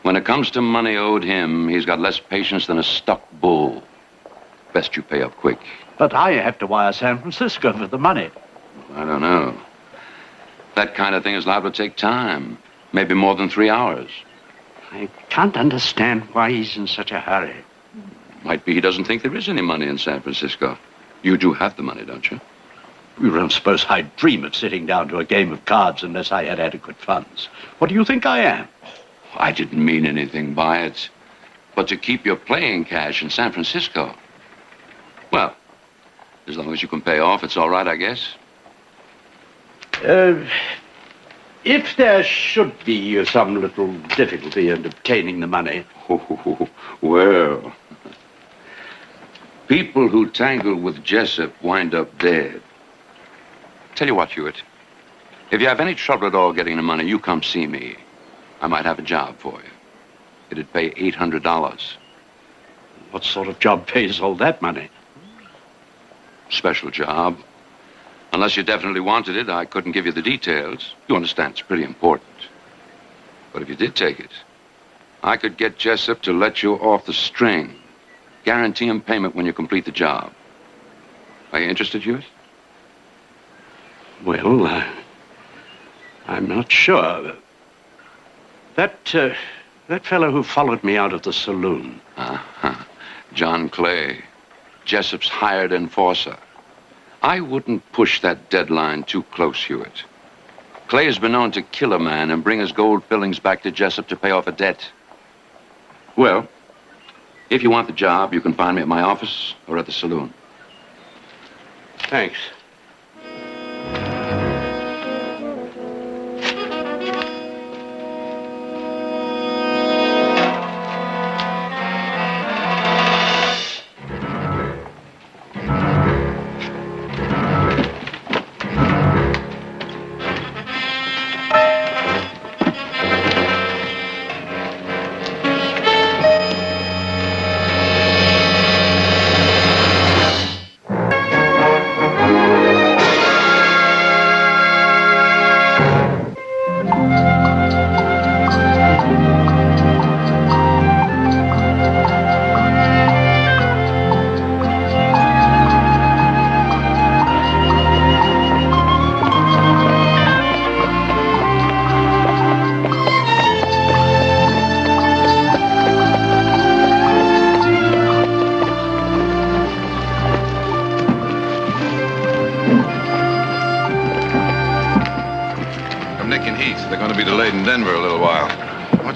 When it comes to money owed him, he's got less patience than a stuck bull. Best you pay up quick. But I have to wire San Francisco for the money. I don't know. That kind of thing is liable to take time. Maybe more than 3 hours. I can't understand why he's in such a hurry. Might be he doesn't think there is any money in San Francisco. You do have the money, don't you? You don't suppose I'd dream of sitting down to a game of cards unless I had adequate funds. What do you think I am? I didn't mean anything by it. But to keep your playing cash in San Francisco. Well, as long as you can pay off, it's all right, I guess. If there should be some little difficulty in obtaining the money. Well, people who tangle with Jessup wind up dead. Tell you what, Hewitt. If you have any trouble at all getting the money, you come see me. I might have a job for you. It'd pay $800. What sort of job pays all that money? Special job. Unless you definitely wanted it, I couldn't give you the details. You understand, it's pretty important. But if you did take it, I could get Jessup to let you off the string. Guarantee him payment when you complete the job. Are you interested, Hewitt? Well, I'm not sure. That fellow who followed me out of the saloon. John Clay, Jessup's hired enforcer. I wouldn't push that deadline too close, Hewitt. Clay has been known to kill a man and bring his gold fillings back to Jessup to pay off a debt. Well, if you want the job, you can find me at my office or at the saloon. Thanks.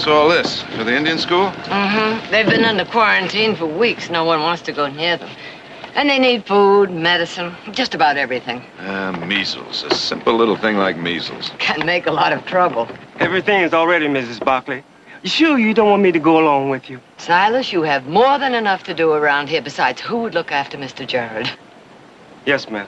What's all this? For the Indian school? Mm-hmm. They've been under quarantine for weeks. No one wants to go near them. And they need food, medicine, just about everything. Measles. A simple little thing like measles. Can make a lot of trouble. Everything is all ready, Mrs. Barkley. You sure you don't want me to go along with you? Silas, you have more than enough to do around here. Besides, who would look after Mr. Gerard? Yes, ma'am.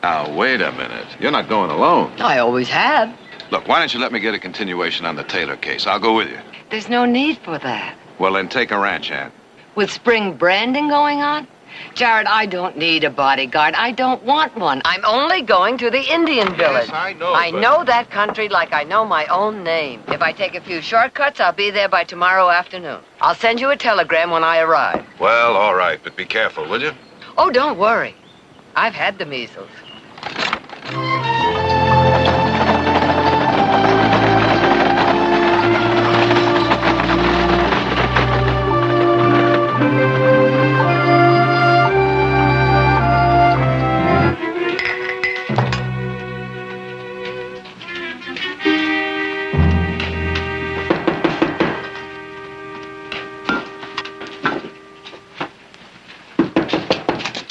Now, wait a minute. You're not going alone. I always have. Look, why don't you let me get a continuation on the Taylor case? I'll go with you. There's no need for that. Well, then take a ranch hand. With spring branding going on? Jared, I don't need a bodyguard. I don't want one. I'm only going to the Indian village. Yes, I know. I know that country like I know my own name. If I take a few shortcuts, I'll be there by tomorrow afternoon. I'll send you a telegram when I arrive. Well, all right, but be careful, will you? Oh, don't worry. I've had the measles.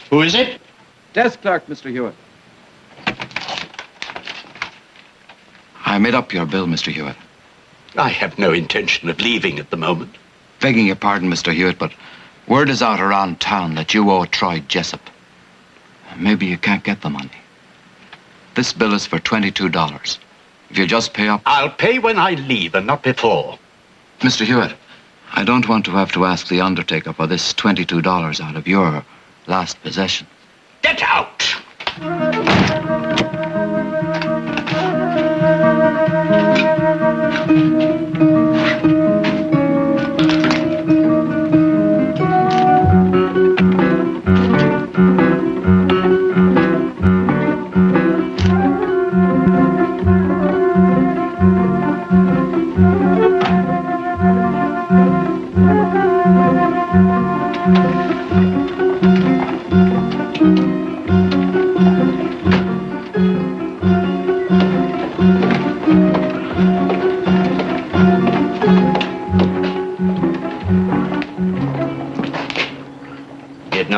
Who is it? Desk clerk, Mr. Hewitt. I made up your bill, Mr. Hewitt. I have no intention of leaving at the moment. Begging your pardon, Mr. Hewitt, but word is out around town that you owe Troy Jessup. Maybe you can't get the money. This bill is for $22. If you just pay up... I'll pay when I leave and not before. Mr. Hewitt, I don't want to have to ask the undertaker for this $22 out of your last possession. Get out!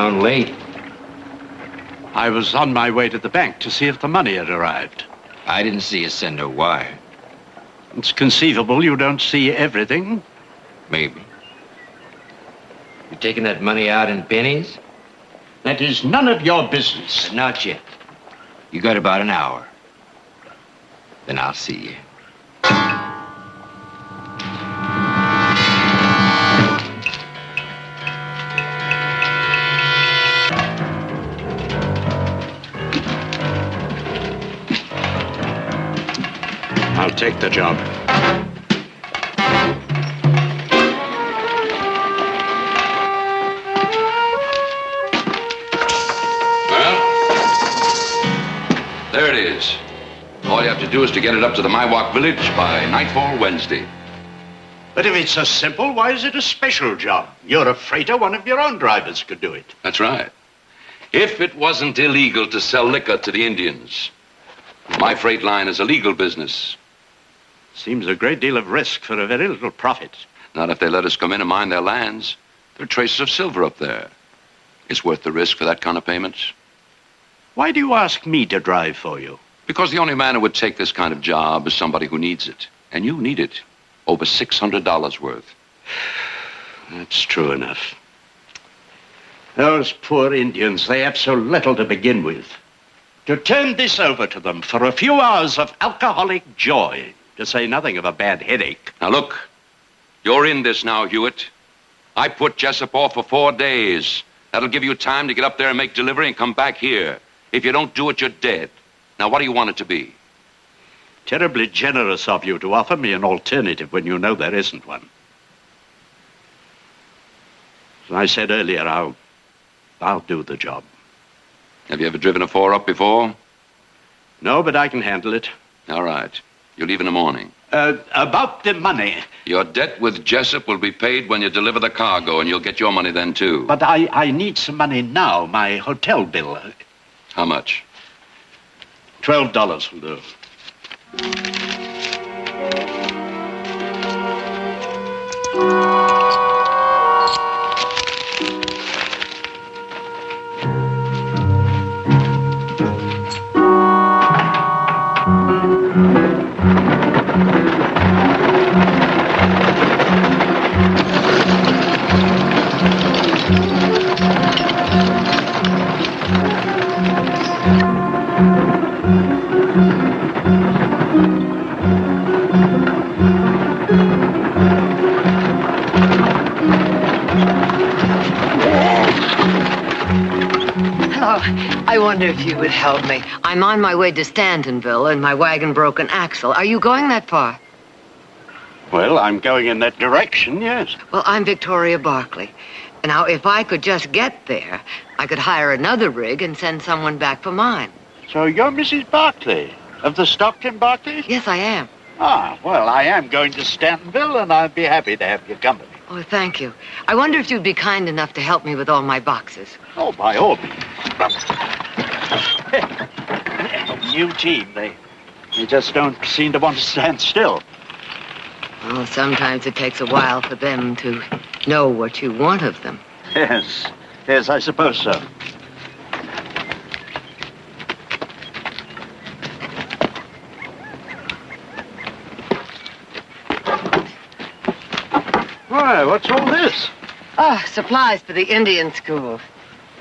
Late. I was on my way to the bank to see if the money had arrived. I didn't see you send a wire. It's conceivable you don't see everything. Maybe. You taking that money out in pennies? That is none of your business. Not yet. You got about an hour. Then I'll see you. I'll take the job. Well, there it is. All you have to do is to get it up to the Miwok village by nightfall Wednesday. But if it's so simple, why is it a special job? You're a freighter, one of your own drivers could do it. That's right. If it wasn't illegal to sell liquor to the Indians, my freight line is a legal business. Seems a great deal of risk for a very little profit. Not if they let us come in and mine their lands. There are traces of silver up there. It's worth the risk for that kind of payment. Why do you ask me to drive for you? Because the only man who would take this kind of job is somebody who needs it. And you need it. Over $600 worth. That's true enough. Those poor Indians, they have so little to begin with. To turn this over to them for a few hours of alcoholic joy, to say nothing of a bad headache. Now look, you're in this now, Hewitt. I put Jessup off for 4 days. That'll give you time to get up there and make delivery and come back here. If you don't do it, you're dead. Now, what do you want it to be? Terribly generous of you to offer me an alternative when you know there isn't one. As I said earlier, I'll do the job. Have you ever driven a 4-up before? No, but I can handle it. All right. You leave in the morning. About the money. Your debt with Jessup will be paid when you deliver the cargo, and you'll get your money then, too. But I need some money now, my hotel bill. How much? $12 will do. I wonder if you would help me. I'm on my way to Stantonville and my wagon broke an axle. Are you going that far? Well, I'm going in that direction, yes. Well, I'm Victoria Barkley. Now, if I could just get there, I could hire another rig and send someone back for mine. So you're Mrs. Barkley, of the Stockton Barkleys? Yes, I am. Ah, well, I am going to Stantonville, and I'd be happy to have your company. Oh, thank you. I wonder if you'd be kind enough to help me with all my boxes. Oh, by all means. New team, they just don't seem to want to stand still. Well, sometimes it takes a while for them to know what you want of them. Yes, I suppose so. Why, what's all this? Ah, supplies for the Indian school.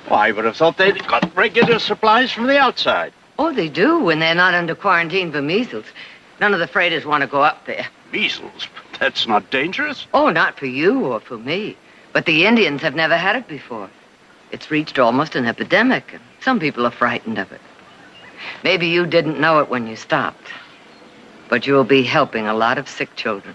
Well, I would have thought they'd got regular supplies from the outside. Oh, they do when they're not under quarantine for measles. None of the freighters want to go up there. Measles? That's not dangerous. Oh, not for you or for me. But the Indians have never had it before. It's reached almost an epidemic, and some people are frightened of it. Maybe you didn't know it when you stopped. But you'll be helping a lot of sick children.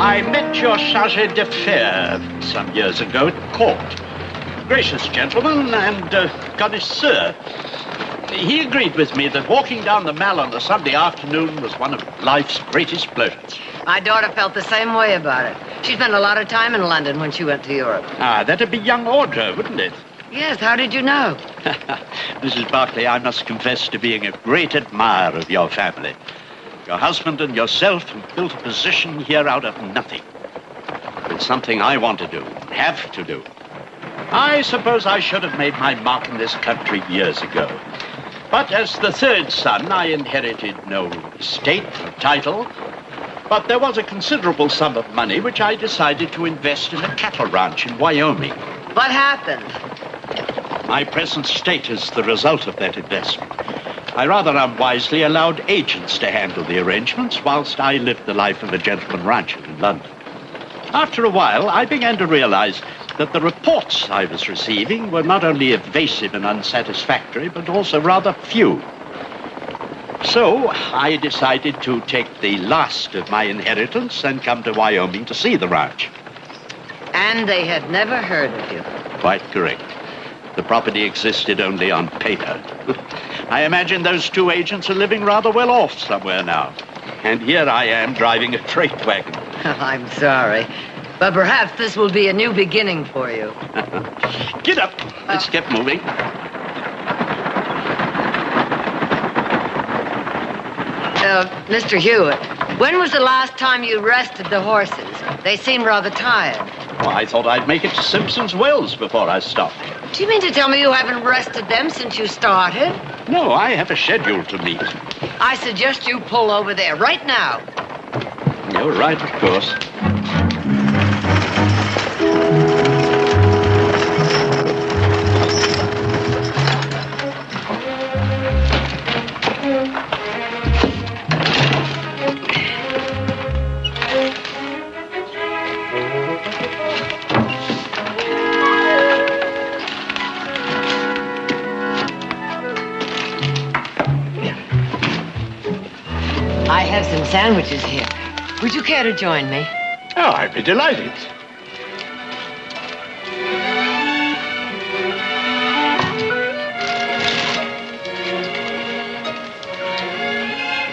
I met your chargé d'affaires some years ago at court. Gracious gentleman and connoisseur. He agreed with me that walking down the Mall on a Sunday afternoon was one of life's greatest pleasures. My daughter felt the same way about it. She spent a lot of time in London when she went to Europe. Ah, that'd be young Audra, wouldn't it? Yes, how did you know? Mrs. Barkley, I must confess to being a great admirer of your family. Your husband and yourself have built a position here out of nothing. It's something I want to do, have to do. I suppose I should have made my mark in this country years ago. But as the third son, I inherited no estate or title. But there was a considerable sum of money which I decided to invest in a cattle ranch in Wyoming. What happened? My present state is the result of that investment. I rather unwisely allowed agents to handle the arrangements whilst I lived the life of a gentleman rancher in London. After a while, I began to realize that the reports I was receiving were not only evasive and unsatisfactory, but also rather few. So I decided to take the last of my inheritance and come to Wyoming to see the ranch. And they had never heard of you. Quite correct. The property existed only on paper. I imagine those two agents are living rather well off somewhere now. And here I am driving a freight wagon. I'm sorry. But perhaps this will be a new beginning for you. Get up. Let's get moving. Mr. Hewitt, when was the last time you rested the horses? They seem rather tired. Well, I thought I'd make it to Simpson's Wells before I stopped. Do you mean to tell me you haven't rested them since you started? No, I have a schedule to meet. I suggest you pull over there right now. You're right, of course. I have some sandwiches here. Would you care to join me? Oh, I'd be delighted.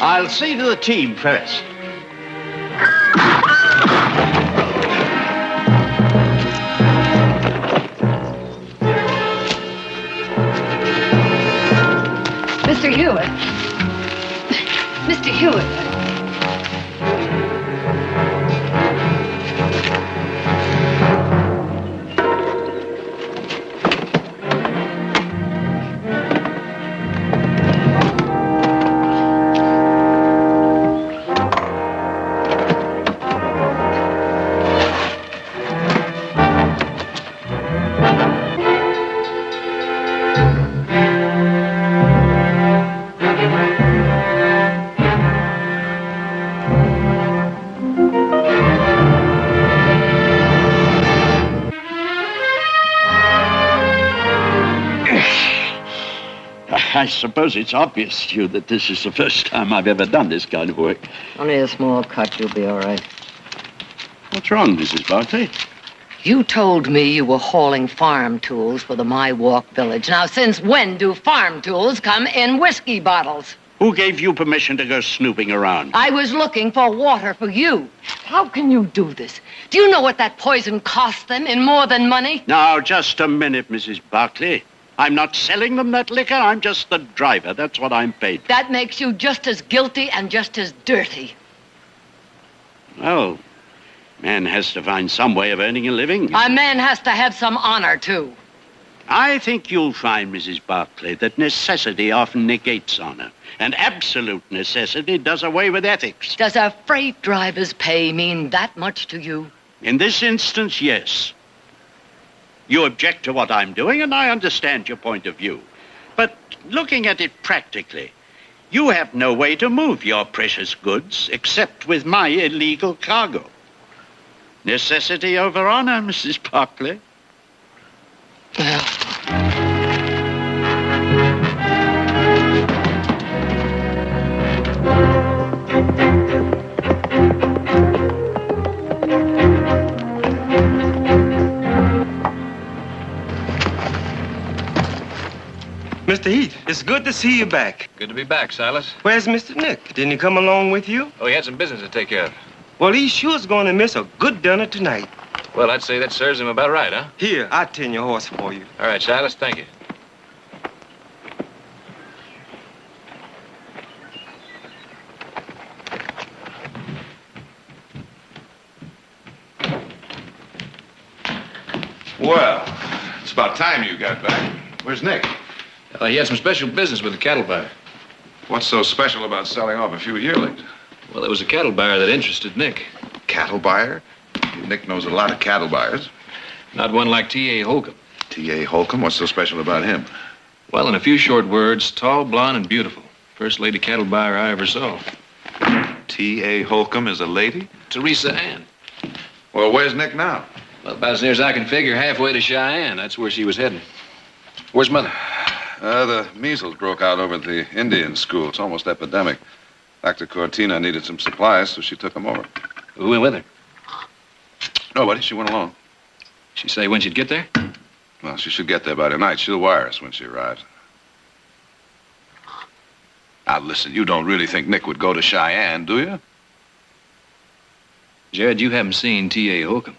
I'll see to the team first. Hewitt. I suppose it's obvious to you that this is the first time I've ever done this kind of work. Only a small cut. You'll be all right. What's wrong, Mrs. Barclay? You told me you were hauling farm tools for the My Walk Village. Now, since when do farm tools come in whiskey bottles? Who gave you permission to go snooping around? I was looking for water for you. How can you do this? Do you know what that poison cost them in more than money? Now, just a minute, Mrs. Barclay. I'm not selling them that liquor. I'm just the driver. That's what I'm paid for. That makes you just as guilty and just as dirty. Well, man has to find some way of earning a living. A man has to have some honor, too. I think you'll find, Mrs. Barclay, that necessity often negates honor. And absolute necessity does away with ethics. Does a freight driver's pay mean that much to you? In this instance, yes. You object to what I'm doing, and I understand your point of view. But looking at it practically, you have no way to move your precious goods except with my illegal cargo. Necessity over honor, Mrs. Barclay. Mr. Heath, it's good to see you back. Good to be back, Silas. Where's Mr. Nick? Didn't he come along with you? Oh, he had some business to take care of. Well, he sure's gonna miss a good dinner tonight. Well, I'd say that serves him about right, huh? Here, I'll tend your horse for you. All right, Silas, thank you. Well, it's about time you got back. Where's Nick? He had some special business with the cattle buyer. What's so special about selling off a few yearlings? Well, it was a cattle buyer that interested Nick. Cattle buyer? Nick knows a lot of cattle buyers. Not one like T.A. Holcomb. T.A. Holcomb? What's so special about him? Well, in a few short words, tall, blonde, and beautiful. First lady cattle buyer I ever saw. T.A. Holcomb is a lady? Teresa Ann. Well, where's Nick now? Well, about as near as I can figure, halfway to Cheyenne. That's where she was heading. Where's Mother? The measles broke out over at the Indian school. It's almost epidemic. Dr. Cortina needed some supplies, so she took them over. Who went with her? Nobody. She went along. She say when she'd get there? Well, she should get there by tonight. She'll wire us when she arrives. Now, listen, you don't really think Nick would go to Cheyenne, do you? Jared, you haven't seen T.A. Holcomb.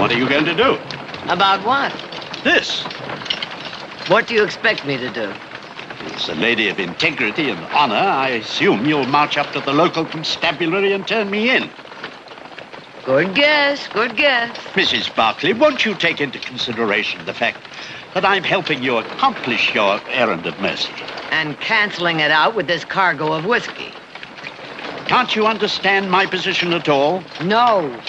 What are you going to do? About what? This. What do you expect me to do? As a lady of integrity and honor, I assume you'll march up to the local constabulary and turn me in. Good guess, good guess. Mrs. Barclay, won't you take into consideration the fact that I'm helping you accomplish your errand of mercy? And canceling it out with this cargo of whiskey. Can't you understand my position at all? No.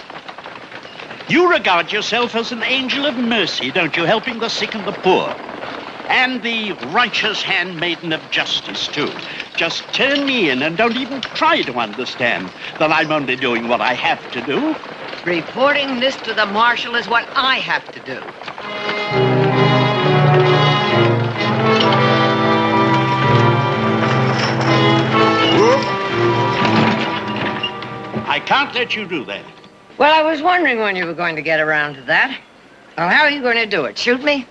You regard yourself as an angel of mercy, don't you, helping the sick and the poor? And the righteous handmaiden of justice, too. Just turn me in and don't even try to understand that I'm only doing what I have to do. Reporting this to the marshal is what I have to do. I can't let you do that. Well, I was wondering when you were going to get around to that. Well, how are you going to do it? Shoot me?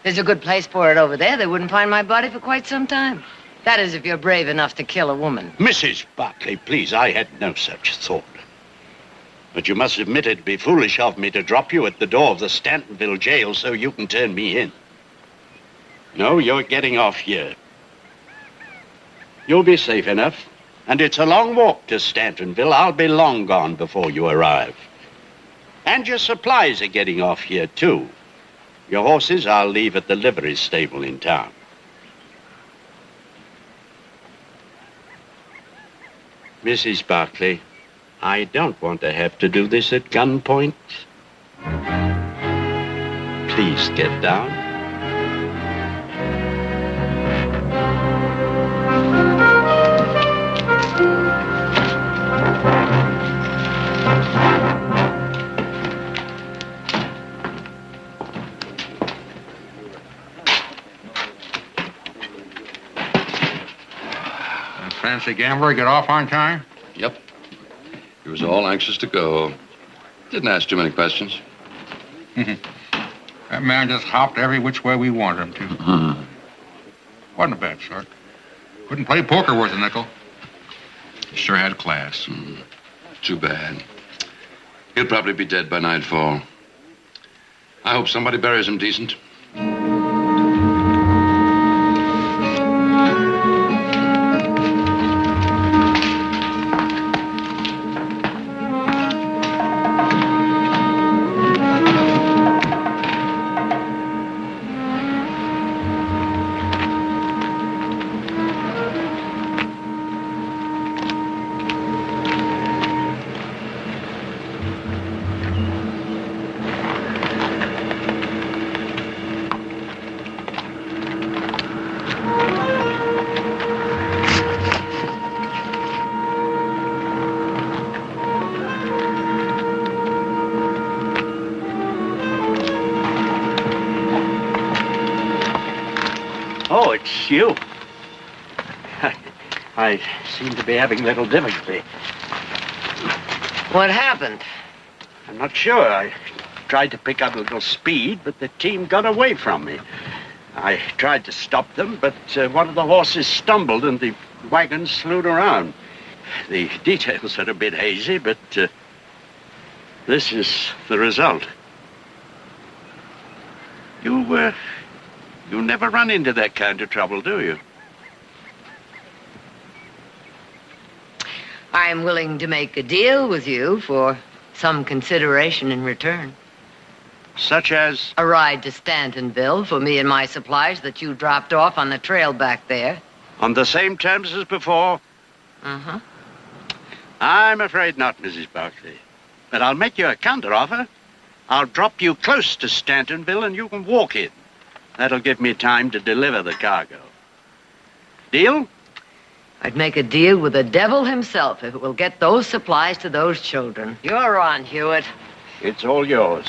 There's a good place for it over there. They wouldn't find my body for quite some time. That is, if you're brave enough to kill a woman. Mrs. Barclay, please, I had no such thought. But you must admit it'd be foolish of me to drop you at the door of the Stantonville jail so you can turn me in. No, you're getting off here. You'll be safe enough. And it's a long walk to Stantonville. I'll be long gone before you arrive. And your supplies are getting off here, too. Your horses I'll leave at the livery stable in town. Mrs. Barclay, I don't want to have to do this at gunpoint. Please get down. Fancy gambler get off on time? Yep. He was all anxious to go. Didn't ask too many questions. That man just hopped every which way we wanted him to. Wasn't a bad sort. Couldn't play poker worth a nickel. Sure had class. Too bad. He'll probably be dead by nightfall. I hope somebody buries him decent. Oh, it's you. I seem to be having little difficulty. What happened? I'm not sure. I tried to pick up a little speed, but the team got away from me. I tried to stop them, but one of the horses stumbled and the wagon slewed around. The details are a bit hazy, but this is the result. You never run into that kind of trouble, do you? I'm willing to make a deal with you for some consideration in return. Such as? A ride to Stantonville for me and my supplies that you dropped off on the trail back there. On the same terms as before? Uh-huh. I'm afraid not, Mrs. Barclay. But I'll make you a counteroffer. I'll drop you close to Stantonville and you can walk in. That'll give me time to deliver the cargo. Deal? I'd make a deal with the devil himself if it will get those supplies to those children. You're on, Hewitt. It's all yours.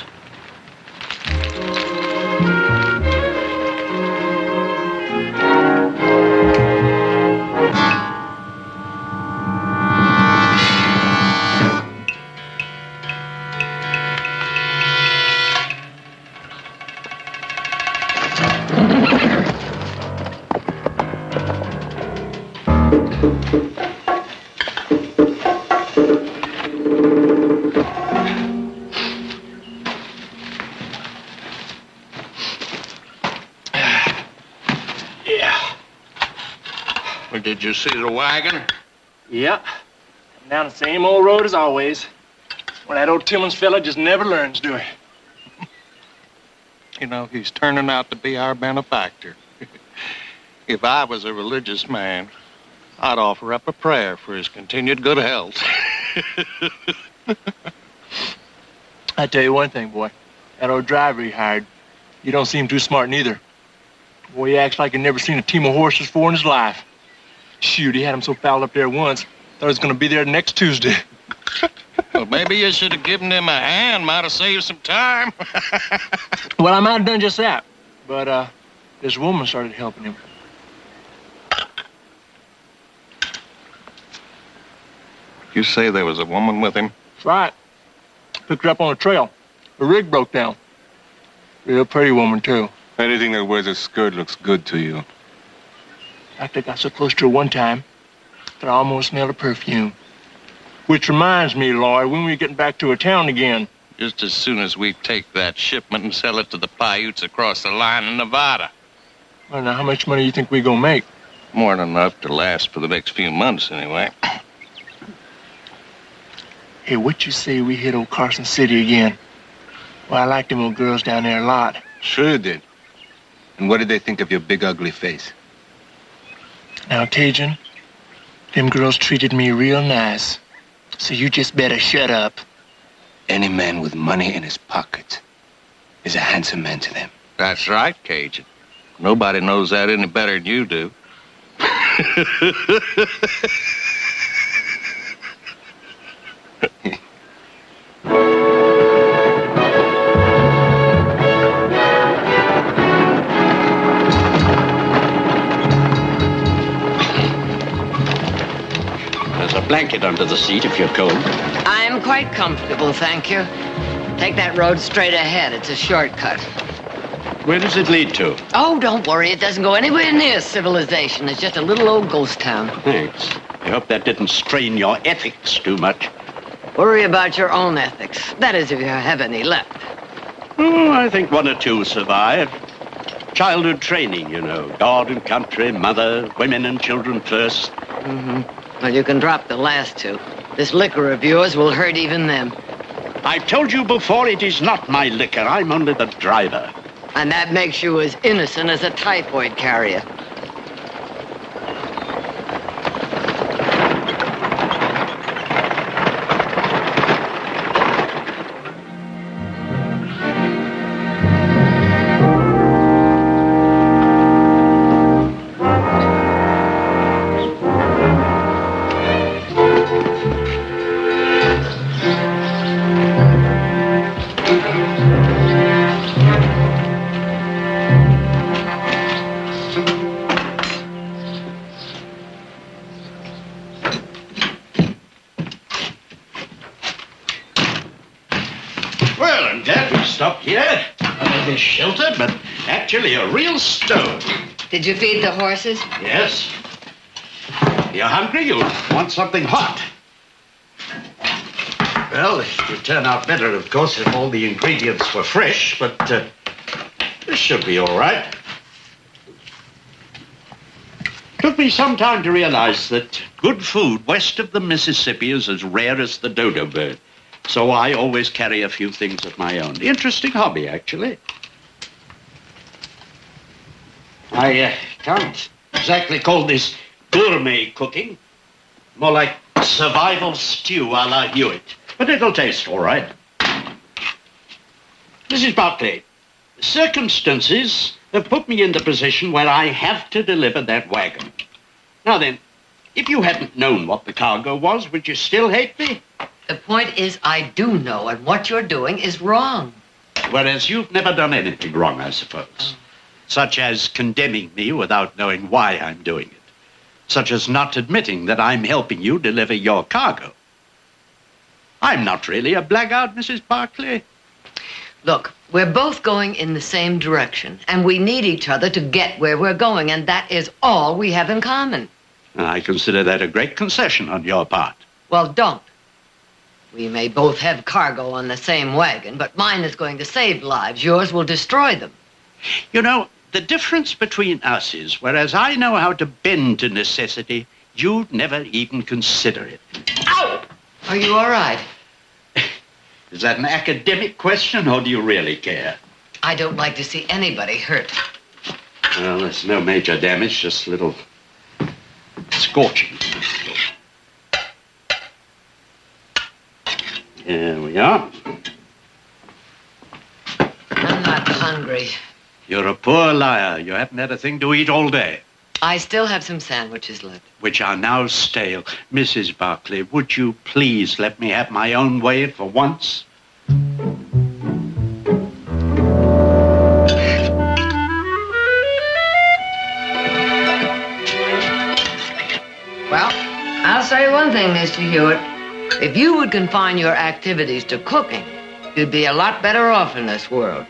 Did you see the wagon? Yep. Down the same old road as always. Well, that old Timmons fella just never learns, do he? You know, he's turning out to be our benefactor. If I was a religious man, I'd offer up a prayer for his continued good health. I tell you one thing, boy. That old driver he hired, you don't seem too smart neither. Boy, he acts like he'd never seen a team of horses before in his life. Shoot, he had him so fouled up there once, thought he was going to be there next Tuesday. Well, maybe you should have given him a hand. Might have saved some time. Well, I might have done just that. But this woman started helping him. You say there was a woman with him? That's right. Picked her up on a trail. Her rig broke down. Real pretty woman, too. Anything that wears a skirt looks good to you. In fact, I got so close to her one time that I almost smelled her perfume. Which reminds me, Lloyd, when we getting back to a town again? Just as soon as we take that shipment and sell it to the Paiutes across the line in Nevada. Well, now, how much money you think we gonna make? More than enough to last for the next few months, anyway. Hey, what you say we hit old Carson City again? Well, I like them old girls down there a lot. Sure you did. And what did they think of your big, ugly face? Now, Cajun, them girls treated me real nice. So you just better shut up. Any man with money in his pocket is a handsome man to them. That's right, Cajun. Nobody knows that any better than you do. There's a blanket under the seat if you're cold. I'm quite comfortable, thank you. Take that road straight ahead. It's a shortcut. Where does it lead to? Oh, don't worry. It doesn't go anywhere near civilization. It's just a little old ghost town. Thanks. I hope that didn't strain your ethics too much. Worry about your own ethics. That is, if you have any left. Oh, I think one or two survive. Childhood training, you know. God and country, mother, women and children first. Mm-hmm. Well, you can drop the last two. This liquor of yours will hurt even them. I've told you before, it is not my liquor. I'm only the driver. And that makes you as innocent as a typhoid carrier. Well, I'm glad we stopped here. This shelter, but actually a real stove. Did you feed the horses? Yes. You're hungry? You'll want something hot. Well, it would turn out better, of course, if all the ingredients were fresh, but this should be all right. Took me some time to realize that good food west of the Mississippi is as rare as the dodo bird. So I always carry a few things of my own. Interesting hobby, actually. I can't exactly call this gourmet cooking. More like survival stew a la Hewitt. But it'll taste all right. Mrs. Barclay, circumstances have put me in the position where I have to deliver that wagon. Now then, if you hadn't known what the cargo was, would you still hate me? The point is, I do know, and what you're doing is wrong. Whereas you've never done anything wrong, I suppose. Such as condemning me without knowing why I'm doing it. Such as not admitting that I'm helping you deliver your cargo. I'm not really a blackguard, Mrs. Barclay. Look, we're both going in the same direction, and we need each other to get where we're going, and that is all we have in common. I consider that a great concession on your part. Well, don't. We may both have cargo on the same wagon, but mine is going to save lives. Yours will destroy them. You know, the difference between us is, whereas I know how to bend to necessity, you'd never even consider it. Ow! Are you all right? Is that an academic question, or do you really care? I don't like to see anybody hurt. Well, there's no major damage, just a little scorching. Here we are. I'm not hungry. You're a poor liar. You haven't had a thing to eat all day. I still have some sandwiches left. Which are now stale. Mrs. Barclay, would you please let me have my own way for once? Well, I'll say one thing, Mr. Hewitt. If you would confine your activities to cooking, you'd be a lot better off in this world.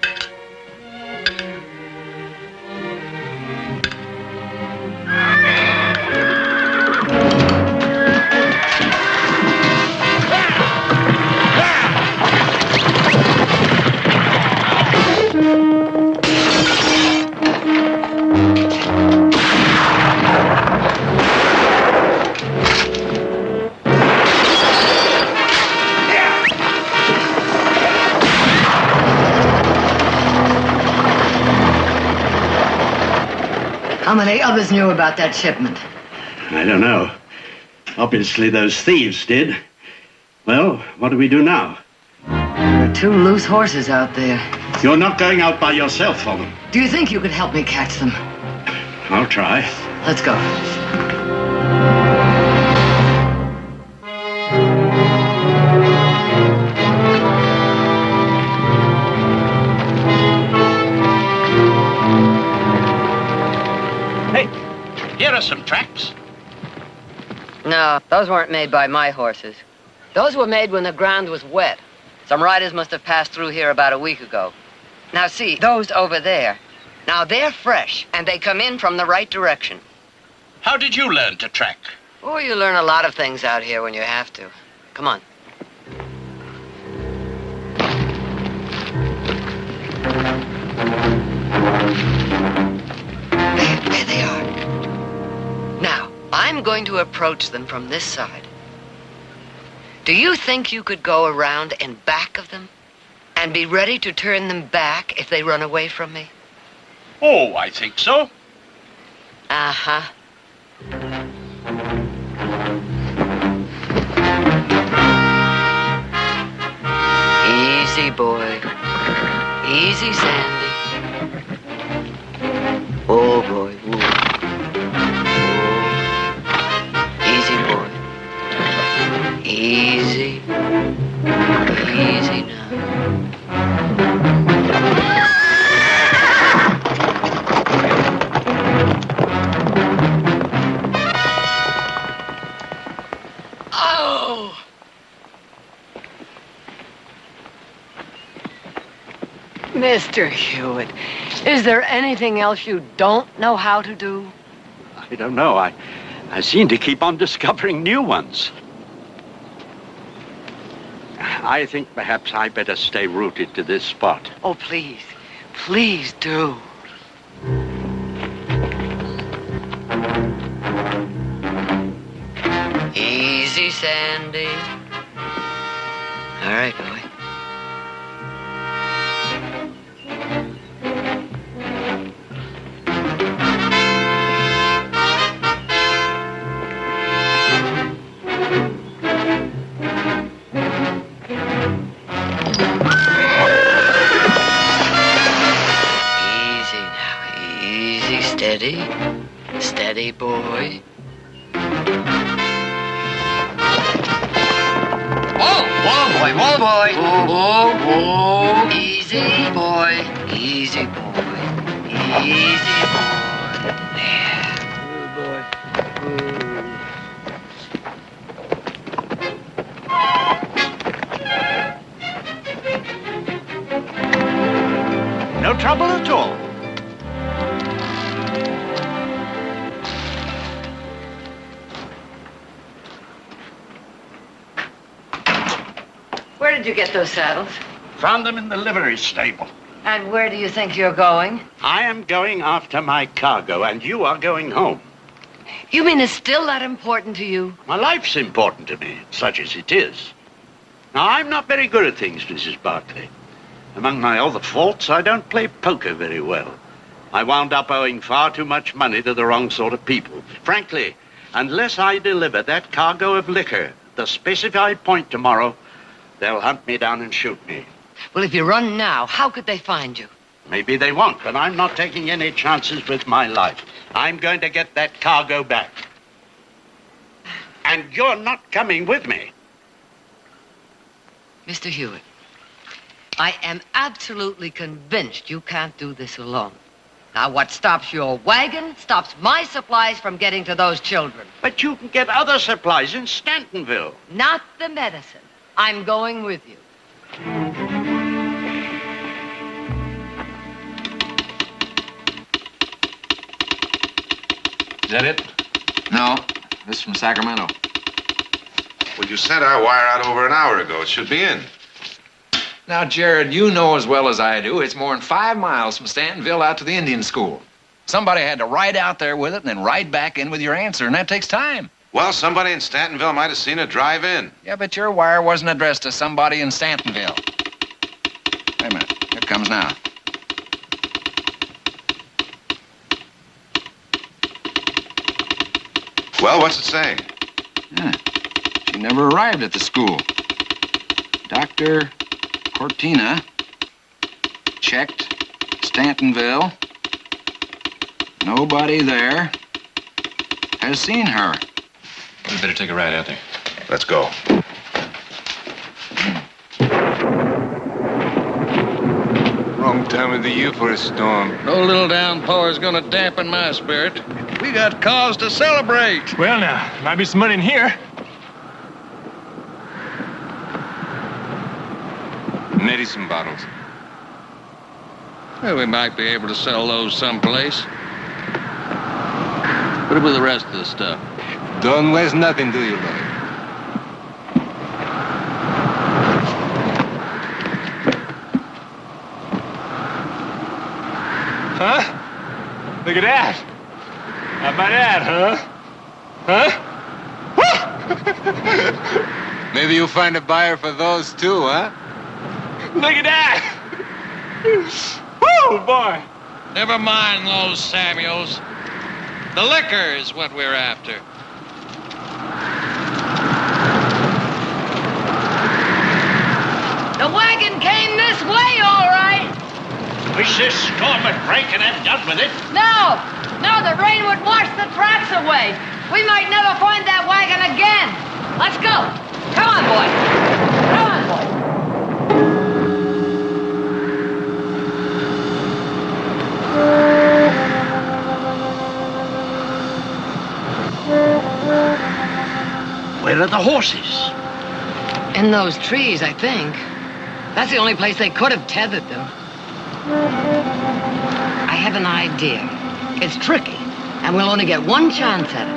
How many others knew about that shipment? I don't know. Obviously, those thieves did. Well, what do we do now? There are 2 loose horses out there. You're not going out by yourself for them. Do you think you could help me catch them? I'll try. Let's go. Hey, here are some tracks. No, those weren't made by my horses. Those were made when the ground was wet. Some riders must have passed through here about a week ago. Now see, those over there. Now they're fresh, and they come in from the right direction. How did you learn to track? Oh, you learn a lot of things out here when you have to. Come on. There they are. Now, I'm going to approach them from this side. Do you think you could go around in back of them and be ready to turn them back if they run away from me? Oh, I think so. Uh-huh. Easy, boy. Easy, Sandy. Oh, boy. Ooh. Easy, boy. Easy. Easy now. Oh! Mr. Hewitt, is there anything else you don't know how to do? I don't know. I seem to keep on discovering new ones. I think perhaps I better stay rooted to this spot. Oh, please. Please do. Easy, Sandy. All right, boy. Steady. Steady, boy. Whoa! Whoa, boy! Whoa, boy! Whoa, whoa, whoa! Easy, boy. Easy, boy. Easy, boy. There. Good boy. No trouble at all. Where did you get those saddles? Found them in the livery stable. And where do you think you're going? I am going after my cargo, and you are going home. You mean it's still that important to you? My life's important to me, such as it is. Now, I'm not very good at things, Mrs. Barclay. Among my other faults, I don't play poker very well. I wound up owing far too much money to the wrong sort of people. Frankly, unless I deliver that cargo of liquor at the specified point tomorrow, they'll hunt me down and shoot me. Well, if you run now, how could they find you? Maybe they won't, but I'm not taking any chances with my life. I'm going to get that cargo back. And you're not coming with me. Mr. Hewitt, I am absolutely convinced you can't do this alone. Now, what stops your wagon stops my supplies from getting to those children. But you can get other supplies in Stantonville. Not the medicine. I'm going with you. Is that it? No, this is from Sacramento. Well, you sent our wire out over an hour ago. It should be in. Now, Jared, you know as well as I do, it's more than 5 miles from Stantonville out to the Indian school. Somebody had to ride out there with it and then ride back in with your answer, and that takes time. Well, somebody in Stantonville might have seen it drive in. Yeah, but your wire wasn't addressed to somebody in Stantonville. Wait a minute. Here it comes now. Well, what's it say? She never arrived at the school. Dr. Cortina checked Stantonville. Nobody there has seen her. We better take a ride out there. Let's go. Wrong time of the year for a storm. No little downpour is gonna dampen my spirit. We got cause to celebrate. Well, now, might be some money in here. Medicine bottles. Well, we might be able to sell those someplace. What about the rest of the stuff? Don't waste nothing, do you, Lloyd? Huh? Look at that. How about that, huh? Maybe you'll find a buyer for those too, huh? Look at that. Woo, boy. Never mind those Samuels. The liquor is what we're after. The wagon came this way, all right. Wish this storm had breaking and done with it. No, the rain would wash the tracks away. We might never find that wagon again. Let's go. Come on, boy. Come on, boy. Where are the horses? In those trees, I think. That's the only place they could have tethered them. I have an idea. It's tricky, and we'll only get one chance at it.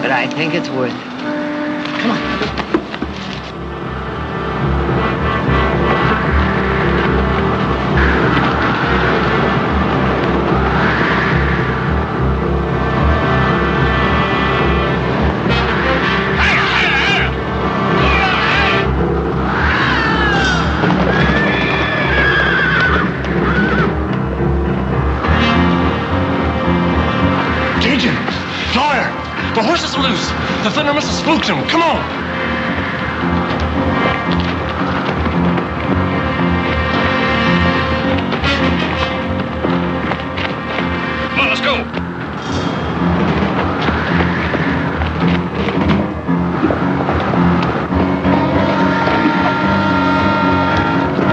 But I think it's worth it. Come on. The horses are loose. The thunder must have spooked them. Come on. Come on, let's go.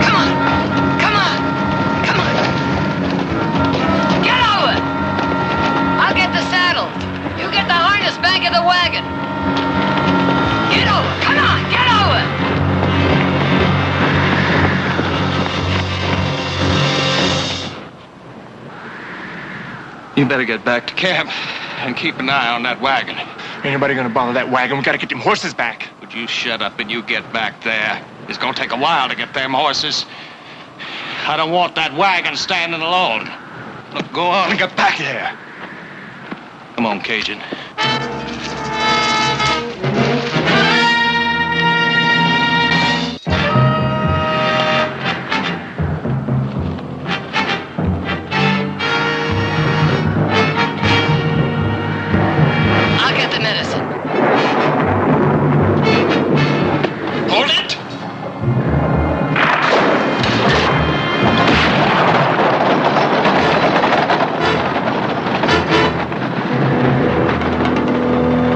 Come on. Get over. I'll get the saddle. You get the harness back of the wagon. Get over. Come on, get over. You better get back to camp and keep an eye on that wagon. Anybody gonna bother that wagon? We gotta get them horses back. Would you shut up and you get back there? It's gonna take a while to get them horses. I don't want that wagon standing alone. Look, go on and get back there. Come on, Cajun. I'll get the medicine. Hold it!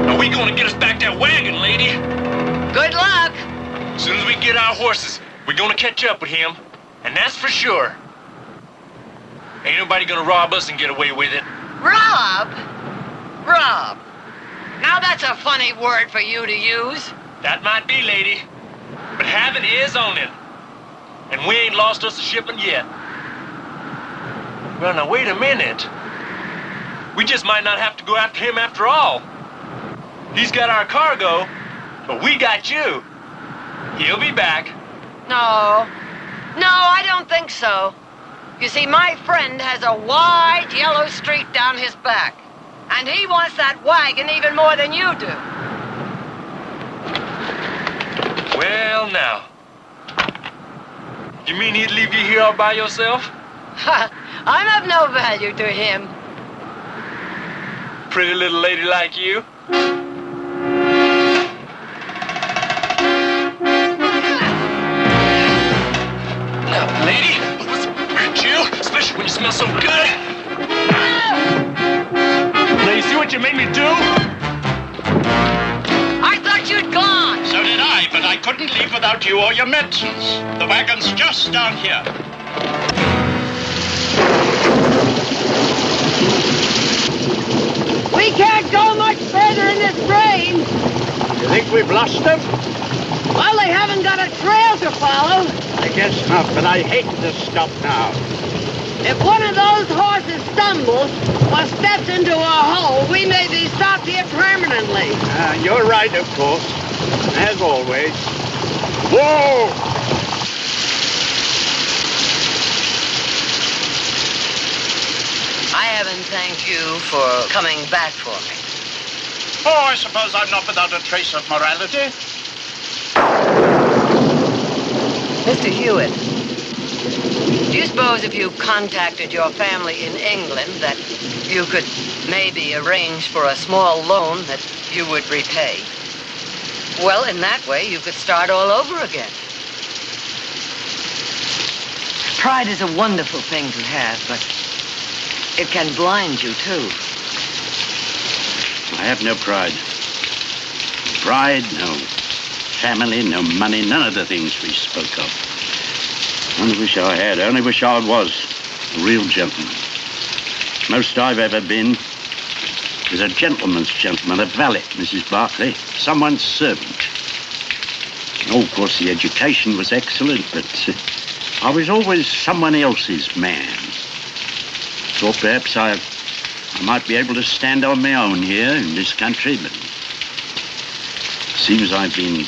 Are we gonna get us back that wagon, lady? Good luck. As soon as we get our horses, we're gonna catch up with him. And that's for sure. Ain't nobody gonna rob us and get away with it. Rob? Rob. Now that's a funny word for you to use. That might be, lady. But having is on it. And we ain't lost us a shipment yet. Well, now, wait a minute. We just might not have to go after him after all. He's got our cargo, but we got you. He'll be back. No, I don't think so. You see, my friend has a wide yellow streak down his back. And he wants that wagon even more than you do. Well, now. You mean he'd leave you here all by yourself? I'm of no value to him. pretty little lady like you. Now, lady, what's hurt you? Especially when you smell so good. Now, you see what you made me do? I thought you'd gone. So did I, but I couldn't leave without you or your medicines. The wagon's just down here. We can't go much further in this rain. You think we've lost them? Well, they haven't got a trail to follow. I guess not, but I hate to stop now. If one of those horses stumbles or steps into a hole, we may be stopped here permanently. You're right, of course. As always. Whoa! I haven't thanked you for coming back for me. Oh, I suppose I'm not without a trace of morality. Mr. Hewitt, do you suppose if you contacted your family in England that you could maybe arrange for a small loan that you would repay? Well, in that way, you could start all over again. Pride is a wonderful thing to have, but it can blind you, too. I have no pride. Pride, no family, no money, none of the things we spoke of. Only wish I had. Only wish I was a real gentleman. Most I've ever been is a gentleman's gentleman, a valet, Mrs. Barclay, someone's servant. Oh, of course, the education was excellent, but I was always someone else's man. Thought perhaps I might be able to stand on my own here in this country, but seems I've been an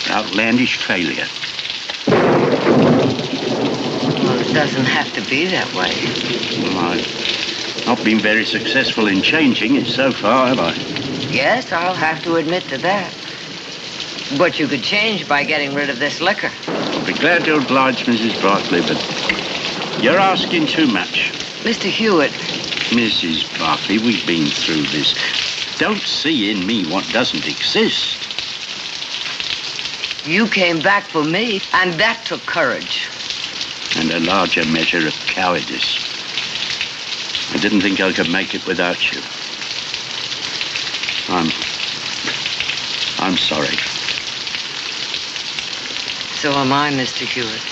outlandish failure. Well, it doesn't have to be that way. Well, I've not been very successful in changing it so far, have I? Yes, I'll have to admit to that. But you could change by getting rid of this liquor. I'll be glad to oblige Mrs. Barclay, but you're asking too much. Mr. Hewitt. Mrs. Barclay, we've been through this. Don't see in me what doesn't exist. You came back for me, and that took courage. And a larger measure of cowardice. I didn't think I could make it without you. I'm sorry. So am I, Mr. Hewitt.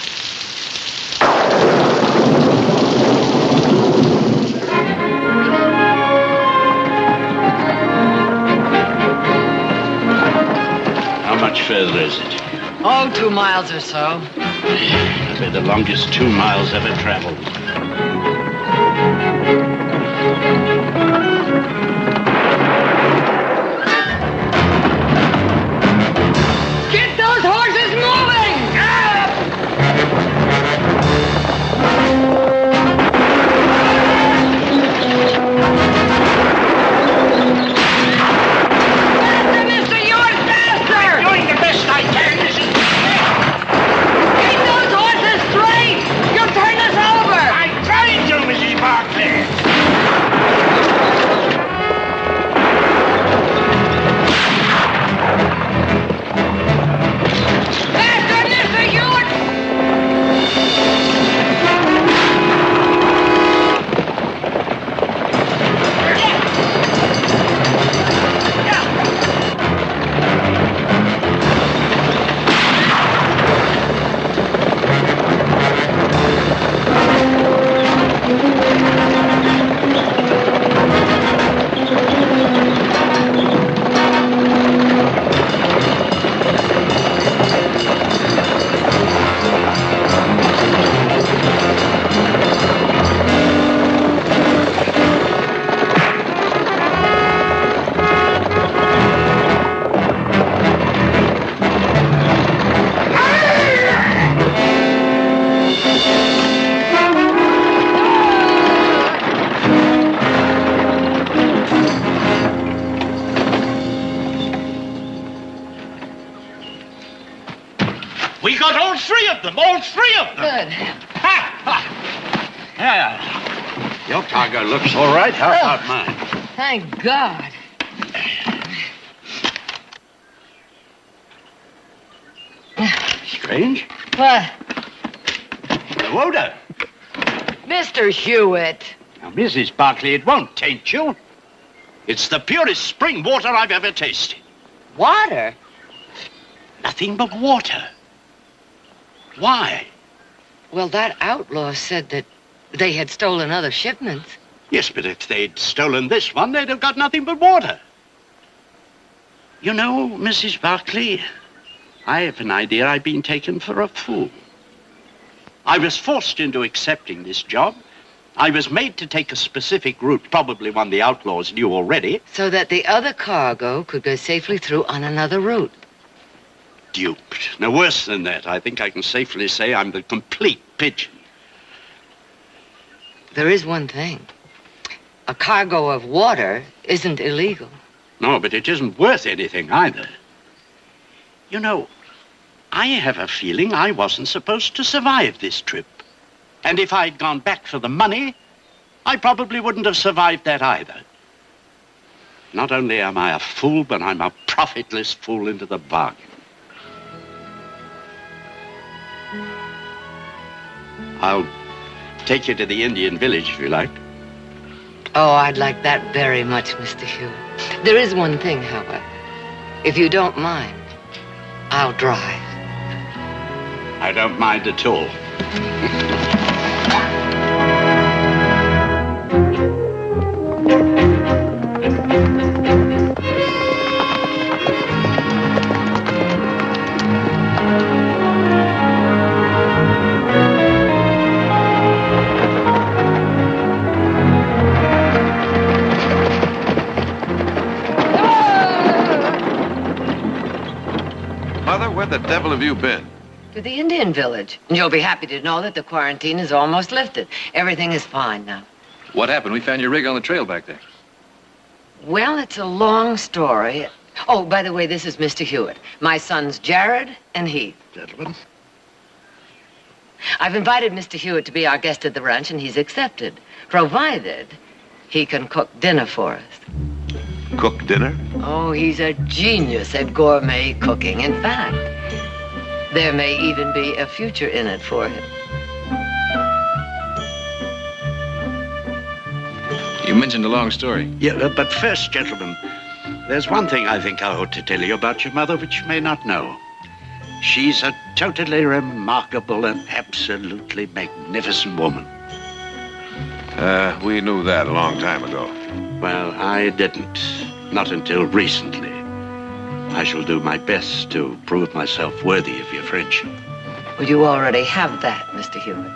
How much further is it? Oh, 2 miles or so. That'll be the longest 2 miles ever traveled. Get those horses moving! Faster, Mr. Hewitt, faster! I'm doing the best I can, Mrs. Keep those horses straight! You'll turn us over! I'm trying to, Mrs. Barclay. Faster, Mr. Hewitt! We got all three of them, all three of them. Good. Yeah. Your cargo looks all right. How about mine? Thank God. Strange. What? No odor. Mr. Hewitt. Now, Mrs. Barkley, it won't taint you. It's the purest spring water I've ever tasted. Water? Nothing but water. Why? Well, that outlaw said that they had stolen other shipments. Yes, but if they'd stolen this one, they'd have got nothing but water. You know, Mrs. Barkley, I have an idea I've been taken for a fool. I was forced into accepting this job. I was made to take a specific route, probably one the outlaws knew already. So that the other cargo could go safely through on another route. Duped. No, worse than that. I think I can safely say I'm the complete pigeon. There is one thing. A cargo of water isn't illegal. No, but it isn't worth anything either. You know, I have a feeling I wasn't supposed to survive this trip. And if I'd gone back for the money, I probably wouldn't have survived that either. Not only am I a fool, but I'm a profitless fool into the bargain. I'll take you to the Indian village if you like. Oh, I'd like that very much, Mr. Hewitt. There is one thing, however. If you don't mind, I'll drive. I don't mind at all. Mother, where the devil have you been? To the Indian village. And you'll be happy to know that the quarantine is almost lifted. Everything is fine now. What happened? We found your rig on the trail back there. Well, it's a long story. Oh, by the way, this is Mr. Hewitt. My sons Jared and Heath. Gentlemen. I've invited Mr. Hewitt to be our guest at the ranch, and he's accepted, provided he can cook dinner for us. Cook dinner? Oh, he's a genius at gourmet cooking. In fact, there may even be a future in it for him. You mentioned a long story. Yeah, but first, gentlemen, there's one thing I think I ought to tell you about your mother which you may not know. She's a totally remarkable and absolutely magnificent woman. We knew that a long time ago. Well, I didn't. Not until recently. I shall do my best to prove myself worthy of your friendship. Well, you already have that, Mr. Hewitt.